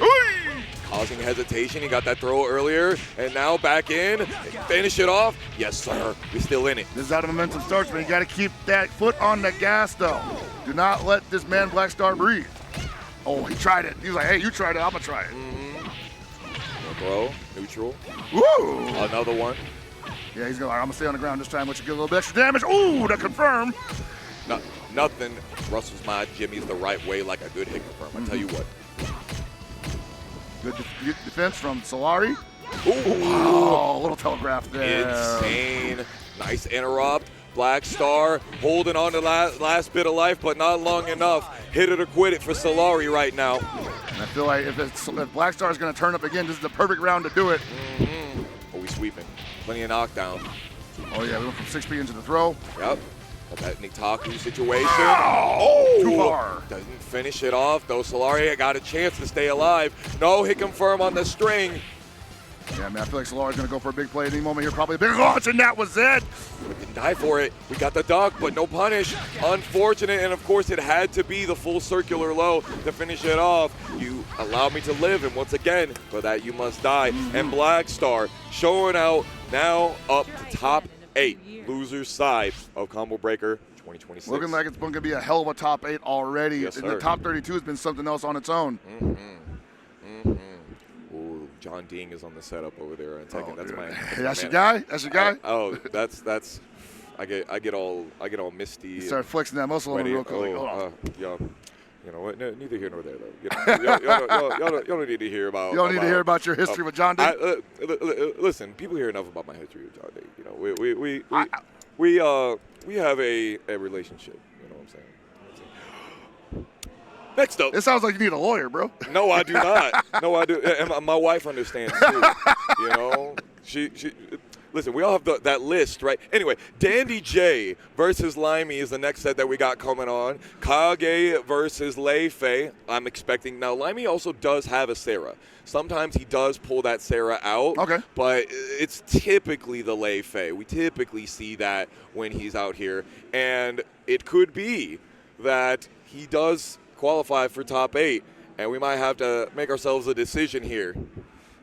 causing hesitation. He got that throw earlier, and now back in. Finish it off. Yes, sir. We're still in it. This is how the momentum starts, man. You got to keep that foot on the gas, though. Do not let this man Blackstar breathe. Oh, he tried it. He was like, hey, you tried it. I'm going to try it. Throw, neutral. Woo! Another one. Yeah, he's going, all right, I'm going to stay on the ground this time. Let you get a little bit extra damage. Ooh, to confirm. Nothing rustles my jimmies the right way like a good hit confirm. I tell you what. Good defense from Solari. Ooh. Oh, a little telegraph there. Insane. Nice interrupt. Blackstar holding on to last bit of life, but not long enough. Hit it or quit it for Solari right now. And I feel like if Blackstar is going to turn up again, this is the perfect round to do it. Oh, we sweeping. Plenty of knockdown. Oh, yeah, we went from 6P into the throw. Yep. Got that Nitaku situation. Oh, too far. Doesn't finish it off, though. Solari got a chance to stay alive. No hit confirm on the string. Yeah, man, I feel like Solari's going to go for a big play at any moment here. Probably a big launch, and that was it. We didn't die for it. We got the duck, but no punish. Unfortunate, and of course it had to be the full circular low to finish it off. You allowed me to live, and once again, for that you must die. And Blackstar showing out now up to top 8. Loser's side of Combo Breaker 2026. Looking like it's going to be a hell of a top 8 already. Yes, And sir. the top 32 has been something else on its own. Ooh, John Ding is on the setup over there. And Oh, that's dude. my. That's your guy? That's your guy? That's. I get all misty. You start flexing that muscle on him real quick. Like, yeah. You know, neither here nor there, though. You know, y'all don't need to hear about. You don't need to hear about your history with John D. Listen, people hear enough about my history with John D. You know, we have a relationship. You know what I'm saying? Next up. It sounds like you need a lawyer, bro. No, I do not. No, I do. And my wife understands too. You know, she. Listen, we all have that list, right? Anyway, Dandy J versus Limy is the next set that we got coming on. Kage versus Lei-Fei. I'm expecting. Now, Limy also does have a Sarah. Sometimes he does pull that Sarah out. Okay. But it's typically the Lei-Fei. We typically see that when he's out here. And it could be that he does qualify for top 8. And we might have to make ourselves a decision here.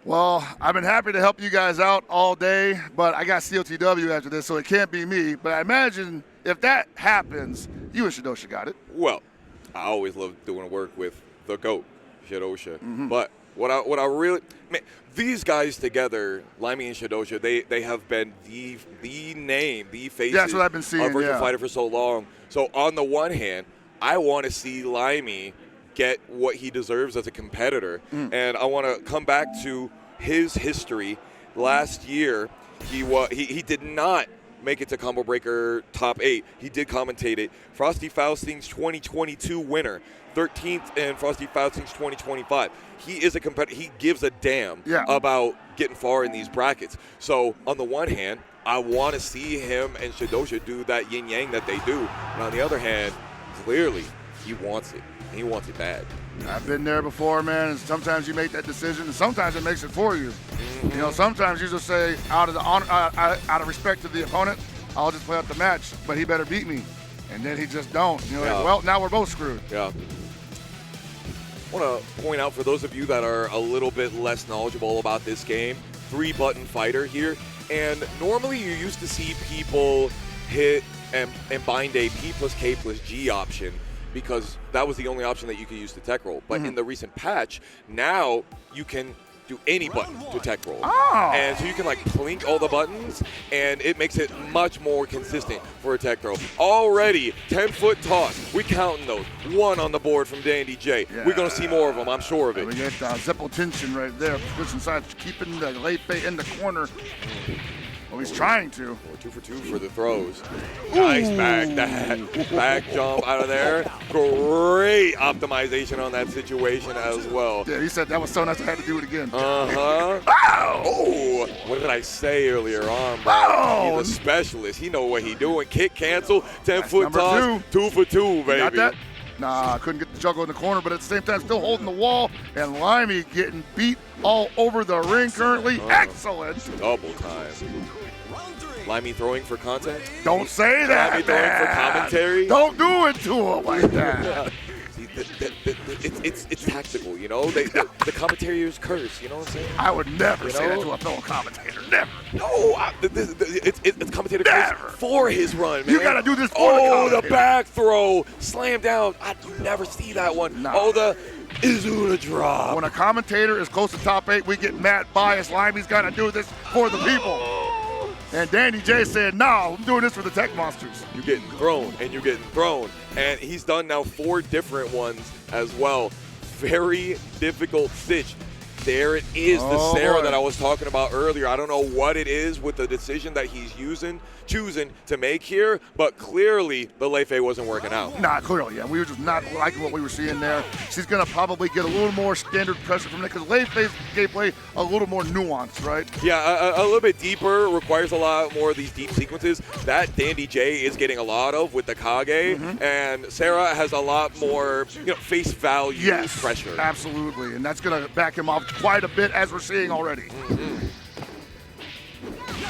Well, I've been happy to help you guys out all day, but I got COTW after this, so it can't be me. But I imagine if that happens, you and Shidosha got it. Well, I always love doing work with the GOAT, Shidosha. But what I really, man, these guys together, Limy and Shidosha, they have been the name, the faces That's what I've been seeing, of Virtua Fighter for so long. So on the one hand, I want to see Limy get what he deserves as a competitor. And I want to come back to his history. Last year, he did not make it to Combo Breaker top 8. He did commentate it. Frosty Fausting's 2022 winner, 13th in Frosty Fausting's 2025. He is a competitor. He gives a damn about getting far in these brackets. So on the one hand, I want to see him and Shidosha do that yin-yang that they do. And on the other hand, clearly, he wants it. He wants it bad. I've been there before, man, and sometimes you make that decision, and sometimes it makes it for you. You know, sometimes you just say, out of respect to the opponent, I'll just play out the match, but he better beat me. And then he just don't. You know, like, well, now we're both screwed. Yeah. I want to point out for those of you that are a little bit less knowledgeable about this game, 3-button fighter here. And normally you used to see people hit and bind a P plus K plus G option, because that was the only option that you could use to tech roll. But in the recent patch, now you can do any button to tech roll. And so you can like plink all the buttons, and it makes it much more consistent for a tech throw. Already, 10-foot toss. We counting those. 1 on the board from Dandy J. Yeah. We're going to see more of them, I'm sure of it. We get Zippo tension right there. Switching sides, keeping the Lei-Fei in the corner. Well, he's trying to. 2 for 2 for the throws. Nice back jump out of there. Great optimization on that situation as well. Yeah, he said that was so nice I had to do it again. Oh, what did I say earlier on, bro? He's a specialist. He know what he doing. Kick cancel, 10-foot toss, 2 for 2, baby. Got that? Nah, I couldn't get the juggle in the corner, but at the same time still holding the wall. And Limy getting beat all over the ring currently. Excellent. Double time. Limy throwing for content? Don't say that, Limy throwing for commentary? Don't do it to him like that. It's tactical, you know? The commentators curse, you know what I'm saying? I would never say that to a fellow commentator. Never. No, it's commentator curse for his run, man. You got to do this for the commentator. The back throw, slam down. You never see that one. Nah. Oh, the Izuna drop. When a commentator is close to top 8, we get mad biased. Limy's got to do this for the people. And Dandy J said, no, I'm doing this for the tech monsters. You're getting thrown, and you're getting thrown. And he's done now 4 different ones as well. Very difficult stitch. There it is, the Sarah that I was talking about earlier. I don't know what it is with the decision that he's choosing to make here, but clearly the Lei-Fei wasn't working out. Nah, clearly, yeah. We were just not liking what we were seeing there. She's going to probably get a little more standard pressure from it because Lei-Fei's gameplay a little more nuanced, right? Yeah, a little bit deeper, requires a lot more of these deep sequences. That Dandy J is getting a lot of with the Kage, and Sarah has a lot more face value pressure. Absolutely, and that's going to back him off quite a bit, as we're seeing already.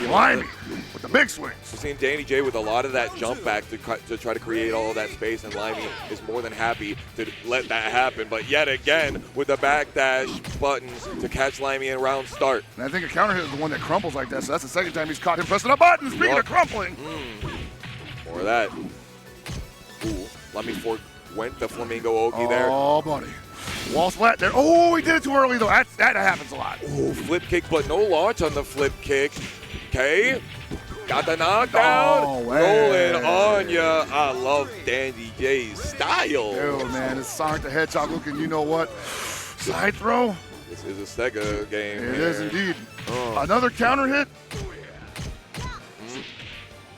Limy with the big swings. We're seeing Dandy J with a lot of that jump back to try to create all of that space, and Limy is more than happy to let that happen. But yet again, with the backdash button to catch Limy in round start. And I think a counter hit is the one that crumbles like that, so that's the second time he's caught him pressing a button. Speaking of crumpling. More of that. Ooh, Limy went the Flamingo Oki there. Oh, buddy. Wall splat there. Oh, he did it too early, though. That happens a lot. Ooh, flip kick, but no launch on the flip kick. Okay. Got the knockdown. Oh, Rolling man. on ya. I love Dandy J's style. Yo, man, it's Sonic the Hedgehog looking, you know what? Side throw? This is a Sega game. It here. is indeed. Another counter hit?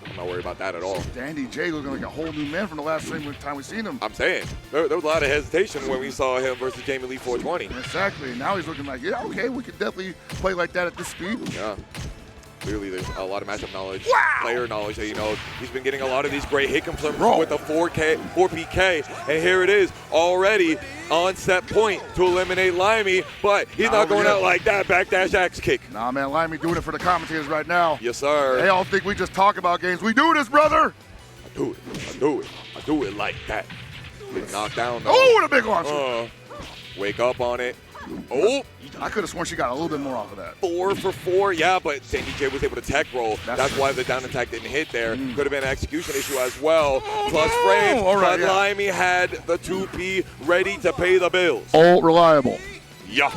I'm not worried about that at all. Dandy J looking like a whole new man from the last time we seen him. I'm saying, there was a lot of hesitation when we saw him versus Jamie Lee 420. Exactly. Now he's looking like, yeah, okay, we could definitely play like that at this speed. Yeah. Clearly, there's a lot of matchup knowledge, Wow. player knowledge that, he's been getting a lot of these great hit confirms with the 4PK, and here it is, already on set point to eliminate Limy, but he's not going out like that, backdash axe kick. Nah, man, Limy doing it for the commentators right now. Yes, sir. They all think we just talk about games. We do this, brother. I do it. I do it like that. Get knocked down, though. Oh, and a big launcher. Wake up on it. Oh, I could have sworn she got a little bit more off of that. 4 for 4, yeah, but Dandy J was able to tech roll. That's why the down attack didn't hit there. Could have been an execution issue as well. Plus frames, All right, but Limy had the 2P ready to pay the bills. All reliable. Yeah.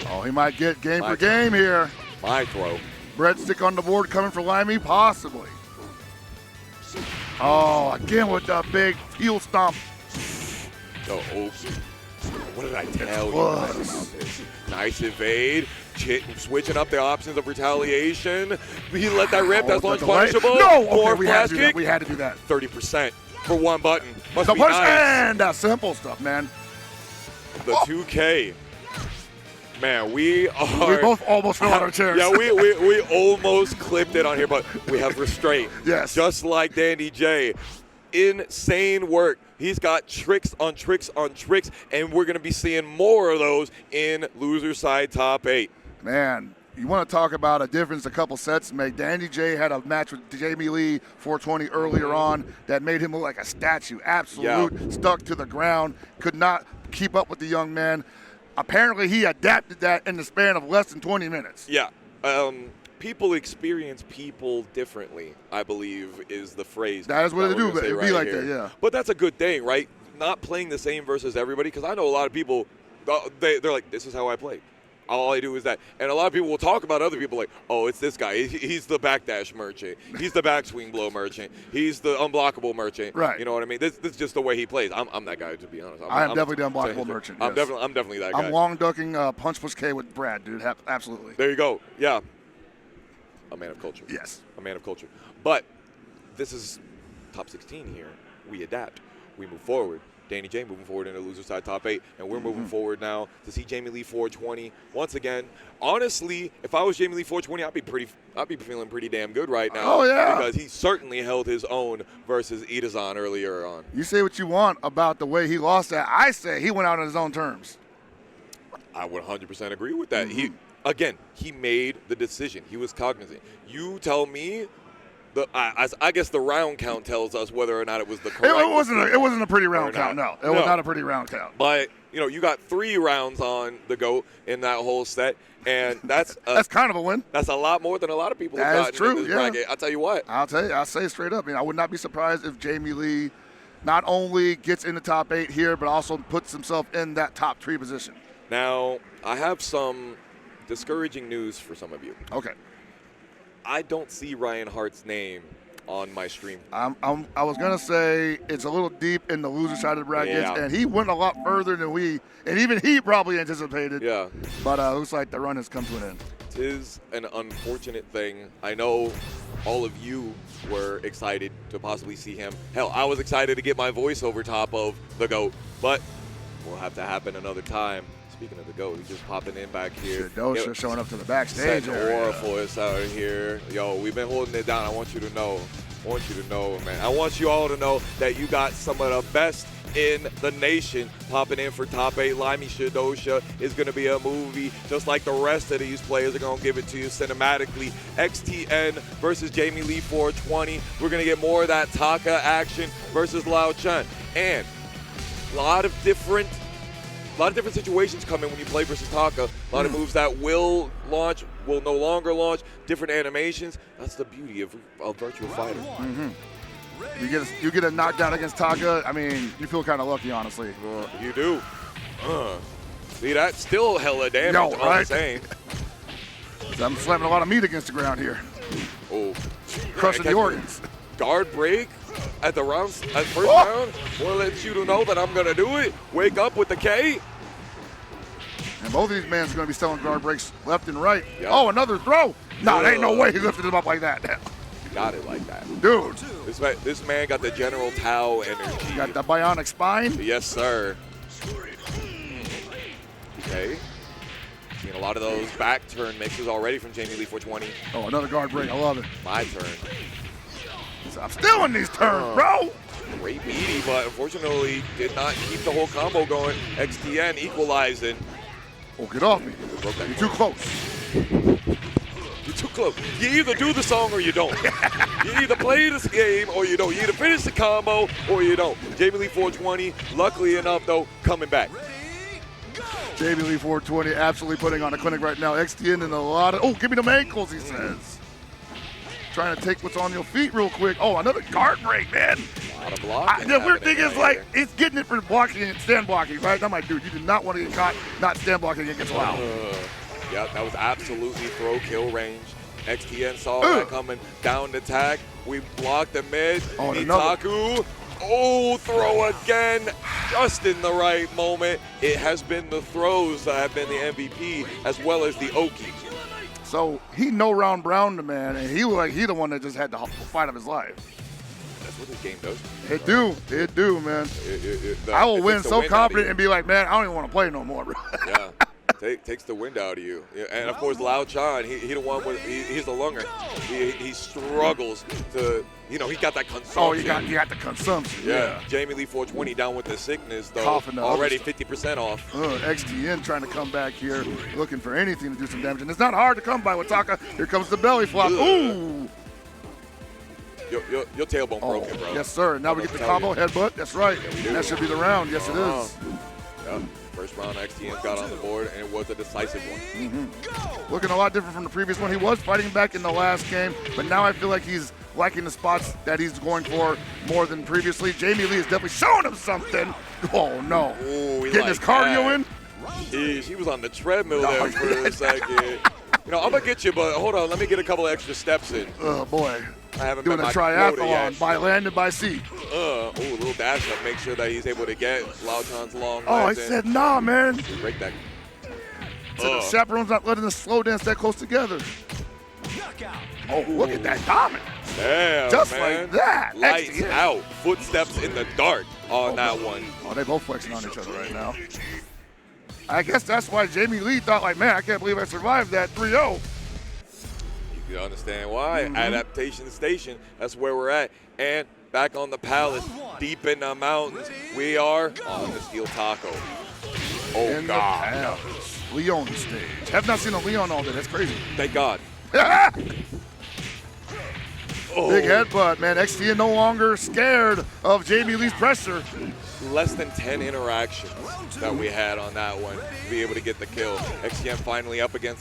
Oh, he might get game for game here. My throw. Breadstick on the board coming for Limy, possibly. Oh, again with the big heel stomp. Oh, what did I tell you Was. about this? Nice evade. Switching up the options of retaliation. He let that rip. That's launch punishable. No! More Okay, we had flash to do that. kick. We had to do that. 30% for one button. Must The be punch nice. and that simple stuff, man. The 2K. Man, we are. We both almost fell out of our chairs. Yeah, we almost clipped it on here, but we have restraint. Yes. Just like Dandy J. Insane work. He's got tricks on tricks on tricks, and we're going to be seeing more of those in loser side top 8. Man, you want to talk about a difference a couple sets make. Dandy J had a match with Jamie Lee 420 earlier on that made him look like a statue. Absolute, stuck to the ground, could not keep up with the young man. Apparently, he adapted that in the span of less than 20 minutes. Yeah. People experience people differently, I believe, is the phrase. That is what they do. It'd It'd be like that, yeah. But that's a good thing, right? Not playing the same versus everybody, because I know a lot of people, they're like, this is how I play. All I do is that. And a lot of people will talk about other people like, oh, it's this guy. He's the backdash merchant. He's the backswing blow merchant. He's the unblockable merchant. Right. You know what I mean? This is just the way he plays. I'm that guy, to be honest. I'm definitely the unblockable merchant. I'm yes. definitely that guy. I'm long ducking punch push K with Brad, dude. Absolutely. There you go. Yeah. A man of culture. Yes. A man of culture. But this is top 16 here. We adapt. We move forward. Danny J moving forward in the loser side top 8, and we're moving forward now to see Jamie Lee 420 once again. Honestly, if I was Jamie Lee 420, I'd be feeling pretty damn good right now. Oh yeah, because he certainly held his own versus Itazan earlier on. You say what you want about the way he lost that. I say he went out on his own terms. I would 100% agree with that. He made the decision. He was cognizant. You tell me. I guess the round count tells us whether or not it was the correct. It wasn't a pretty round count. No, it was not a pretty round count. But you got 3 rounds on the GOAT in that whole set, and that's that's kind of a win. That's a lot more than a lot of people have gotten true, in this bracket. I'll tell you what. I'll say straight up. I would not be surprised if Jamie Lee not only gets in the top 8 here, but also puts himself in that top 3 position. Now, I have some discouraging news for some of you. Okay. I don't see Ryan Hart's name on my stream. I was gonna say it's a little deep in the loser side of the brackets, and he went a lot further than and even he probably anticipated. Yeah. But it looks like the run has come to an end. It is an unfortunate thing. I know all of you were excited to possibly see him. Hell, I was excited to get my voice over top of the GOAT, but will have to happen another time. Speaking of the GOAT, he's just popping in back here. Dosha showing up to the backstage area. Aura for us out here. Yo, we've been holding it down. I want you to know, man. I want you all to know that you got some of the best in the nation popping in for top 8. Limy Shadosha is going to be a movie, just like the rest of these players are going to give it to you cinematically. XTN versus Jamie Lee 420. We're going to get more of that Taka action versus Lao Chun. And a lot of different situations come in when you play versus Taka. A lot of moves that will launch, will no longer launch, different animations. That's the beauty of Virtua Fighter. You get a knockdown against Taka. I mean, you feel kind of lucky, honestly. You do. See, that's still hella damage, all the same. I'm slamming a lot of meat against the ground here. Oh, Crushing the organs. Guard break at the first round. Will let you to know that I'm gonna do it. Wake up with the K. And both of these men are going to be selling guard breaks left and right. Yep. Oh, another throw. No, there ain't no way he lifted him up like that. Got it like that. Dude. This man got the General Tao energy. Got the bionic spine. Yes, sir. Okay. Seeing a lot of those back turn mixes already from Jamie Lee 420. Oh, another guard break. I love it. My turn. I'm still in these turns, bro. Great meaty, but unfortunately did not keep the whole combo going. XTN equalizing. Oh, get off me. You're too close. You're too close. You either do the song or you don't. You either play this game or you don't. You either finish the combo or you don't. Jamie Lee 420, luckily enough, though, coming back. Jamie Lee 420 absolutely putting on a clinic right now. XTN in a lot of, oh, give me them ankles, he says. Trying to take what's on your feet real quick. Oh, another guard break, man. A lot of blocking. The weird thing is, like, it's getting it for blocking and stand blocking, right? I'm like, dude, you do not want to get caught not stand blocking against Wow. Yeah, that was absolutely throw kill range. XTN saw that coming down the attack. We blocked the mid. Oh, Itaku. Oh, throw again, just in the right moment. It has been the throws that have been the MVP, as well as the Oki. So he no round brown the man, and he looked like he the one that just had the fight of his life. That's what this game does. It do, man. I will win so confident and be like, man, I don't even want to play no more, bro. Yeah. Takes the wind out of you. Yeah, and of course, Lao Chan, he the one with, he's the lunger. He struggles to, he got that consumption. Oh, you got the consumption. Yeah. Jamie Lee 420 down with the sickness, though. Coughing already 50% off. XTN trying to come back here, looking for anything to do some damage. And it's not hard to come by with Taka. Here comes the belly flop. Ooh. Your tailbone broken, bro. Yes, sir. Now we get the combo headbutt. That's right. That should be the round. Yes, it is. Yeah. First round, XTN got on the board, and it was a decisive one. Looking a lot different from the previous one. He was fighting back in the last game, but now I feel like he's liking the spots that he's going for more than previously. Jamie Lee is definitely showing him something. Oh, no. Ooh, getting his cardio in. She was on the treadmill there for a second. I'm going to get you, but hold on. Let me get a couple extra steps in. Oh, boy. I haven't doing a triathlon by land and by sea. A little dash up, make sure that he's able to get Lao Chan's long I legs said, nah, man. Break that. So the chaperone's not letting us slow dance that close together. Oh, look at that dominance. Damn, just man. like that. Lights out. Footsteps in the dark on that one. Oh, they both flexing on each other right now. I guess that's why Jamie Lee thought, like, man, I can't believe I survived that 3-0. You understand why. Adaptation station, that's where we're at. And back on the palace, deep in the mountains, we are on the Steel Taco. Oh, in God. Leon stage. Have not seen a Leon all day. That's crazy. Thank God. Big headbutt, man. XTN no longer scared of Jamie Lee's pressure. Less than 10 interactions that we had on that one to be able to get the kill. XTN finally up in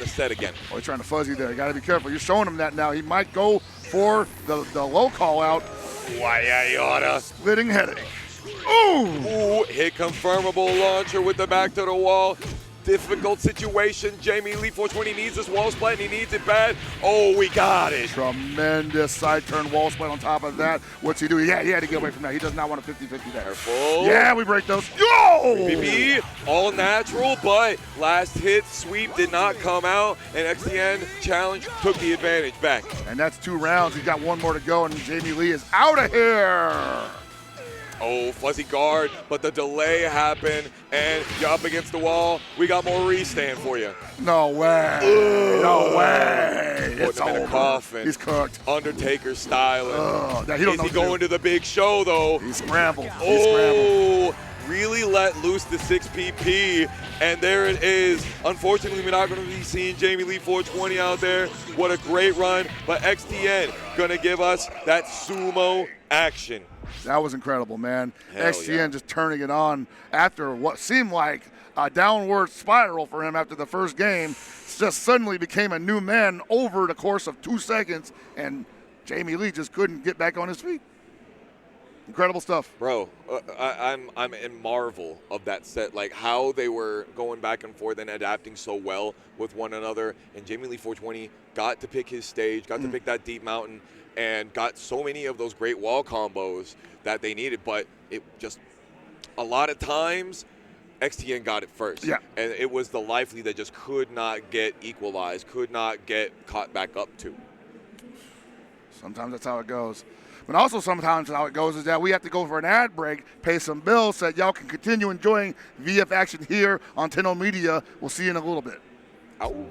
the set again. Oh, he's trying to fuzzy there. You got to be careful. You're showing him that now. He might go for the low call out. Why I oughta. Splitting headache. Ooh! Ooh, hit confirmable launcher with the back to the wall. Difficult situation. Jamie Lee 420 needs this wall split, and he needs it bad. Oh, we got it. Tremendous side turn wall split on top of that. What's he do? Yeah, he had to get away from that. He does not want a 50-50 there. Careful. Yeah, we break those. Yo! BB, all natural, but last hit sweep did not come out, and XTN challenge took the advantage back. And that's 2 rounds. He's got 1 more to go, and Jamie Lee is out of here. Oh, fuzzy guard, but the delay happened, and you're up against the wall. We got more restand for you. No way. Ugh. No way. Put him in a coffin. He's cooked. Undertaker styling. Is he going to the big show, though? He scrambled. Really let loose the 6PP, and there it is. Unfortunately, we're not going to be seeing Jamie Lee 420 out there. What a great run, but XTN going to give us that sumo action. That was incredible, man. Hell XTN yeah. just turning it on after what seemed like a downward spiral for him after the first game. Just suddenly became a new man over the course of 2 seconds, and Jamie Lee just couldn't get back on his feet. Incredible stuff. Bro, I'm in marvel of that set, like how they were going back and forth and adapting so well with one another. And Jamie Lee 420 got to pick his stage, got to pick that deep mountain, and got so many of those great wall combos that they needed. But it just, a lot of times, XTN got it first. Yeah. And it was the Lei-Fei that just could not get equalized, could not get caught back up to. Sometimes that's how it goes. But also sometimes how it goes is that we have to go for an ad break, pay some bills, so that y'all can continue enjoying VF action here on Tenno Media. We'll see you in a little bit. Ow.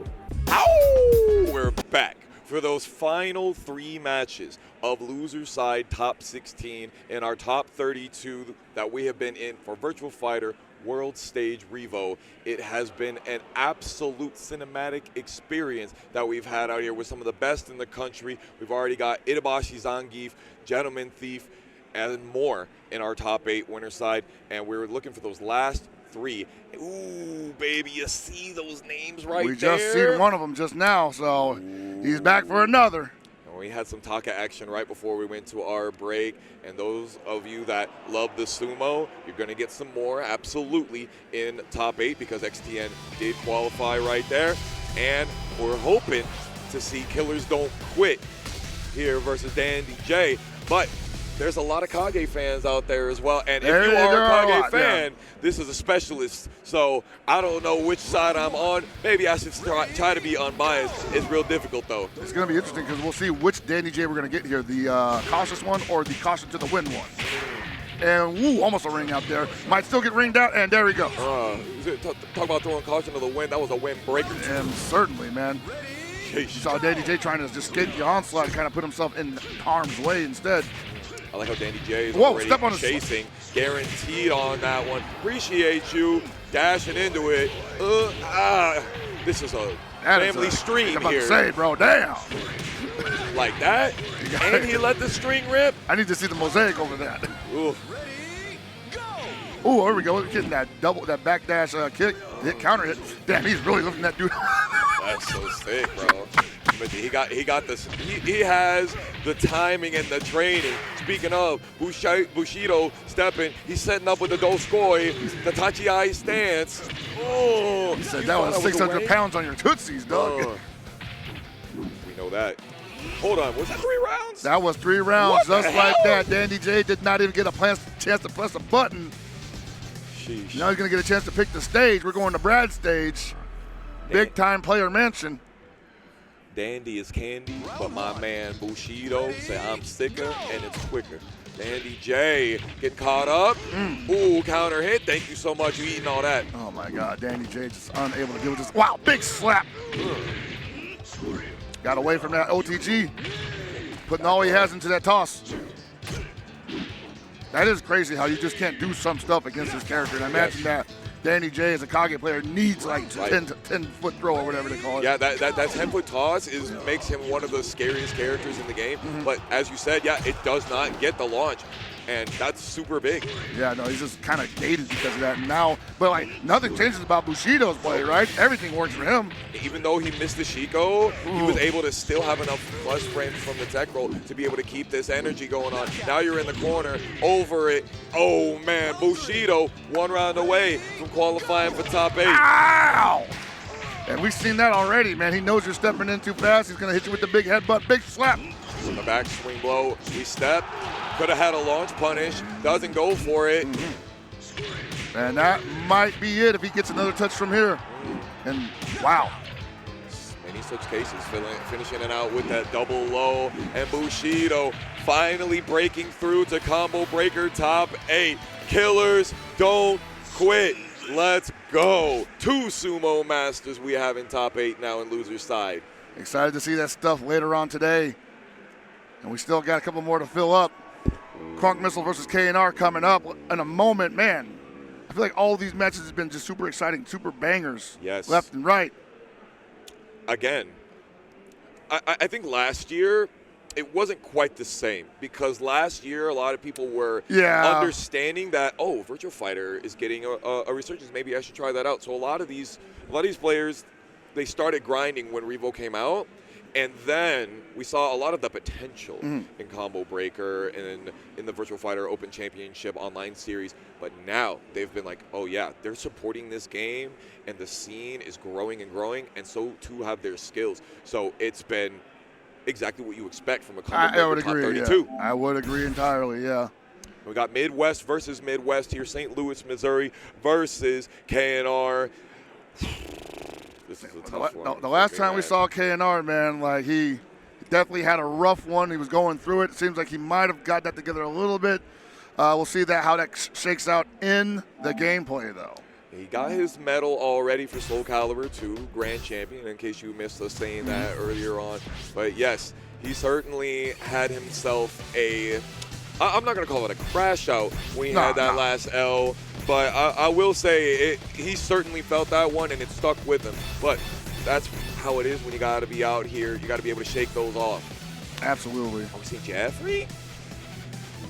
Ow! We're back for those final 3 matches of loser side top 16 in our top 32 that we have been in for Virtua Fighter World Stage REVO. It has been an absolute cinematic experience that we've had out here with some of the best in the country. We've already got Itabashi Zangief, Gentlemanthief, and more in our top 8 winner side, and we're looking for those last 3. Ooh, baby, you see those names right there? We just seen one of them just now, so he's back for another. We had some Taka action right before we went to our break, and those of you that love the sumo, you're going to get some more, absolutely, in top 8 because XTN did qualify right there, and we're hoping to see Killers Don't Quit here versus Dandy J, but there's a lot of Kage fans out there as well, and if you are a Kage fan, this is a specialist, so I don't know which side I'm on. Maybe I should try to be unbiased. It's real difficult, though. It's going to be interesting because we'll see which Dandy J we're going to get here, the cautious one or the caution to the wind one. And, woo, almost a ring out there. Might still get ringed out, and there we go. Talk about throwing caution to the wind. That was a wind breaker. And certainly, man. You saw Dandy J trying to just escape the onslaught and kind of put himself in harm's way instead. I like how Dandy J is already step on chasing. Guaranteed on that one. Appreciate you dashing into it. This is a family stream I'm about here. to say, bro, damn. Like that? And he let the string rip? I need to see the mosaic over that. Ooh. Ready, go! Ooh, there we go. Getting that backdash kick, hit, counter hit. Damn, he's really lifting that dude. That's so sick, bro. But he got this. He has the timing and the training. Speaking of Bushido stepping, he's setting up with the Doskoi, the Tachi stance. Oh, He said that was 600 pounds on your tootsies, dog. We know that. Hold on, was that 3 rounds? That was 3 rounds, What just the like hell? that. Dandy J did not even get a chance to press a button. Sheesh. Now he's going to get a chance to pick the stage. We're going to Brad's stage. Big time player mention. Dandy is candy, but my man Bushido say I'm sicker and it's quicker. Dandy J getting caught up. Ooh, counter hit. Thank you so much. You eating all that. Oh my God, Dandy J just unable to deal with this. Wow, big slap. Got away from that OTG. Putting all he has into that toss. That is crazy how you just can't do some stuff against this character. And I imagine that Dandy J as a Kage player needs like 10-foot throw or whatever they call it. Yeah, that 10-foot toss makes him one of the scariest characters in the game. But as you said, yeah, it does not get the launch. And that's super big. Yeah, no, he's just kind of gated because of that. Now, but like nothing changes about Bushido's play, right? Everything works for him. Even though he missed the Shiko, he was able to still have enough plus frames from the tech roll to be able to keep this energy going on. Now you're in the corner, over it. Oh man, Bushido 1 round away from qualifying for top 8. Ow! And we've seen that already, man. He knows you're stepping in too fast. He's going to hit you with the big headbutt, big slap. From the back swing blow, we step. Could have had a launch punish, doesn't go for it. And that might be it if he gets another touch from here. And wow. Many such cases, finishing it out with that double low. And Bushido finally breaking through to combo breaker top 8. Killers don't quit. Let's go. 2 sumo masters we have in top 8 now in loser's side. Excited to see that stuff later on today. And we still got a couple more to fill up. Krunk Missile versus KNR coming up in a moment. Man, I feel like all these matches have been just super exciting, super bangers. Yes. Left and right. Again, I think last year it wasn't quite the same because last year a lot of people were understanding that, oh, Virtua Fighter is getting a resurgence. Maybe I should try that out. So a lot of these players, they started grinding when REVO came out. And then we saw a lot of the potential in Combo Breaker and in the Virtua Fighter Open Championship online series. But now they've been like, oh yeah, they're supporting this game and the scene is growing and growing, and so too have their skills. So it's been exactly what you expect from a Combo Breaker top 32. Yeah. I would agree entirely, yeah. We got Midwest versus Midwest here, St. Louis, Missouri versus KNR. This is a tough one. The last time we saw KNR, man, like he definitely had a rough one. He was going through it. It seems like he might have got that together a little bit. We'll see how that shakes out in the gameplay, though. He got his medal already for Soul Calibur 2 Grand Champion, in case you missed us saying that earlier on. But yes, he certainly had himself a, I'm not going to call it a crash out when he had that last L, but I will say he certainly felt that one and it stuck with him. But that's how it is when you got to be out here. You got to be able to shake those off. Absolutely. Are we seeing Jeffrey?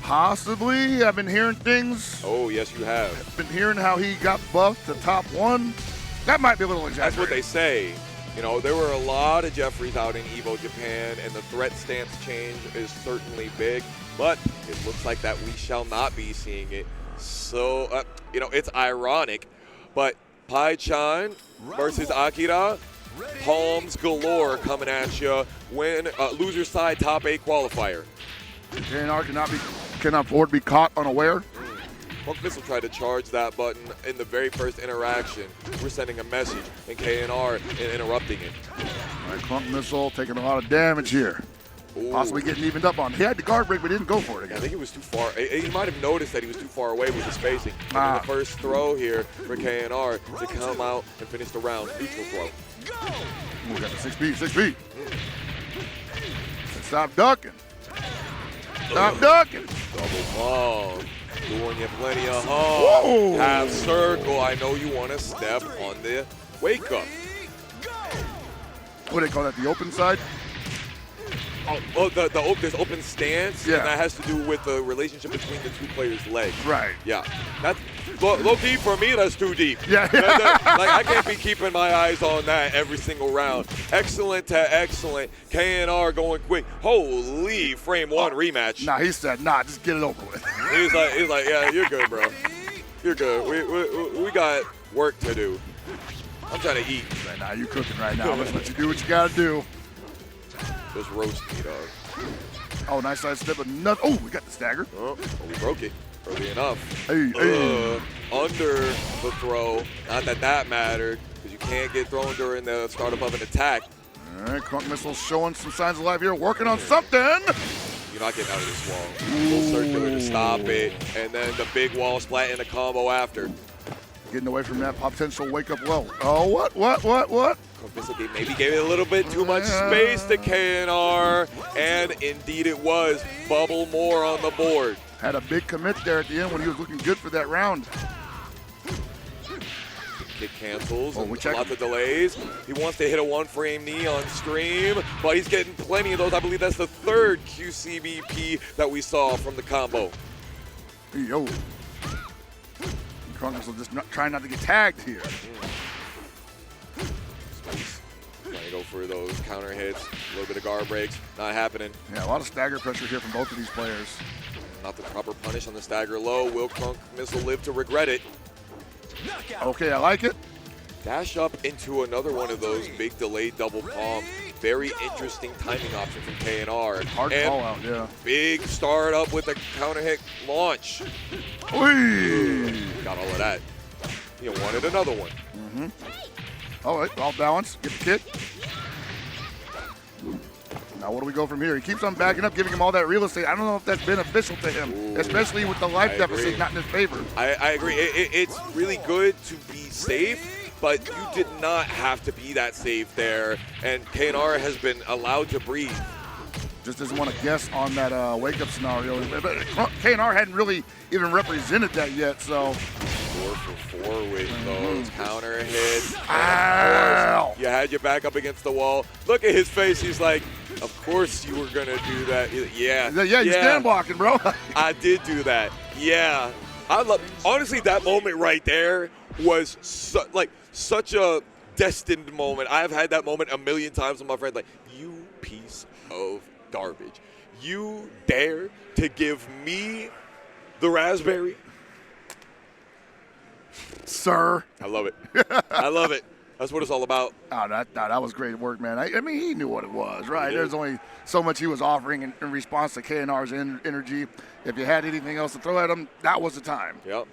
Possibly. I've been hearing things. Oh, yes, you have. I've been hearing how he got buffed to top 1. That might be a little exaggerated. That's what they say. You know, there were a lot of Jeffreys out in EVO Japan, and the threat stance change is certainly big, but it looks like that we shall not be seeing it. So, you know, it's ironic, but Pai-chan versus Akira, palms galore coming at you. Win, loser side top 8 qualifier. KNR cannot afford to be caught unaware. Krunk Missile tried to charge that button in the very first interaction. We're sending a message, and KNR interrupting it. All right, Krunk Missile taking a lot of damage here. Ooh. Possibly getting evened up on. He had the guard break, but didn't go for it again. I think he was too far. He might have noticed that he was too far away with the spacing. And then the first throw here for KNR to come out and finish the round. Neutral throw. Ooh, we got the 6B. Stop ducking. Stop ducking. Double bomb. Doing you plenty of harm. Half circle. I know you want to step on the wake up. What do they call that? The open side? Oh, there's open stance, and that has to do with the relationship between the two players' legs. Right. Yeah. That's low key for me. That's too deep. Yeah. Like I can't be keeping my eyes on that every single round. Excellent to excellent. KNR going quick. Holy frame 1 rematch. Nah, he said, nah, just get it over with. He's like, yeah, you're good, bro. You're good. We got work to do. I'm trying to eat. Right now, you cooking right now. Let's let you do what you gotta do. Just roast me, dog. Oh, nice side step. Oh, we got the stagger. Oh, we broke it early enough. Hey. Under the throw. Not that mattered, because you can't get thrown during the startup of an attack. All right, Krunk Missile showing some signs of life here, working on something. You're not getting out of this wall. Full circular to stop it, and then the big wall splat in the combo after. Getting away from that potential wake-up low. Oh, what? Maybe gave it a little bit too much space to KNR, and indeed it was. Bubble more on the board. Had a big commit there at the end when he was looking good for that round. Kick cancels, lots of delays. He wants to hit a 1-frame knee on stream, but he's getting plenty of those. I believe that's the 3rd QCBP that we saw from the combo. Yo. Krunk Missile just trying not to get tagged here. Trying to go for those counter hits, a little bit of guard breaks, not happening. Yeah, a lot of stagger pressure here from both of these players. Not the proper punish on the stagger low. Will Krunk Missile live to regret it? Okay, I like it. Dash up into another one of those big delayed double palm. Very interesting timing option from KNR. Hard call out, yeah. Big start up with a counter hit launch. Got all of that. You wanted another one. All right, all balance. Get the kick. Now, where do we go from here? He keeps on backing up, giving him all that real estate. I don't know if that's beneficial to him, especially with the life deficit not in his favor. I agree. It's really good to be safe, but you did not have to be that safe there, and KNR has been allowed to breathe. Just doesn't want to guess on that wake-up scenario. But KNR hadn't really even represented that yet, so. 4 for 4 with those counter hits. Ow! You had your back up against the wall. Look at his face. He's like, of course you were going to do that. Yeah, you're stand blocking, bro. I did do that. Yeah. Honestly, that moment right there was such a destined moment. I've had that moment a million times with my friend. Like, you piece of garbage. You dare to give me the raspberry? Sir. I love it. I love it. That's what it's all about. Oh, that was great work, man. I mean, he knew what it was, right? He did. There's only so much he was offering in response to KNR's energy. If you had anything else to throw at him, that was the time. Yep.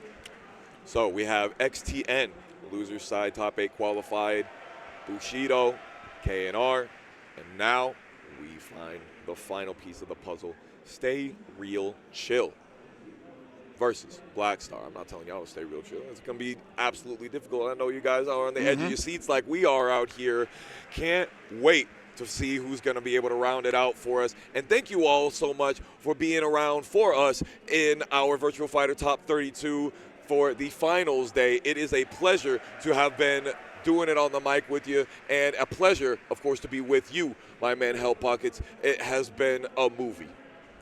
So we have XTN, loser's side, top 8 qualified, Bushido, KNR, and now we find the final piece of the puzzle, Stayrealchill versus Blackstar. I'm not telling y'all to Stayrealchill. It's going to be absolutely difficult. I know you guys are on the edge of your seats like we are out here. Can't wait to see who's going to be able to round it out for us. And thank you all so much for being around for us in our Virtua Fighter Top 32 for the finals day. It is a pleasure to have been doing it on the mic with you, and a pleasure, of course, to be with you, my man Hell Pockets. It has been a movie.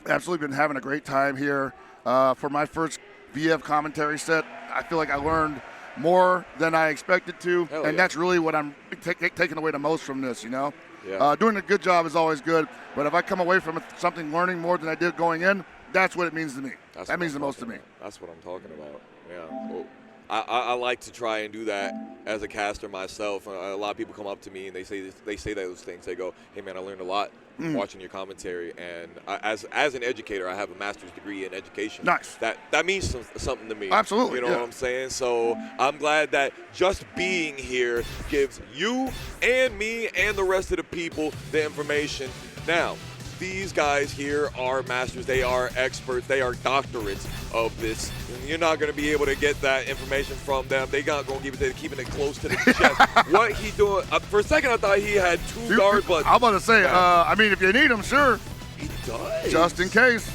Absolutely been having a great time here. For my first VF commentary set, I feel like I learned more than I expected to, Hell and yeah. that's really what I'm taking away the most from this, you know? Yeah. Doing a good job is always good, but if I come away from something learning more than I did going in, that's what it means to me. That means the most to me. That's what I'm talking about. Yeah. Well, I like to try and do that as a caster myself. A lot of people come up to me and they say those things. They go, "Hey man, I learned a lot watching your commentary." And as an educator, I have a master's degree in education. Nice. That means something to me. Absolutely. You know what I'm saying? So I'm glad that just being here gives you and me and the rest of the people the information. Now, these guys here are masters. They are experts. They are doctorates of this. And you're not going to be able to get that information from them. They're not going to give it. They're keeping it close to the chest. What he doing? For a second, I thought he had two guard buttons. I'm about to say, I mean, if you need them, sure. He does. Just in case.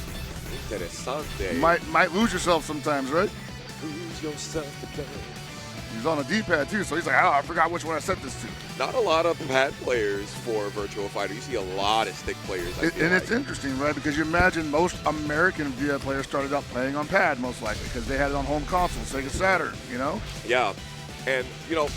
Interesante. You might lose yourself sometimes, right? Lose yourself again. He's on a D-pad, too, so he's like, oh, I forgot which one I set this to. Not a lot of pad players for Virtua Fighter. You see a lot of stick players. And it's interesting, right? Because you imagine most American VF players started out playing on pad, most likely, because they had it on home console, Sega Saturn, you know? Yeah, and, you know,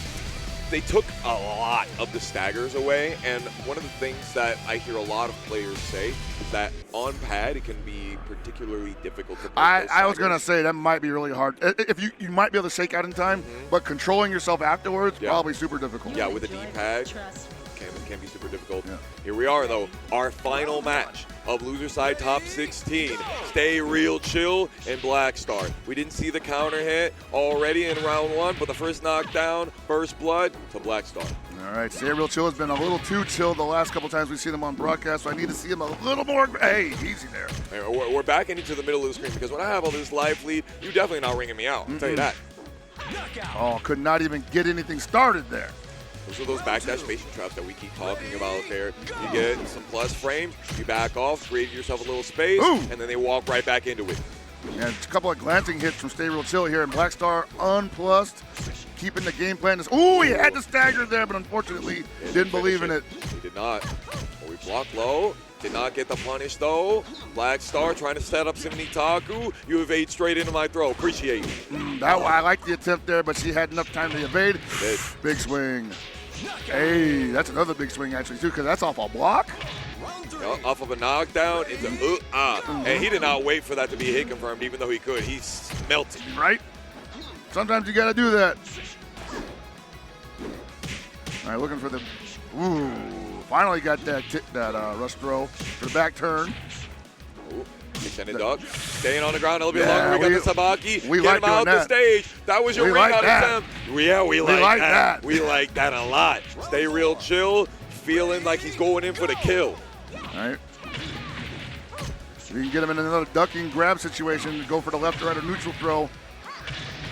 they took a lot of the staggers away, and one of the things that I hear a lot of players say is that on pad it can be particularly difficult to play. I was going to say that might be really hard. If you might be able to shake out in time, but controlling yourself afterwards, probably super difficult. Yeah, with a D-pad, can be super difficult. Yeah. Here we are, though, our final match of loser side top 16. Stayrealchill and Blackstar. We didn't see the counter hit already in round 1, but the first knockdown, first blood to Blackstar. All right, Stayrealchill has been a little too chill the last couple times we've seen him on broadcast, so I need to see him a little more. Hey, easy there. Hey, we're backing into the middle of the screen because when I have all this live lead, you definitely not ringing me out. I'll tell you that. Oh, could not even get anything started there. Those are those backdash spacing traps that we keep talking about there. You get some plus frames, you back off, create yourself a little space, and then they walk right back into it. And a couple of glancing hits from Stayrealchill here, and Blackstar unplussed, keeping the game plan. Ooh, he had to stagger there, but unfortunately didn't believe in it. He did not. Well, we blocked low. Did not get the punish though. Blackstar trying to set up some Nitaku. You evade straight into my throw. Appreciate it. I like the attempt there, but she had enough time to evade. Big swing. Hey, that's another big swing actually too, because that's off a block. Off of a knockdown into and he did not wait for that to be hit confirmed, even though he could. He smelt it. Right? Sometimes you got to do that. All right, looking for the. Ooh, finally got that rush throw for the back turn. Ooh, extended duck. Staying on the ground a little bit longer. We got the Sabaki. We Get like him out the stage. That was your ring out attempt. Yeah, we like that. We like that a lot. Stayrealchill, feeling like he's going in for the kill. All right. We can get him in another ducking grab situation, go for the left or right or neutral throw.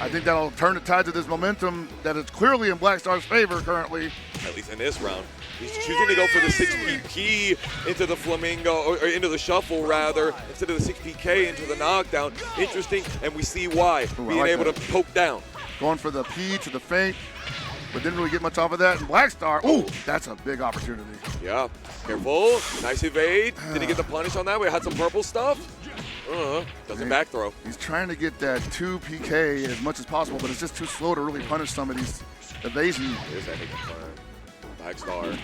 I think that'll turn the tides of this momentum that is clearly in Blackstar's favor currently. At least in this round. He's choosing to go for the 6PP into the flamingo, or into the shuffle rather, instead of the 6PK into the knockdown. Interesting, and we see why. Being like able to poke down. Going for the P to the feint, but didn't really get much off of that. And Blackstar, ooh, that's a big opportunity. Yeah, careful, nice evade. Did he get the punish on that? We had some purple stuff. Doesn't back throw. He's trying to get that 2 PK as much as possible, but it's just too slow to really punish some of these evasions. Here's that hit confirm. Blackstar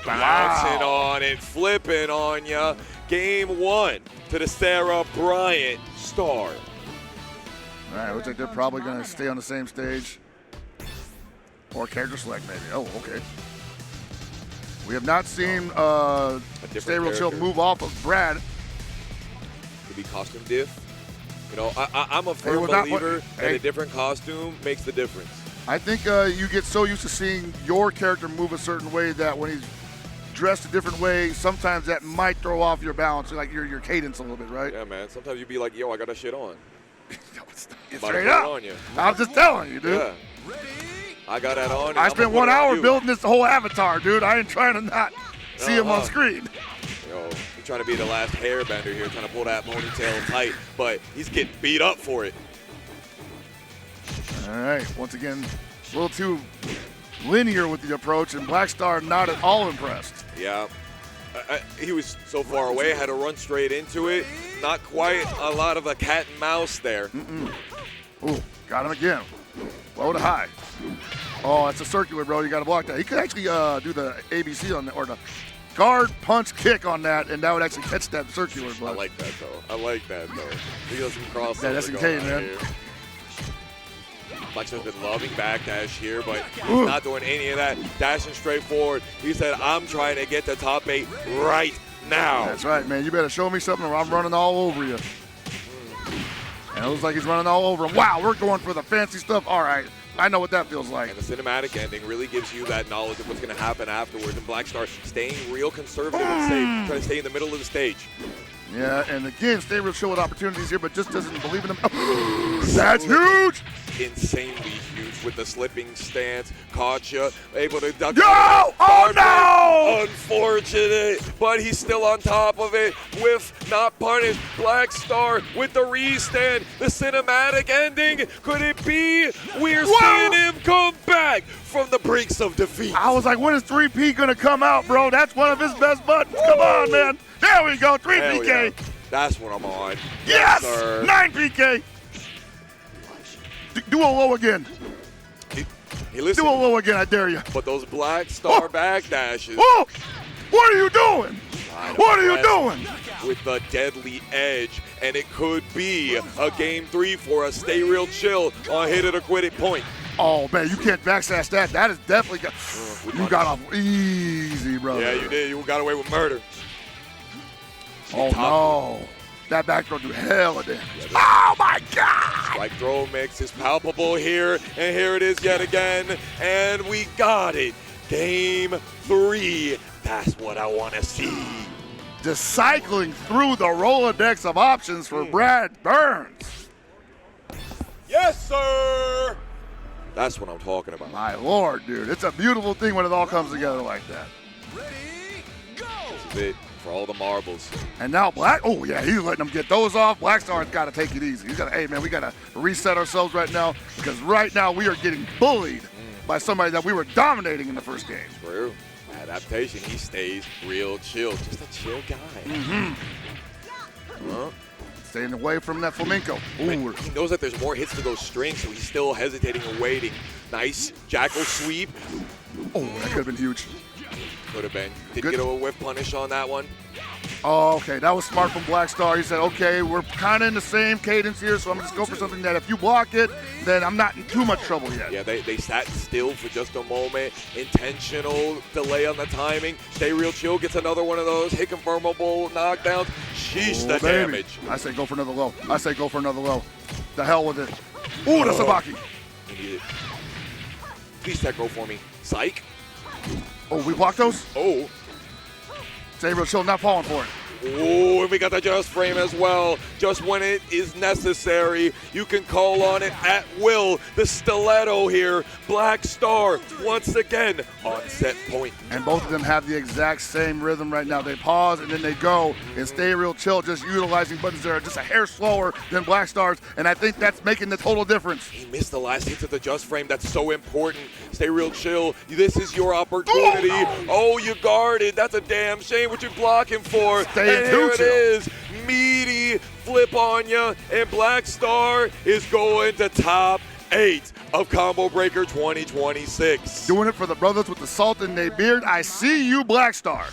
Bouncing on it, flipping on ya. Game 1 to the Sarah Bryant Star. All right, looks like they're probably going to stay on the same stage. Or character select, maybe. Oh, okay. We have not seen Stayrealchill move off of Brad. Could be costume diff. You know, I'm a firm believer that a different costume makes the difference. I think you get so used to seeing your character move a certain way that when he's dressed a different way, sometimes that might throw off your balance, like your cadence a little bit, right? Yeah, man. Sometimes you'd be like, yo, I got that shit on. Straight up. On you. I'm just telling you, dude. Yeah. I got that on. I spent 1 hour building this whole avatar, dude. I ain't trying to not see him on screen. Yo, he's trying to be the last hairbender here, trying to pull that ponytail tight, but he's getting beat up for it. All right, once again, a little too linear with the approach, and Blackstar not at all impressed. Yeah. He was so far away, had to run straight into it. Not quite a lot of a cat and mouse there. Ooh, got him again. Low to high. Oh, that's a circular, bro. You got to block that. He could actually do the ABC on that, or the guard punch kick on that, and that would actually catch that circular. But I like that, though. I like that, though. He does some crossover. Yeah, that's okay, man. Blackstar's been loving backdash here, but he's not doing any of that. Dashing straight forward. He said, I'm trying to get the top 8 right now. That's right, man. You better show me something or I'm running all over you. And it looks like he's running all over him. Wow, we're going for the fancy stuff. All right. I know what that feels like. And the cinematic ending really gives you that knowledge of what's going to happen afterwards. And Blackstar staying real conservative and safe, trying to stay in the middle of the stage. Yeah, and again, Stayrealchill with opportunities here, but just doesn't believe in him. That's huge! Insanely huge with the slipping stance. Caught you, able to duck. No! Oh, no! Unfortunate, but he's still on top of it. Whiff, not punished. Blackstar with the restand. The cinematic ending. Could it be? We're seeing him come back from the brinks of defeat. I was like, when is 3P going to come out, bro? That's one of his best buttons. Come on, man. There we go, 3PK. Yeah. That's what I'm on. Yes, sir. 9PK. Do a low again. He listened. Do a low again, I dare you. But those Blackstar backdashes. Oh, what are you doing? What are you doing? With the deadly edge, and it could be a game 3 for a Stayrealchill on hit it or quit it point. Oh, man, you can't backsash that. That is definitely you got off easy, brother. Yeah, you did. You got away with murder. Oh, no. That back throw do hell of damage. Oh, my God. Strike throw mix is palpable here, and here it is yet again, and we got it. Game 3. That's what I want to see. Just cycling through the Rolodex of options for Brad Burns. Yes, sir. That's what I'm talking about. My Lord, dude. It's a beautiful thing when it all comes together like that. Ready, go! This is it for all the marbles. And now oh yeah, he's letting them get those off. Blackstar's got to take it easy. He's got to, hey man, we got to reset ourselves right now because right now we are getting bullied by somebody that we were dominating in the first game. True. Adaptation, he stays real chill. Just a chill guy. Huh? Staying away from that flamenco. Ooh. He knows that there's more hits to go string, so he's still hesitating and waiting. Nice jackal sweep. Oh, that could have been huge. Could have been. Didn't get a whiff punish on that one. Oh, okay. That was smart from Blackstar. He said, okay, we're kind of in the same cadence here, so I'm just going for something that if you block it, then I'm not in too much trouble yet. Yeah, they sat still for just a moment. Intentional delay on the timing. Stayrealchill gets another one of those hit confirmable knockdowns. Sheesh, the damage. I say go for another low. I say go for another low. The hell with it. Ooh, the Sabaki. Please tech roll for me. Psych. Oh, we blocked those? Oh. Stayrealchill not falling for it. Oh, and we got the just frame as well. Just when it is necessary, you can call on it at will. The stiletto here. Blackstar once again on set point. And both of them have the exact same rhythm right now. They pause and then they go. And Stayrealchill just utilizing buttons that are just a hair slower than Blackstar's. And I think that's making the total difference. He missed the last hits of the just frame. That's so important. Stayrealchill, this is your opportunity. Oh, you guarded. That's a damn shame what you're blocking for. And here it is, meaty flip on ya, and Blackstar is going to top 8 of Combo Breaker 2026. Doing it for the brothers with the salt in their beard. I see you, Blackstar.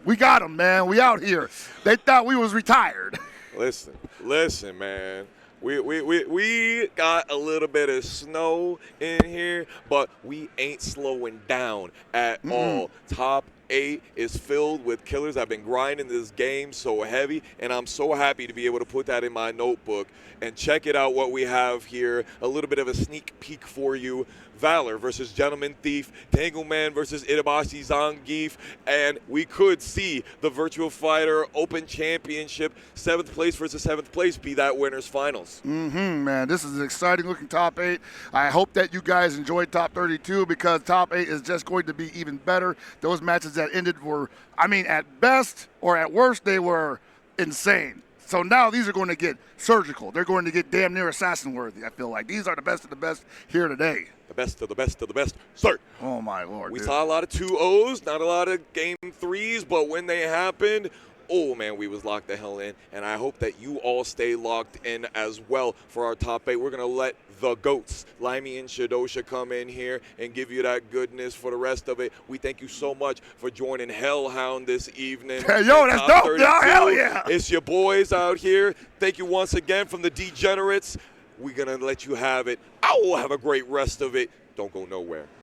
We got them, man. We out here. They thought we was retired. Listen, man. We got a little bit of snow in here, but we ain't slowing down at all. Top 8 is filled with killers. I've been grinding this game so heavy, and I'm so happy to be able to put that in my notebook and check it out what we have here. A little bit of a sneak peek for you. Valor versus Gentlemanthief, Tenguman versus Itabashi Zangief, and we could see the Virtua Fighter Open Championship 7th place versus 7th place be that winner's finals. Man, this is an exciting looking top 8. I hope that you guys enjoyed top 32 because top 8 is just going to be even better. Those matches that ended were, I mean, at best or at worst, they were insane. So now these are going to get surgical. They're going to get damn near assassin worthy, I feel like. These are the best of the best here today. The best of the best of the best. Sir. Oh, my Lord. We dude. saw a lot of 2-0s, not a lot of game 3s, but when they happened, oh, man, we was locked the hell in. And I hope that you all stay locked in as well for our top 8. We're going to let the GOATs, Limy and Shadosha, come in here and give you that goodness for the rest of it. We thank you so much for joining Hellhound this evening. Hey, yo, that's dope, 32. yo. Hell yeah. It's your boys out here. Thank you once again from the Degenerates. We're going to let you have it. I will have a great rest of it. Don't go nowhere.